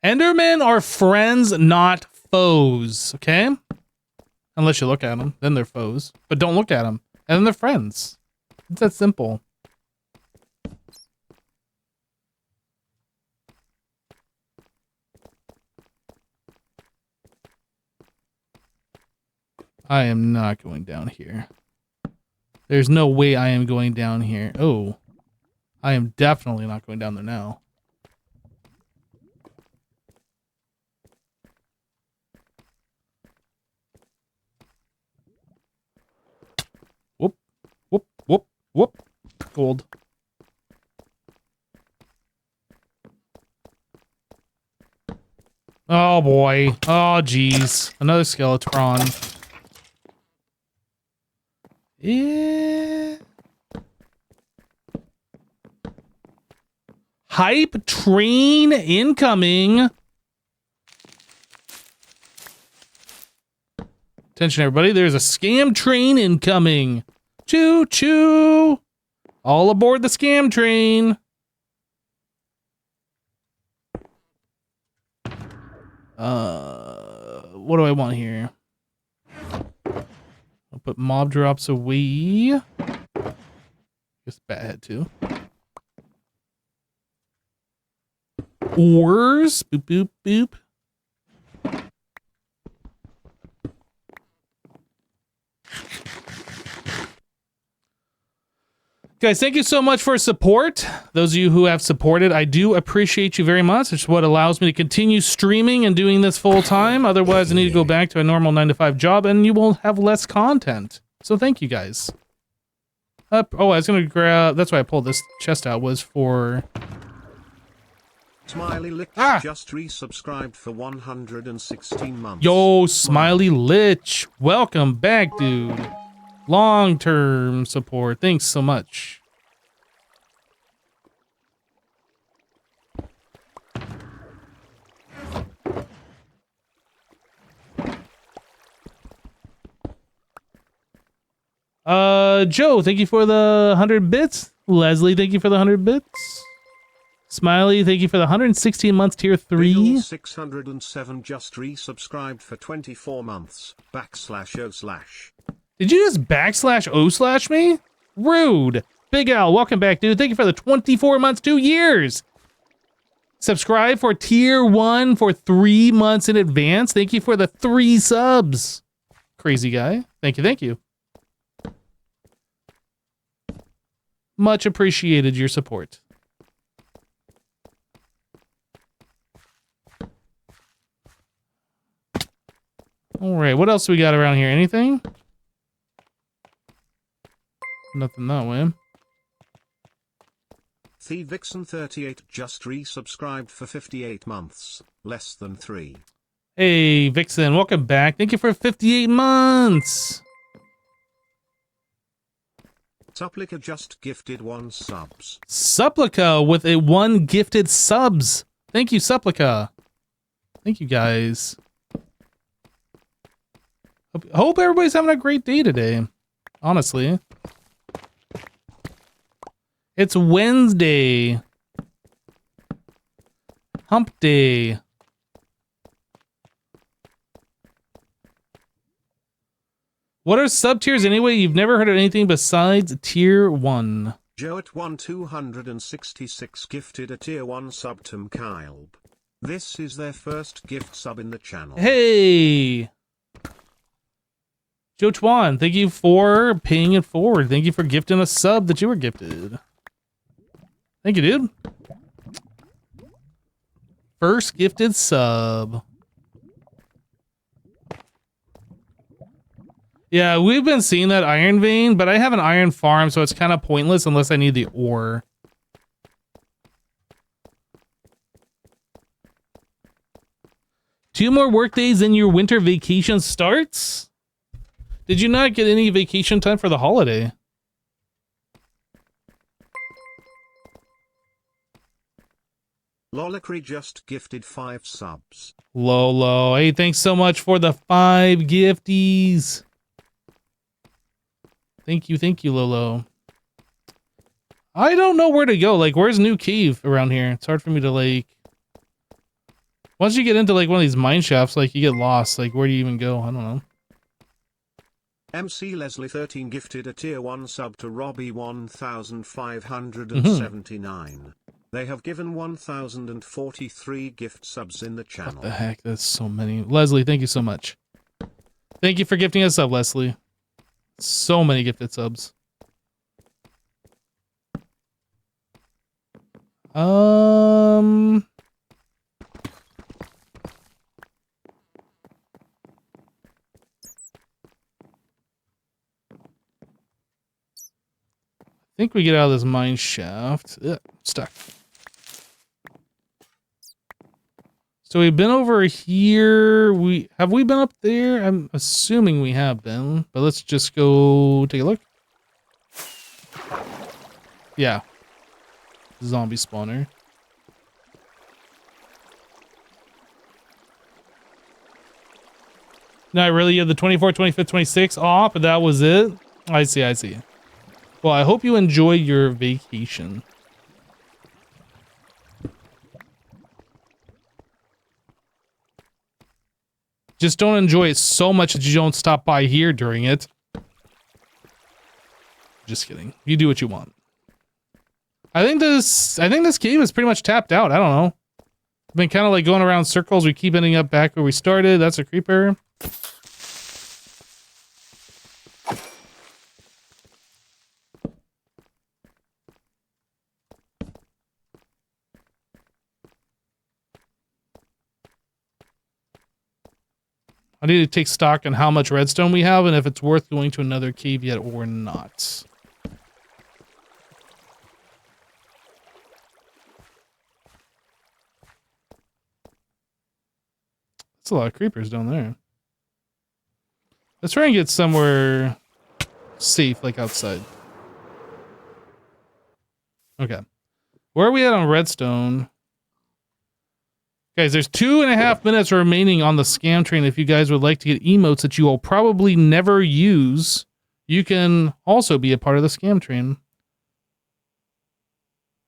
Endermen are friends, not foes, okay? Unless you look at them, then they're foes. But don't look at them, and then they're friends. It's that simple. I am not going down here. There's no way I am going down here. Oh, I am definitely not going down there now. Whoop, whoop, whoop, whoop. Gold. Oh boy. Oh geez. Another skeleton. Yeah. Hype train incoming. Attention, everybody. There's a scam train incoming. Choo choo. All aboard the scam train. What do I want here? I'll put mob drops away. Guess bat head too. Ores. Boop, boop, boop. Guys, thank you so much for support. Those of you who have supported, I do appreciate you very much. It's what allows me to continue streaming and doing this full time. Otherwise, I need to go back to a normal 9-to-5 job and you will have less content. So thank you guys. Oh, I was going to grab... That's why I pulled this chest out, was for... Smiley Lich just resubscribed for 116 months. Yo, Smiley Lich. Welcome back, dude. Long-term support. Thanks so much. Joe, thank you for the 100 bits. Leslie, thank you for the 100 bits. Smiley, thank you for the 116 months tier 3. 607 just resubscribed for 24 months. /o/. Did you just /o/ me? Rude. Big Al, welcome back, dude. Thank you for the 24 months, 2 years. Subscribe for tier 1 for 3 months in advance. Thank you for the 3 subs. Crazy guy. Thank you, thank you. Much appreciated your support. All right, what else we got around here? Anything? Nothing that way. TheVixen38 just resubscribed for 58 months, less than 3. Hey, Vixen, welcome back. Thank you for 58 months. Supplica just gifted 1 subs. Supplica with a 1 gifted subs. Thank you, Supplica. Thank you, guys. Hope everybody's having a great day today. Honestly. It's Wednesday. Hump day. What are sub tiers anyway? You've never heard of anything besides tier 1. Joe at 1266 gifted a tier 1 sub to Mkylb. This is their first gift sub in the channel. Hey! Joe Twan, thank you for paying it forward. Thank you for gifting a sub that you were gifted. Thank you, dude. First gifted sub. Yeah, we've been seeing that iron vein, but I have an iron farm, so it's kind of pointless unless I need the ore. Two more work days and your winter vacation starts? Did you not get any vacation time for the holiday? Lolacry just gifted 5 subs. Lolo, hey, thanks so much for the 5 gifties. Thank you, Lolo. I don't know where to go. Like, where's New Cave around here? It's hard for me to, like... Once you get into, like, one of these mine shafts, like, you get lost. Like, where do you even go? I don't know. MC Leslie 13 gifted a tier 1 sub to Robbie 1579. They have given 1043 gift subs in the channel. What the heck? That's so many. Leslie, thank you so much. Thank you for gifting us up, Leslie. So many gifted subs. I think we get out of this mine shaft. Ugh, stuck. So we've been over here. Have we been up there? I'm assuming we have been, but let's just go take a look. Yeah. Zombie spawner. Not really. You have the 24th, 25th, 26th off, but that was it. I see. I see. Well, I hope you enjoy your vacation. Just don't enjoy it so much that you don't stop by here during it. Just kidding. You do what you want. I think this game is pretty much tapped out. I don't know. I've been kind of like going around circles. We keep ending up back where we started. That's a creeper. I need to take stock on how much redstone we have and if it's worth going to another cave yet or not. That's a lot of creepers down there. Let's try and get somewhere safe, like outside. Okay. Where are we at on redstone? Guys, there's 2.5 minutes remaining on the scam train. If you guys would like to get emotes that you will probably never use, you can also be a part of the scam train.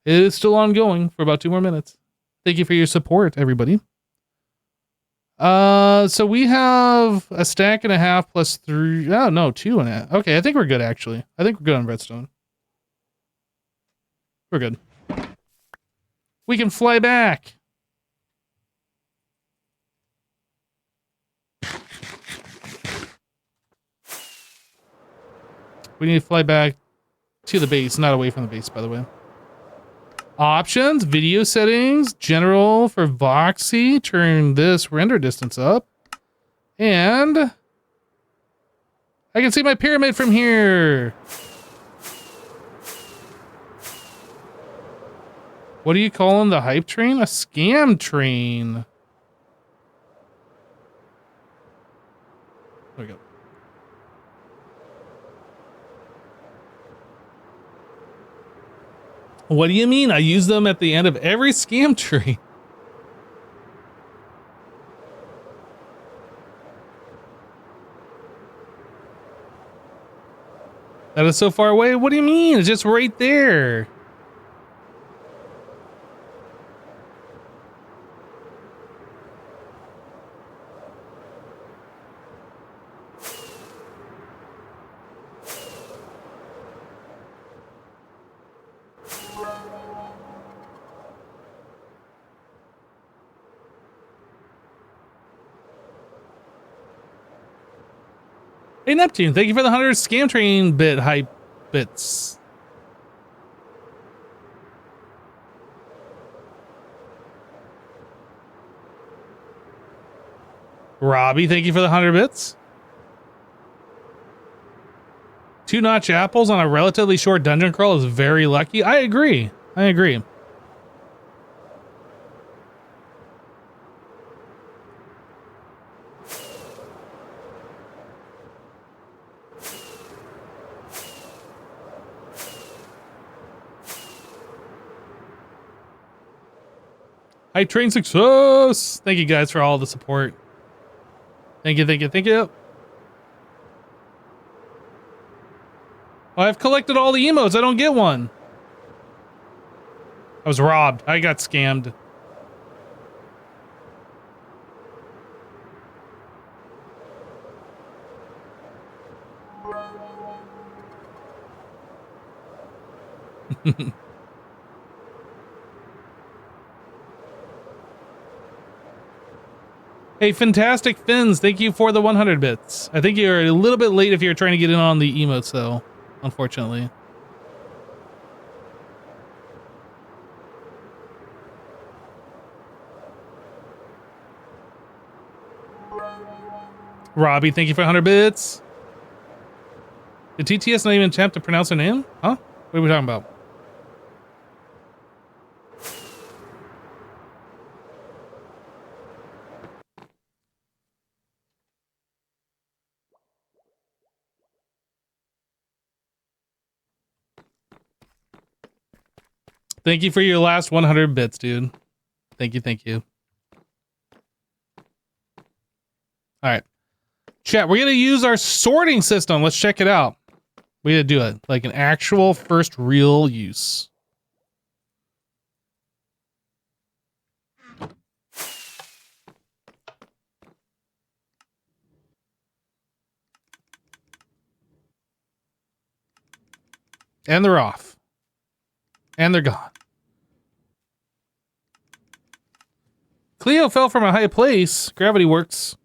It is still ongoing for about 2 more minutes. Thank you for your support, everybody. So we have a stack and a half plus 3. Oh, no, 2.5. Okay, I think we're good, actually. I think we're good on redstone. We're good. We can fly back. We need to fly back to the base, not away from the base, by the way. Options, video settings, general for Voxy. Turn this render distance up. And I can see my pyramid from here. What are you calling the hype train? A scam train. There we go. What do you mean? I use them at the end of every scam train. That is so far away? What do you mean? It's just right there. Hey, Neptune, thank you for the 100 scam train bit hype bits. Robbie, thank you for the 100 bits. 2-notch apples on a relatively short dungeon crawl is very lucky. I agree. I agree. Hi, train success. Thank you guys for all the support. Thank you, thank you, thank you. Oh, I've collected all the emotes. I don't get one. I was robbed. I got scammed. Hey, Fantastic Fins, thank you for the 100 bits. I think you're a little bit late if you're trying to get in on the emotes, though, unfortunately. Robbie, thank you for 100 bits. Did TTS not even attempt to pronounce her name? Huh? What are we talking about? Thank you for your last 100 bits, dude. Thank you, thank you. All right. Chat, we're going to use our sorting system. Let's check it out. We're going to do it like an actual first real use. And they're off. And they're gone. Cleo fell from a high place. Gravity works.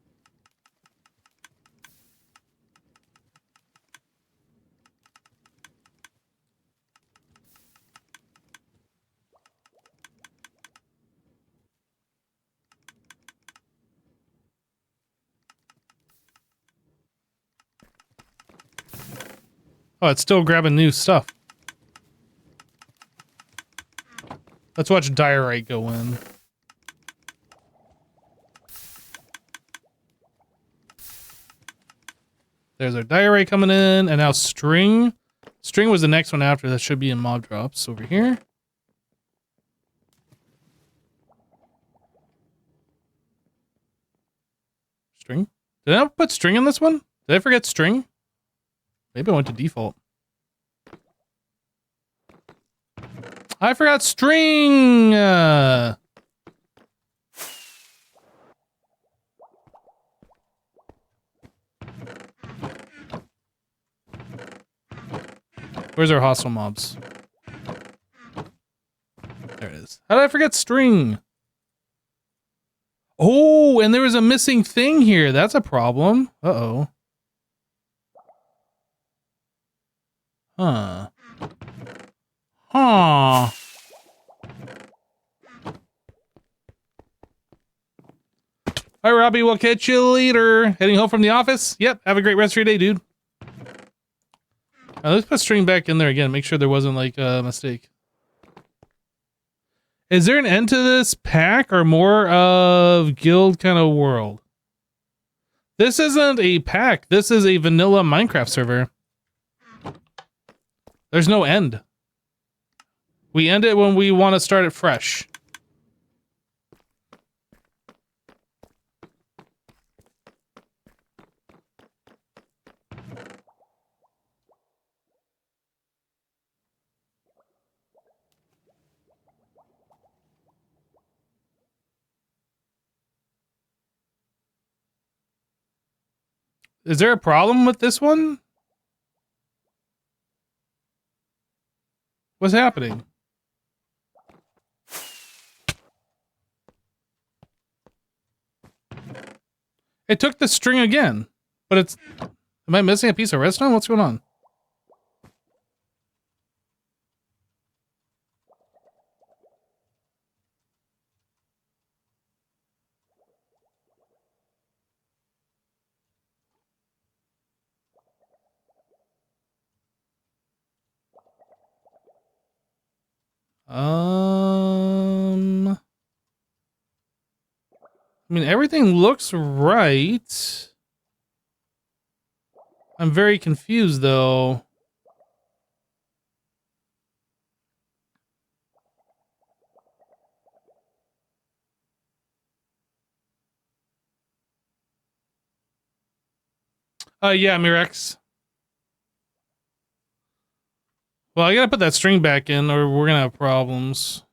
Oh, it's still grabbing new stuff. Let's watch Diorite go in. There's our Diorite coming in, and now String. String was the next one after. That should be in mob drops over here. String? Did I put String in this one? Did I forget String? Maybe I went to default. I forgot String! Where's our hostile mobs? There it is. How did I forget String? Oh, and there was a missing thing here. That's a problem. Uh-oh. Huh. Huh. All right, Robbie, we'll catch you later. Heading home from the office? Yep, have a great rest of your day, dude. Let's put String back in there again. Make sure there wasn't, like, a mistake. Is there an end to this pack or more of guild kind of world? This isn't a pack. This is a vanilla Minecraft server. There's no end. We end it when we want to start it fresh. Is there a problem with this one? What's happening? It took the string again, but it's... Am I missing a piece of redstone? What's going on? I mean, everything looks right. I'm very confused, though. Yeah, Mirex. Well, I gotta put that string back in, or we're gonna have problems.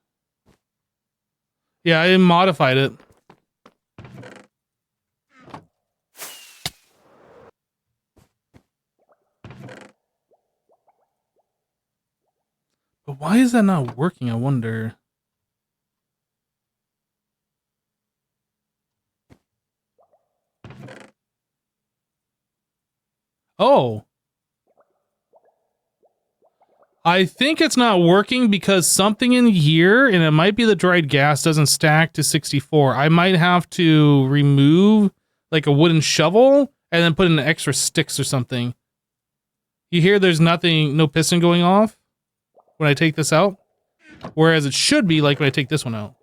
Yeah, I modified it. But why is that not working, I wonder? Oh. I think it's not working because something in here, and it might be the dried gas, doesn't stack to 64. I might have to remove like a wooden shovel and then put in extra sticks or something. You hear there's nothing, no piston going off when I take this out? Whereas it should be like when I take this one out.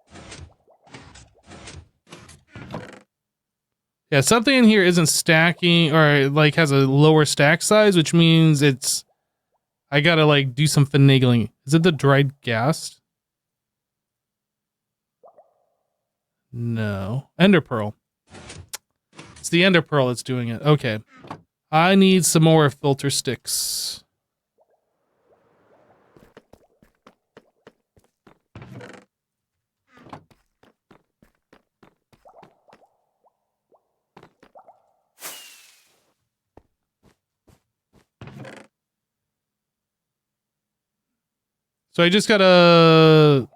Yeah, something in here isn't stacking or like has a lower stack size, which means it's... I gotta like do some finagling. Is it the dried gas? No. Ender Pearl. It's the Ender Pearl that's doing it. Okay. I need some more filter sticks. So I just gotta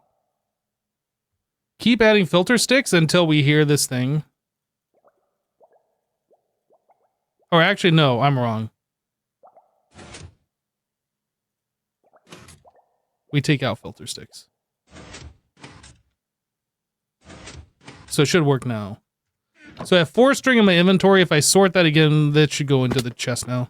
keep adding filter sticks until we hear this thing. Or actually, no, I'm wrong. We take out filter sticks. So it should work now. So I have 4 string in my inventory. If I sort that again, that should go into the chest now.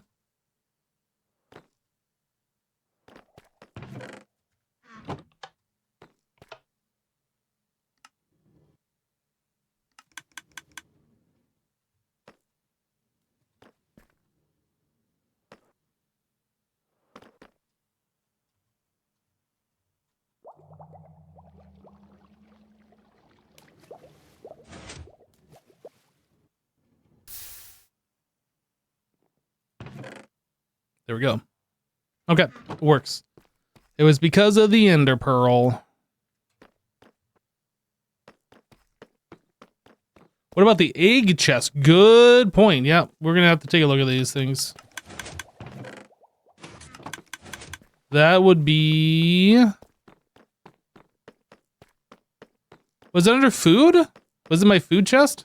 There we go. Okay, it works. It was because of the Ender Pearl. What about the egg chest? Good point. Yeah, we're gonna have to take a look at these things. That would be... Was it under food? Was it my food chest?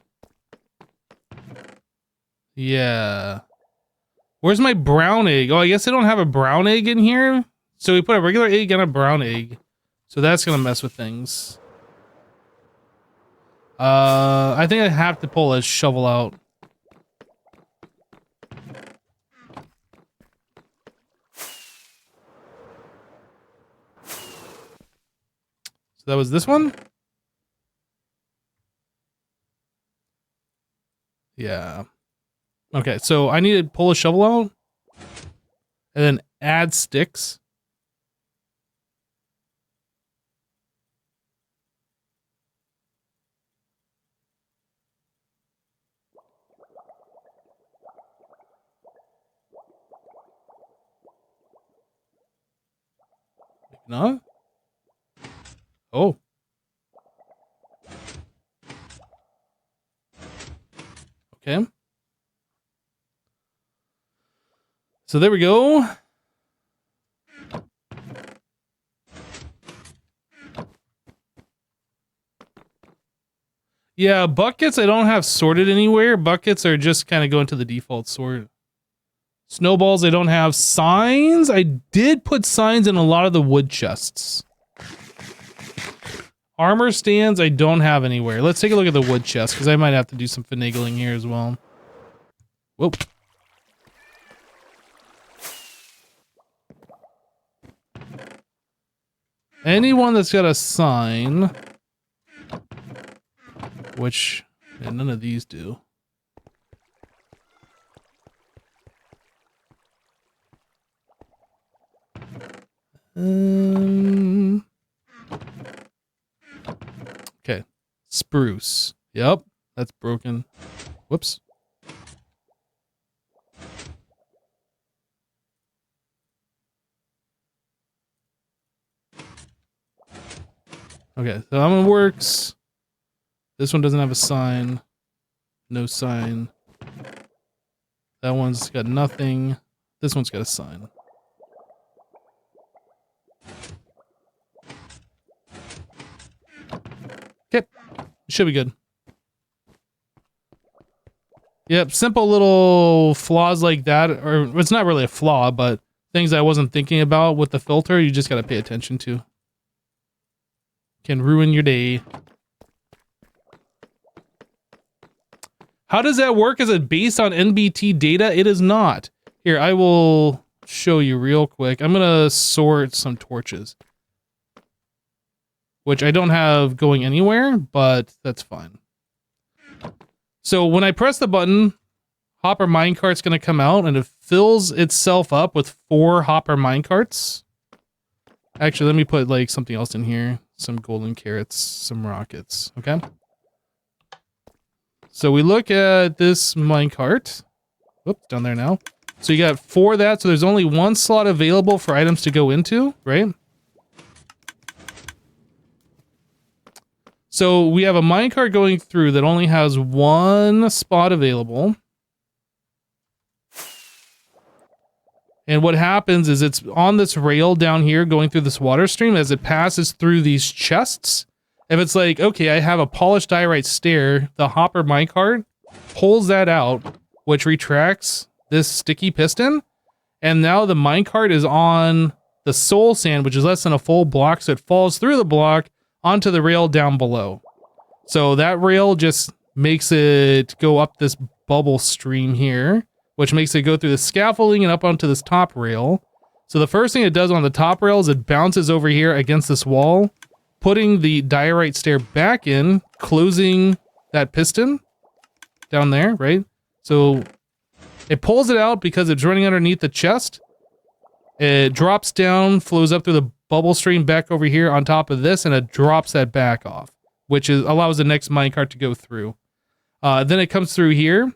Yeah. Where's my brown egg? Oh, I guess I don't have a brown egg in here. So we put a regular egg and a brown egg. So that's gonna mess with things. I think I have to pull a shovel out. So that was this one? Yeah. Okay, so I need to pull a shovel out and then add sticks. No? Oh. Okay. So there we go. Yeah, buckets I don't have sorted anywhere. Buckets are just kind of going to the default sort. Snowballs I don't have. Signs? I did put signs in a lot of the wood chests. Armor stands I don't have anywhere. Let's take a look at the wood chest, because I might have to do some finagling here as well. Whoop. Anyone that's got a sign, which yeah, none of these do. Okay, spruce. Yep, that's broken. Whoops. Okay, so that one works. This one doesn't have a sign. No sign. That one's got nothing. This one's got a sign. Okay, should be good. Yep, simple little flaws like that, or it's not really a flaw, but things I wasn't thinking about with the filter, you just gotta pay attention to. Can ruin your day. How does that work? Is it based on NBT data? It is not. Here, I will show you real quick. I'm gonna sort some torches, which I don't have going anywhere, but that's fine. So when I press the button, Hopper Minecart's gonna come out and it fills itself up with 4 Hopper Minecarts. Actually, let me put like something else in here. Some golden carrots, some rockets, okay? So we look at this minecart. Whoops, down there now. So you got 4 of that, so there's only 1 slot available for items to go into, right? So we have a minecart going through that only has 1 spot available. And what happens is it's on this rail down here going through this water stream as it passes through these chests. If it's like, okay, I have a polished diorite stair, the hopper minecart pulls that out, which retracts this sticky piston. And now the minecart is on the soul sand, which is less than a full block. So it falls through the block onto the rail down below. So that rail just makes it go up this bubble stream here, which makes it go through the scaffolding and up onto this top rail. So the first thing it does on the top rail is it bounces over here against this wall, putting the diorite stair back in, closing that piston down there, right? So it pulls it out because it's running underneath the chest. It drops down, flows up through the bubble stream back over here on top of this, and it drops that back off, which allows the next minecart to go through. Then it comes through here,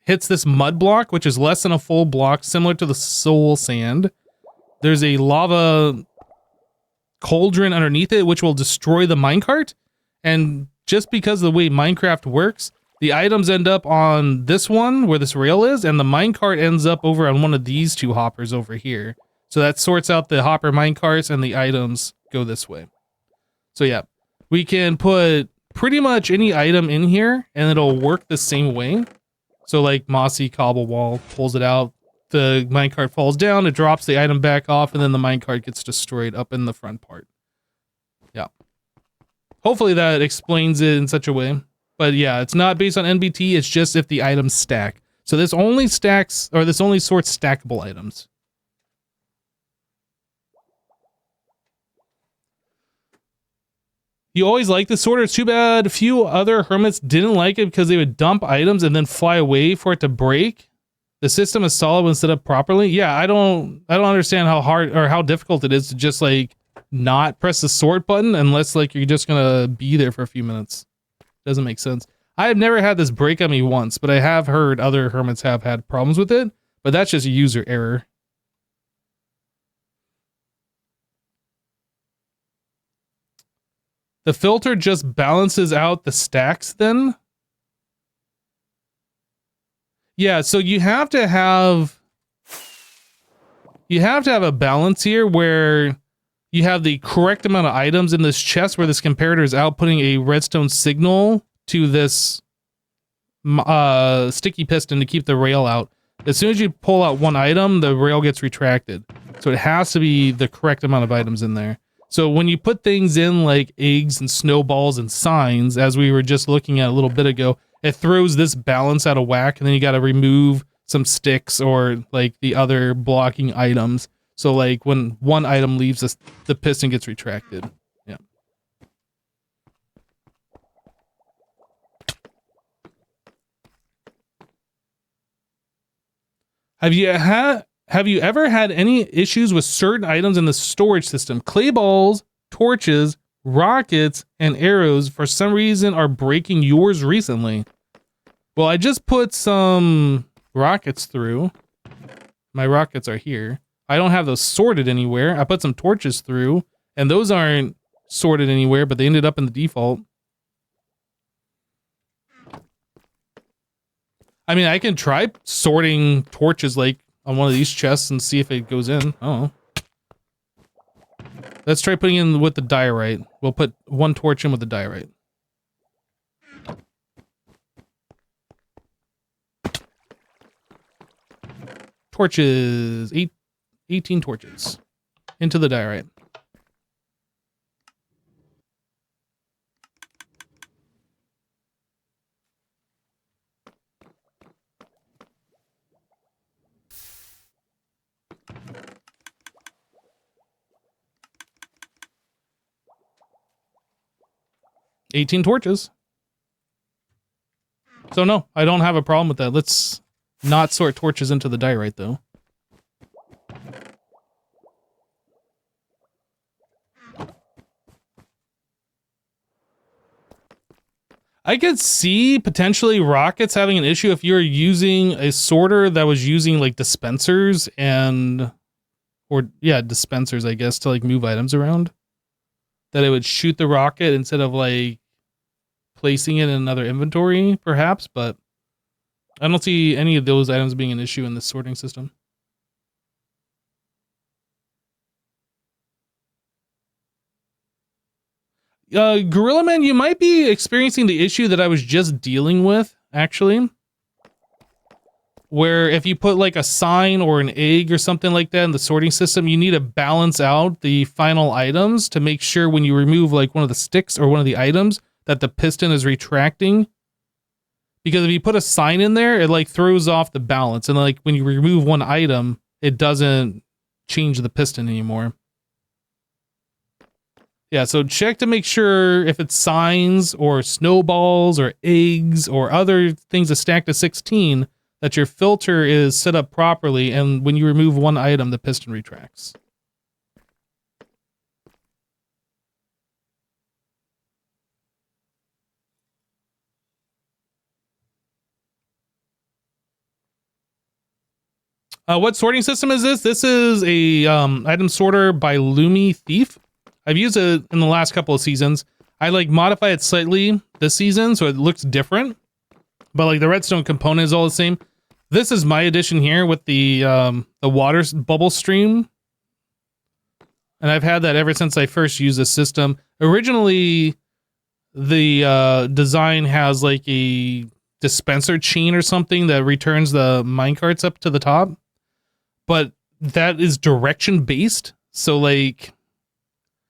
hits this mud block, which is less than a full block, similar to the soul sand. There's a lava cauldron underneath it, which will destroy the minecart. And just because of the way Minecraft works, the items end up on this one where this rail is, and the minecart ends up over on one of these 2 hoppers over here. So that sorts out the hopper minecarts, and the items go this way. So yeah, we can put pretty much any item in here and it'll work the same way. So like mossy cobble wall pulls it out, the minecart falls down, it drops the item back off, and then the minecart gets destroyed up in the front part. Yeah. Hopefully that explains it in such a way. But yeah, it's not based on NBT, it's just if the items stack. So this only stacks, or this only sorts stackable items. You always like the sorter. It's too bad a few other hermits didn't like it because they would dump items and then fly away for it to break. The system is solid when set up properly. Yeah, I don't understand how hard or how difficult it is to just like not press the sort button unless like you're just gonna be there for a few minutes. Doesn't make sense. I have never had this break on me once, but I have heard other hermits have had problems with it, but that's just a user error. The filter just balances out the stacks then? Yeah, so you have to have a balance here where you have the correct amount of items in this chest where this comparator is outputting a redstone signal to this sticky piston to keep the rail out. As soon as you pull out one item, the rail gets retracted. So it has to be the correct amount of items in there. So when you put things in like eggs and snowballs and signs, as we were just looking at a little bit ago, it throws this balance out of whack, and then you got to remove some sticks or like the other blocking items. So like when one item leaves, the piston gets retracted. Yeah. Have you ever had any issues with certain items in the storage system? Clay balls, torches, rockets, and arrows for some reason are breaking yours recently. Well, I just put some rockets through. My rockets are here. I don't have those sorted anywhere. I put some torches through, and those aren't sorted anywhere, but they ended up in the default. I mean, I can try sorting torches like on one of these chests and see if it goes in. Oh. Let's try putting in with the diorite. We'll put one torch in with the diorite. Torches. 18 torches. Into the diorite. $18 torches. So no, I don't have a problem with that. Let's not sort torches into the diorite though. I could see potentially Rockets having an issue if you're using a sorter that was using like dispensers dispensers, I guess, to like move items around. That it would shoot the rocket instead of like placing it in another inventory, perhaps, but I don't see any of those items being an issue in this sorting system. Gorilla Man, you might be experiencing the issue that I was just dealing with, actually. Where if you put like a sign or an egg or something like that in the sorting system, you need to balance out the final items to make sure when you remove like one of the sticks or one of the items that the piston is retracting. Because if you put a sign in there, it like throws off the balance. And like when you remove one item, it doesn't change the piston anymore. Yeah, so check to make sure if it's signs or snowballs or eggs or other things that stack to 16, that your filter is set up properly, and when you remove one item, the piston retracts. What sorting system is this? This is a item sorter by Lumi Thief. I've used it in the last couple of seasons. I like modify it slightly this season so it looks different, but like the redstone component is all the same. This is my edition here with the water bubble stream, and I've had that ever since I first used this system. Originally, the design has like a dispenser chain or something that returns the minecarts up to the top, but that is direction based, so like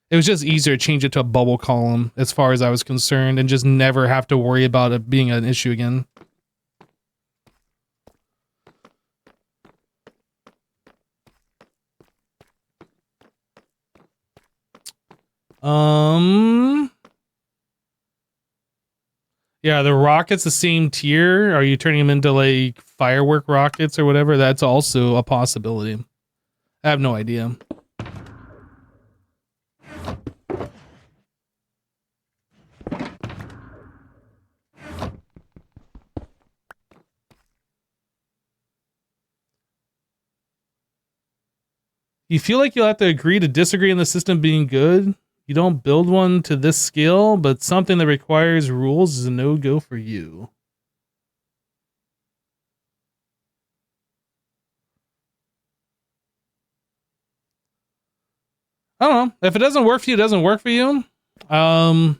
it was just easier to change it to a bubble column as far as I was concerned and just never have to worry about it being an issue again. Yeah, the rockets the same tier. Are you turning them into like firework rockets or whatever? That's also a possibility. I have no idea. You feel like you'll have to agree to disagree on the system being good? You don't build one to this scale, but something that requires rules is a no-go for you. I don't know. If it doesn't work for you, it doesn't work for you. I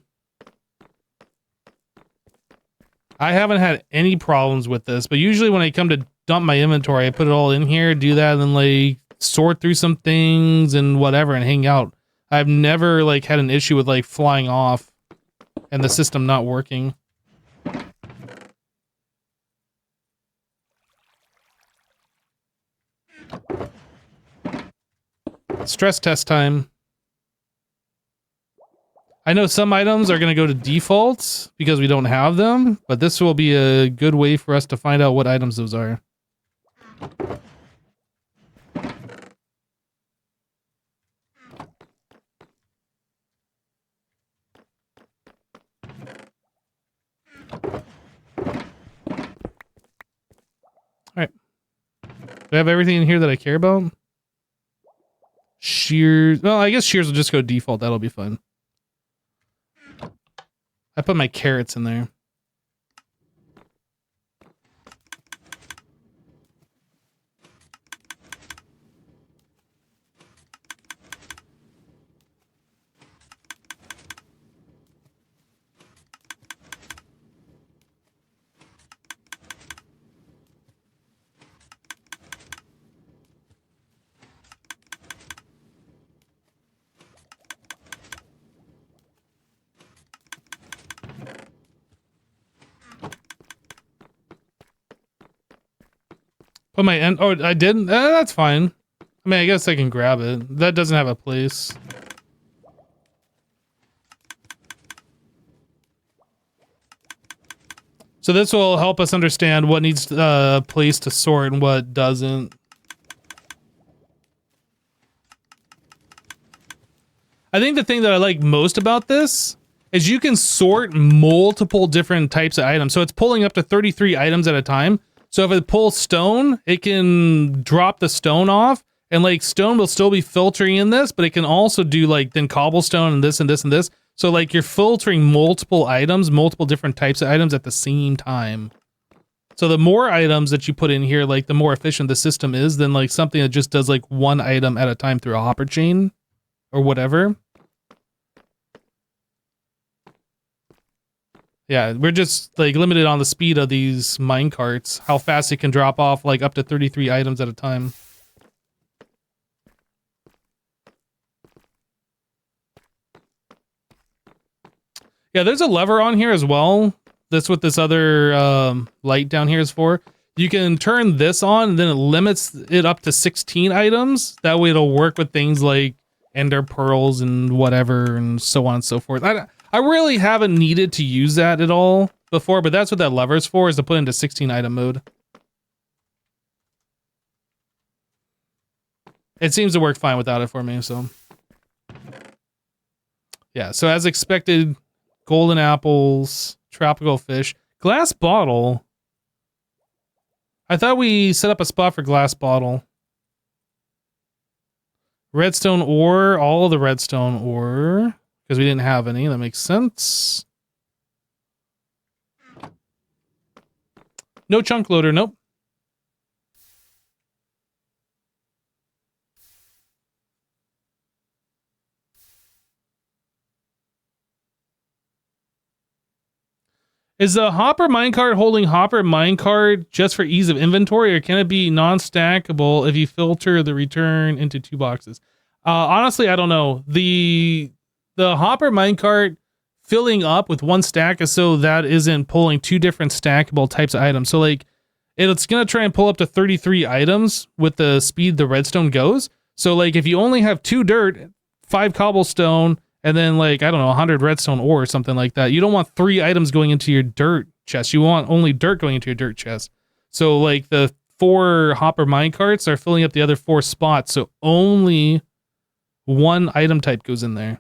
haven't had any problems with this, but usually when I come to dump my inventory, I put it all in here, do that, and then like sort through some things and whatever and hang out. I've never like had an issue with like flying off and the system not working. Stress test time. I know some items are going to go to defaults because we don't have them, but this will be a good way for us to find out what items those are. Alright. Do I have everything in here that I care about? Shears. Well, I guess shears will just go default. That'll be fun. I put my carrots in there. Put my end. Oh, I didn't. That's fine. I mean, I guess I can grab it. That doesn't have a place. So this will help us understand what needs a place to sort and what doesn't. I think the thing that I like most about this is you can sort multiple different types of items. So it's pulling up to 33 items at a time. So if it pulls stone, it can drop the stone off, and like stone will still be filtering in this, but it can also do like then cobblestone and this and this and this. So like you're filtering multiple items, multiple different types of items at the same time. So the more items that you put in here, like the more efficient the system is than like something that just does like one item at a time through a hopper chain or whatever. Yeah, we're just like limited on the speed of these mine carts, how fast it can drop off like up to 33 items at a time. Yeah, there's a lever on here as well. That's what this other light down here is for. You can turn this on and then it limits it up to 16 items. That way it'll work with things like ender pearls and whatever and so on and so forth. I really haven't needed to use that at all before, but that's what that lever's for, is to put into 16 item mode. It seems to work fine without it for me, so. Yeah, so as expected, golden apples, tropical fish, glass bottle. I thought we set up a spot for glass bottle. Redstone ore, all of the redstone ore, because we didn't have any. That makes sense. No chunk loader, nope. Is the hopper minecart holding hopper minecart just for ease of inventory, or can it be non-stackable if you filter the return into 2 boxes? Honestly, I don't know. The hopper minecart filling up with 1 stack is so that isn't pulling 2 different stackable types of items. So like it's going to try and pull up to 33 items with the speed the redstone goes. So like if you only have 2 dirt, 5 cobblestone, and then like, I don't know, 100 redstone ore or something like that, you don't want 3 items going into your dirt chest. You want only dirt going into your dirt chest. So like the 4 hopper minecarts are filling up the other 4 spots. So only 1 item type goes in there.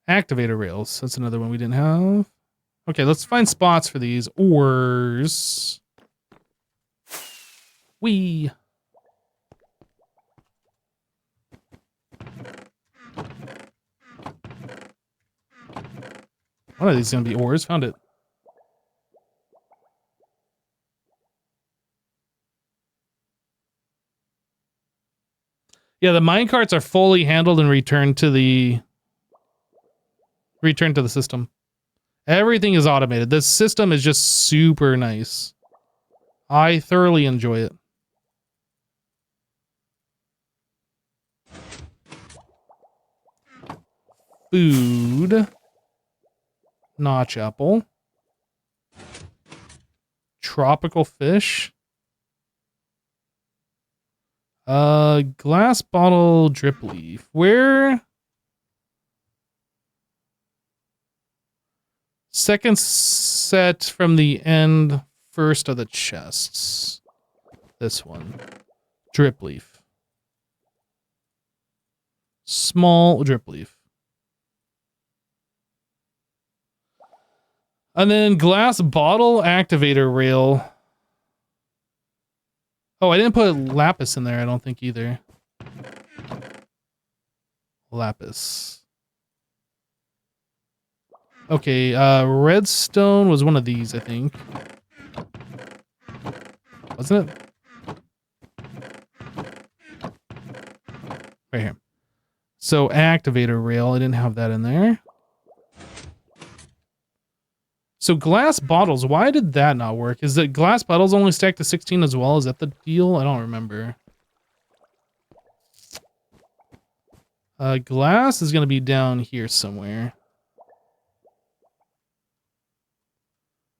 Activator rails. That's another one we didn't have. Okay, let's find spots for these ores. Wee. One of these is going to be ores. Found it. Yeah, the minecarts are fully handled and returned to the system. Everything is automated. This system is just super nice. I thoroughly enjoy it. Food. Notch apple. Tropical fish. Glass bottle drip leaf. Where? Second set from the end, first of the chests. This one. Drip leaf. Small drip leaf. And then glass bottle activator rail. Oh, I didn't put lapis in there, I don't think either. Lapis. Okay, redstone was one of these, I think. Wasn't it? Right here. So activator rail, I didn't have that in there. So glass bottles, why did that not work? Is that glass bottles only stacked to 16 as well? Is that the deal? I don't remember. Glass is going to be down here somewhere.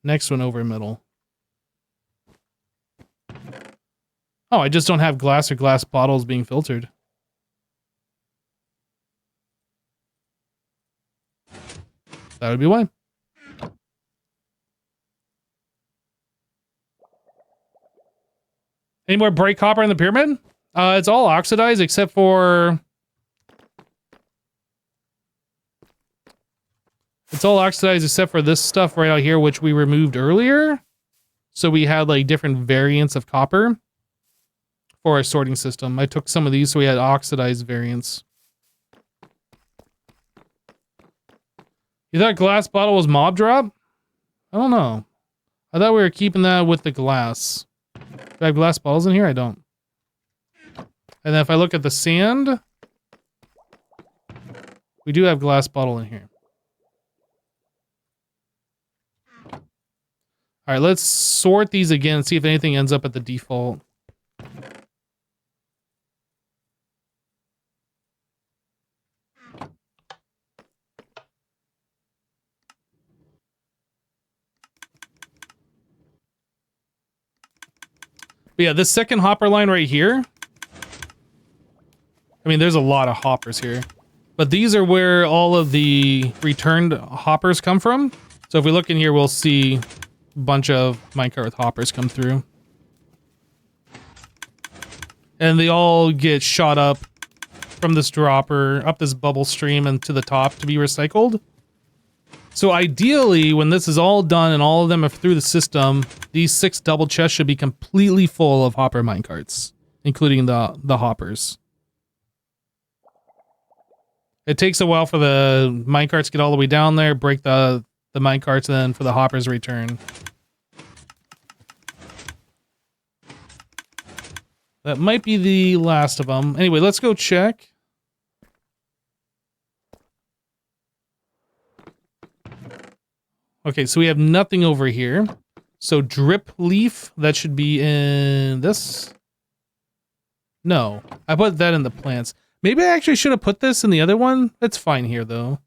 Next one over middle. Oh, I just don't have glass or glass bottles being filtered. That would be why. Any more bright copper in the pyramid? It's all oxidized except for... It's all oxidized except for this stuff right out here, which we removed earlier. So we had like different variants of copper for our sorting system. I took some of these, so we had oxidized variants. You thought glass bottle was mob drop? I don't know. I thought we were keeping that with the glass. Do I have glass bottles in here? I don't. And then if I look at the sand, we do have glass bottle in here. All right, let's sort these again and see if anything ends up at the default. But yeah, this second hopper line right here. I mean, there's a lot of hoppers here. But these are where all of the returned hoppers come from. So if we look in here, we'll see a bunch of minecart with hoppers come through. And they all get shot up from this dropper, up this bubble stream and to the top to be recycled. So ideally, when this is all done and all of them are through the system, these 6 double chests should be completely full of hopper minecarts, including the hoppers. It takes a while for the minecarts to get all the way down there, break the minecarts, and then for the hoppers to return. That might be the last of them. Anyway, let's go check. Okay, so we have nothing over here. So drip leaf, that should be in this. No, I put that in the plants. Maybe I actually should have put this in the other one. It's fine here, though.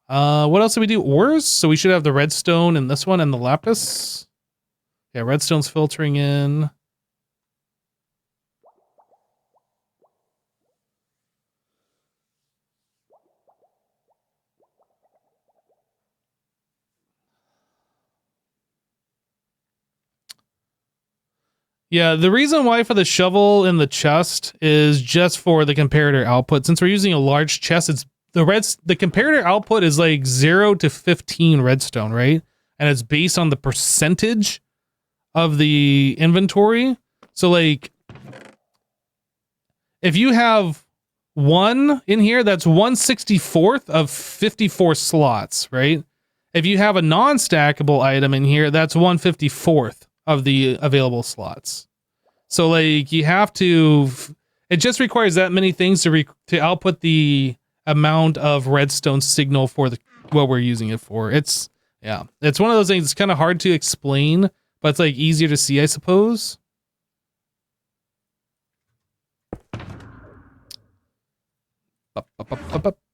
What else do we do? Ores? So we should have the redstone in this one and the lapis. Yeah, redstone's filtering in. Yeah, the reason why for the shovel in the chest is just for the comparator output. Since we're using a large chest, it's the comparator output is like 0 to 15 redstone, right? And it's based on the percentage of the inventory. So like if you have 1 in here, that's 1/64th of 54 slots, right? If you have a non-stackable item in here, that's 1/54th of the available slots. So like you have to, it just requires that many things to output the amount of redstone signal for what we're using it for. It's one of those things. It's kind of hard to explain, but it's like easier to see, I suppose.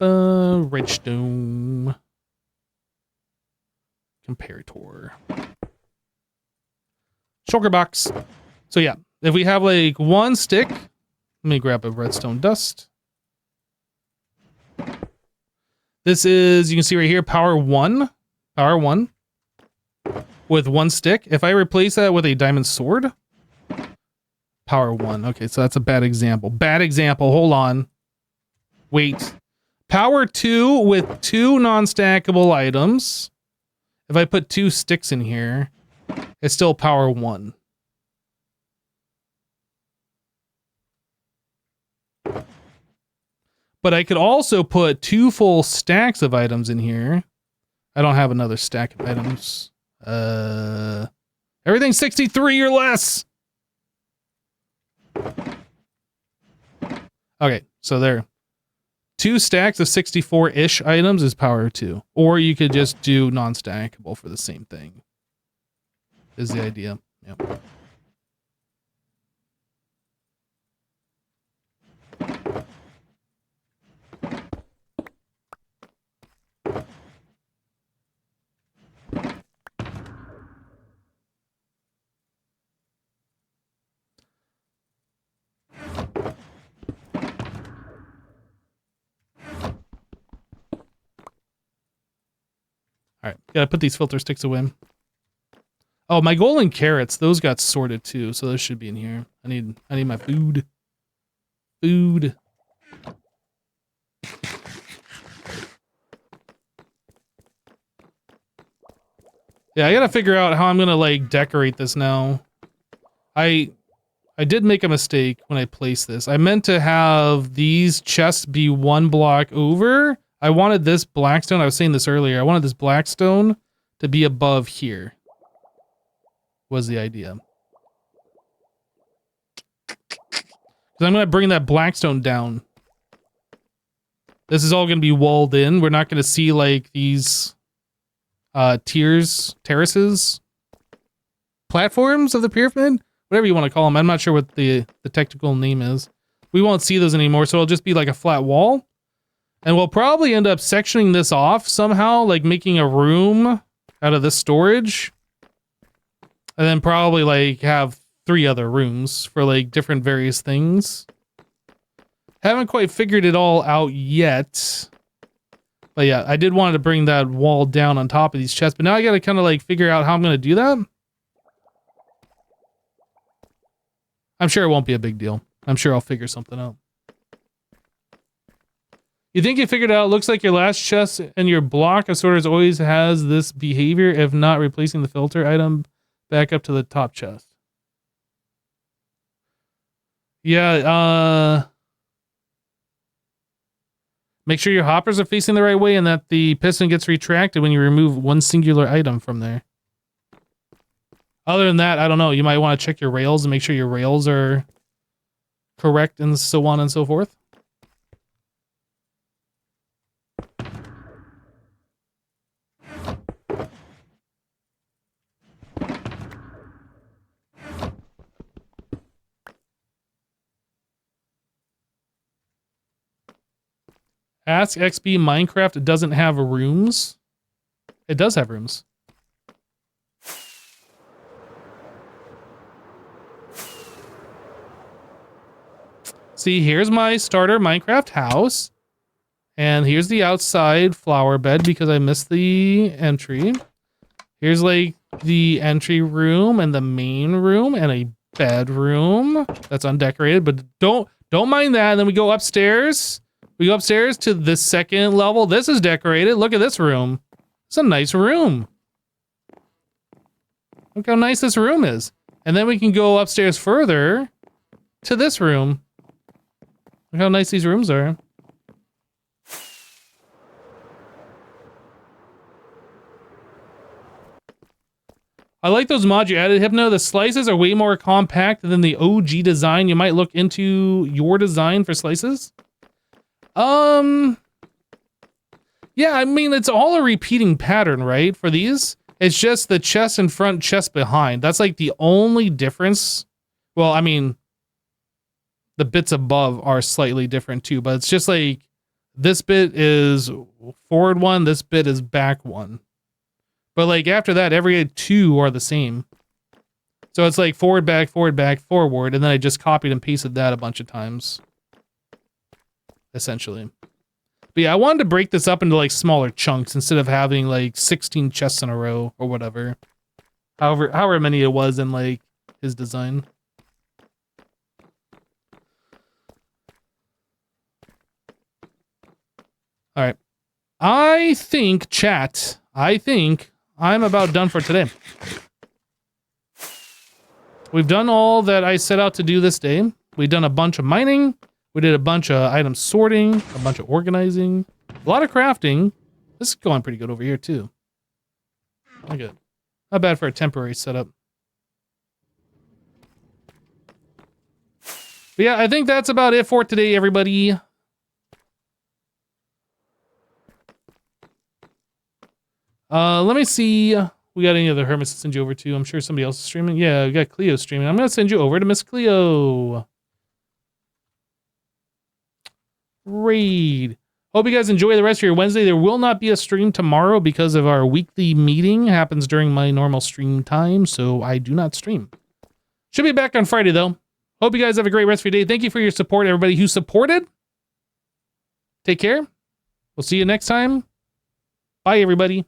Redstone comparator. Shulker box. So yeah, if we have like 1 stick, let me grab a redstone dust. This is, you can see right here, power 1 with 1 stick. If I replace that with a diamond sword, power 1. Okay, so that's a bad example. Bad example. Hold on. Wait. Power 2 with 2 non-stackable items. If I put 2 sticks in here, it's still power 1. But I could also put 2 full stacks of items in here. I don't have another stack of items. Everything's 63 or less. Okay, so there. 2 stacks of 64-ish items is power 2. Or you could just do non-stackable for the same thing. Is the idea. Yep. All right, gotta put these filter sticks away. Oh, my golden carrots, those got sorted too, so those should be in here. I need my food. Food. Yeah, I gotta figure out how I'm gonna like decorate this now. I did make a mistake when I placed this. I meant to have these chests be one block over. I wanted this blackstone, I was saying this earlier, I wanted this blackstone to be above here. Was the idea. Because I'm going to bring that blackstone down. This is all going to be walled in. We're not going to see like these terraces, platforms of the pyramid, whatever you want to call them. I'm not sure what the technical name is. We won't see those anymore, so it'll just be like a flat wall. And we'll probably end up sectioning this off somehow, like making a room out of this storage. And then probably like have 3 other rooms for like different various things. Haven't quite figured it all out yet. But yeah, I did want to bring that wall down on top of these chests. But now I got to kind of like figure out how I'm going to do that. I'm sure it won't be a big deal. I'm sure I'll figure something out. You think you figured it out? Looks like your last chest and your block of sorters always has this behavior, if not replacing the filter item back up to the top chest. Yeah, make sure your hoppers are facing the right way and that the piston gets retracted when you remove one singular item from there. Other than that, I don't know. You might want to check your rails and make sure your rails are correct and so on and so forth. Ask XB Minecraft doesn't have rooms. It does have rooms. See, here's my starter Minecraft house. And here's the outside flower bed because I missed the entry. Here's like the entry room and the main room and a bedroom that's undecorated, but don't mind that. And then we go upstairs. We go upstairs to the second level. This is decorated. Look at this room. It's a nice room. Look how nice this room is. And then we can go upstairs further to this room. Look how nice these rooms are. I like those mods you added, Hypno. The slices are way more compact than the OG design. You might look into your design for slices. Yeah, I mean, it's all a repeating pattern, right? For these, it's just the chest in front, chest behind. That's like the only difference. Well, I mean, the bits above are slightly different too, but it's just like this bit is forward one, this bit is back one. But like after that, every 2 are the same. So it's like forward, back, forward, and then I just copied and pasted that a bunch of times. Essentially. But yeah, I wanted to break this up into like smaller chunks instead of having like 16 chests in a row or whatever. However many it was in like his design. All right. I think, chat, I'm about done for today. We've done all that I set out to do this day. We've done a bunch of mining. We did a bunch of item sorting, a bunch of organizing, a lot of crafting. This is going pretty good over here too. Not good. Not bad for a temporary setup. But yeah, I think that's about it for today, everybody. Let me see. We got any other hermits to send you over to? I'm sure somebody else is streaming. Yeah, we got Cleo streaming. I'm going to send you over to Miss Cleo. Raid. Hope you guys enjoy the rest of your Wednesday. There will not be a stream tomorrow because of our weekly meeting. Happens during my normal stream time, so I do not stream. Should be back on Friday, though. Hope you guys have a great rest of your day. Thank you for your support, everybody who supported. Take care. We'll see you next time. Bye, everybody.